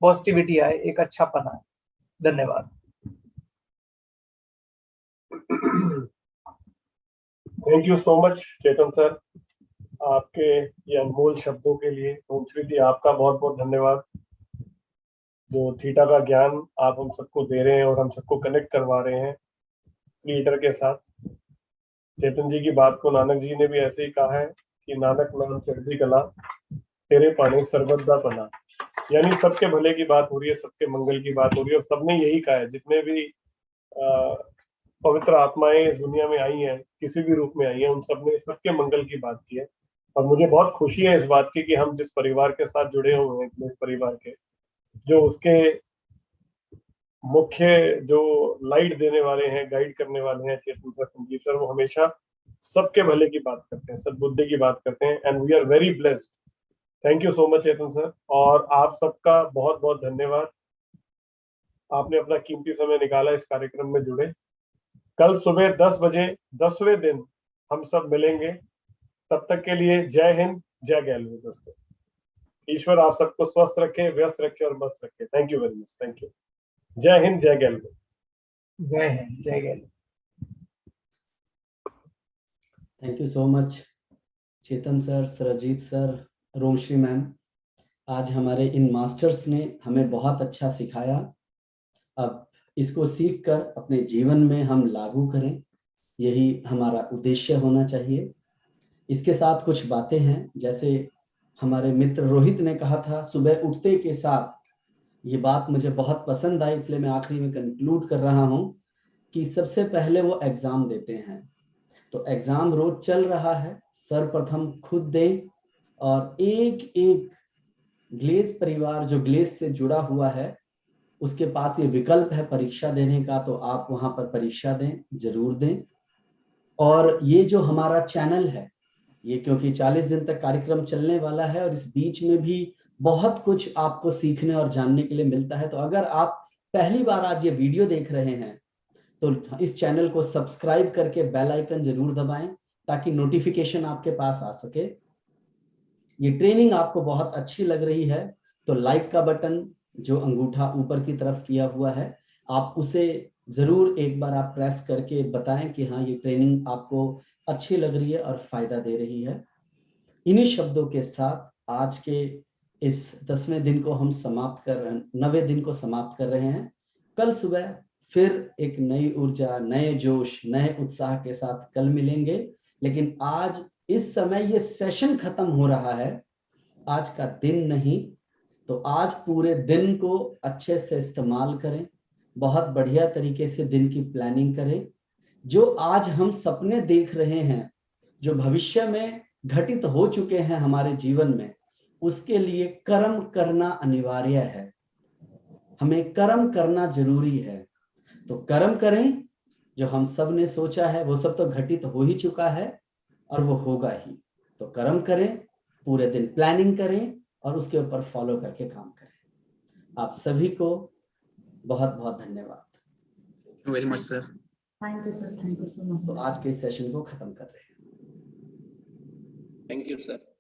पॉजिटिविटी आए, एक अच्छापन आए। धन्यवाद। Thank you so much Chetan sir, आपके ये अनमोल शब्दों के लिए। ओम श्रीति, आपका बहुत बहुत धन्यवाद। जो थीटा का ज्ञान आप हम सबको दे रहे हैं और हम सबको कनेक्ट करवा रहे हैं क्रिएटर के साथ। चेतन जी की बात को नानक जी ने भी ऐसे ही कहा है कि नानक नाम चढ़ती कला, तेरे पानी सर्वदा पना। यानी सबके भले की बात हो रही है, सबके मंगल की बात हो रही है, और सबने यही कहा है। जितने भी पवित्र आत्माएं इस दुनिया में आई हैं, किसी भी रूप में आई हैं, उन सबने सबके मंगल की बात की है। और मुझे बहुत खुशी है इस बात की कि हम जिस परिवार के साथ जुड़े हुए हैं, इस परिवार के जो उसके मुख्य जो लाइट देने वाले हैं, गाइड करने वाले हैं, चेतन सर, संजीव सर, वो हमेशा सबके भले की बात करते हैं, सद्बुद्धि की बात करते हैं। And we are very blessed. Thank you so much Chetan sir, और आप सबका बहुत बहुत धन्यवाद। आपने अपना कीमती समय निकाला, इस कार्यक्रम में जुड़े। कल सुबह 10 बजे 10वें दिन हम सब मिलेंगे। तब तक के लिए जय हिंद, जय गैलवे दोस्तों। ईश्वर आप सबको स्वस्थ रखे, व्यस्त रखे और मस्त रखे। Thank you very much. Thank you. जय हिंद, जय गैलवे। जय हिंद, जय गैलवे। Thank you so much Chetan sir, Sarbajit sir, Romshree ma'am. आज हमारे इन मास्टर्स ने हमें बहुत अच्छा सिखाया। अब इसको सीख कर अपने जीवन में हम लागू करें, यही हमारा उद्देश्य होना चाहिए। इसके साथ कुछ बातें हैं, जैसे हमारे मित्र रोहित ने कहा था सुबह उठते के साथ, ये बात मुझे बहुत पसंद आई, इसलिए मैं आखिरी में कंक्लूड कर रहा हूं कि सबसे पहले वो एग्जाम देते हैं। तो एग्जाम रोज चल रहा है, सर्वप्रथम खुद दें, और एक एक ग्लेस परिवार जो ग्लेस से जुड़ा हुआ है, उसके पास ये विकल्प है परीक्षा देने का, तो आप वहां पर परीक्षा दें, जरूर दें। और ये जो हमारा चैनल है, ये क्योंकि 40 दिन तक कार्यक्रम चलने वाला है और इस बीच में भी बहुत कुछ आपको सीखने और जानने के लिए मिलता है। तो अगर आप पहली बार आज ये वीडियो देख रहे हैं तो इस चैनल को सब्सक्राइब करके बेल आइकन जरूर दबाएं, ताकि नोटिफिकेशन आपके पास आ सके। ये ट्रेनिंग आपको बहुत अच्छी लग रही है तो लाइक का बटन जो अंगूठा ऊपर की तरफ किया हुआ है, आप उसे जरूर एक बार आप प्रेस करके बताएं कि हाँ, ये ट्रेनिंग आपको अच्छी लग रही है और फायदा दे रही है। इन्हीं शब्दों के साथ आज के इस 10वें दिन को हम समाप्त कर रहे हैं, 9वें दिन को समाप्त कर रहे हैं। कल सुबह फिर एक नई ऊर्जा, नए जोश, नए उत्साह के साथ कल मिलेंगे। लेकिन आज इस समय ये सेशन खत्म हो रहा है, आज का दिन नहीं। तो आज पूरे दिन को अच्छे से इस्तेमाल करें, बहुत बढ़िया तरीके से दिन की प्लानिंग करें। जो आज हम सपने देख रहे हैं, जो भविष्य में घटित हो चुके हैं हमारे जीवन में, उसके लिए कर्म करना अनिवार्य है। हमें कर्म करना जरूरी है। तो कर्म करें, जो हम सब ने सोचा है वो सब तो घटित हो ही चुका है और वो होगा ही। तो कर्म करें, पूरे दिन प्लानिंग करें और उसके ऊपर फॉलो करके काम करें। आप सभी को बहुत बहुत धन्यवाद। Very much sir. Thank you sir, thank you so much. तो आज के सेशन को खत्म कर रहे हैं। Thank you sir.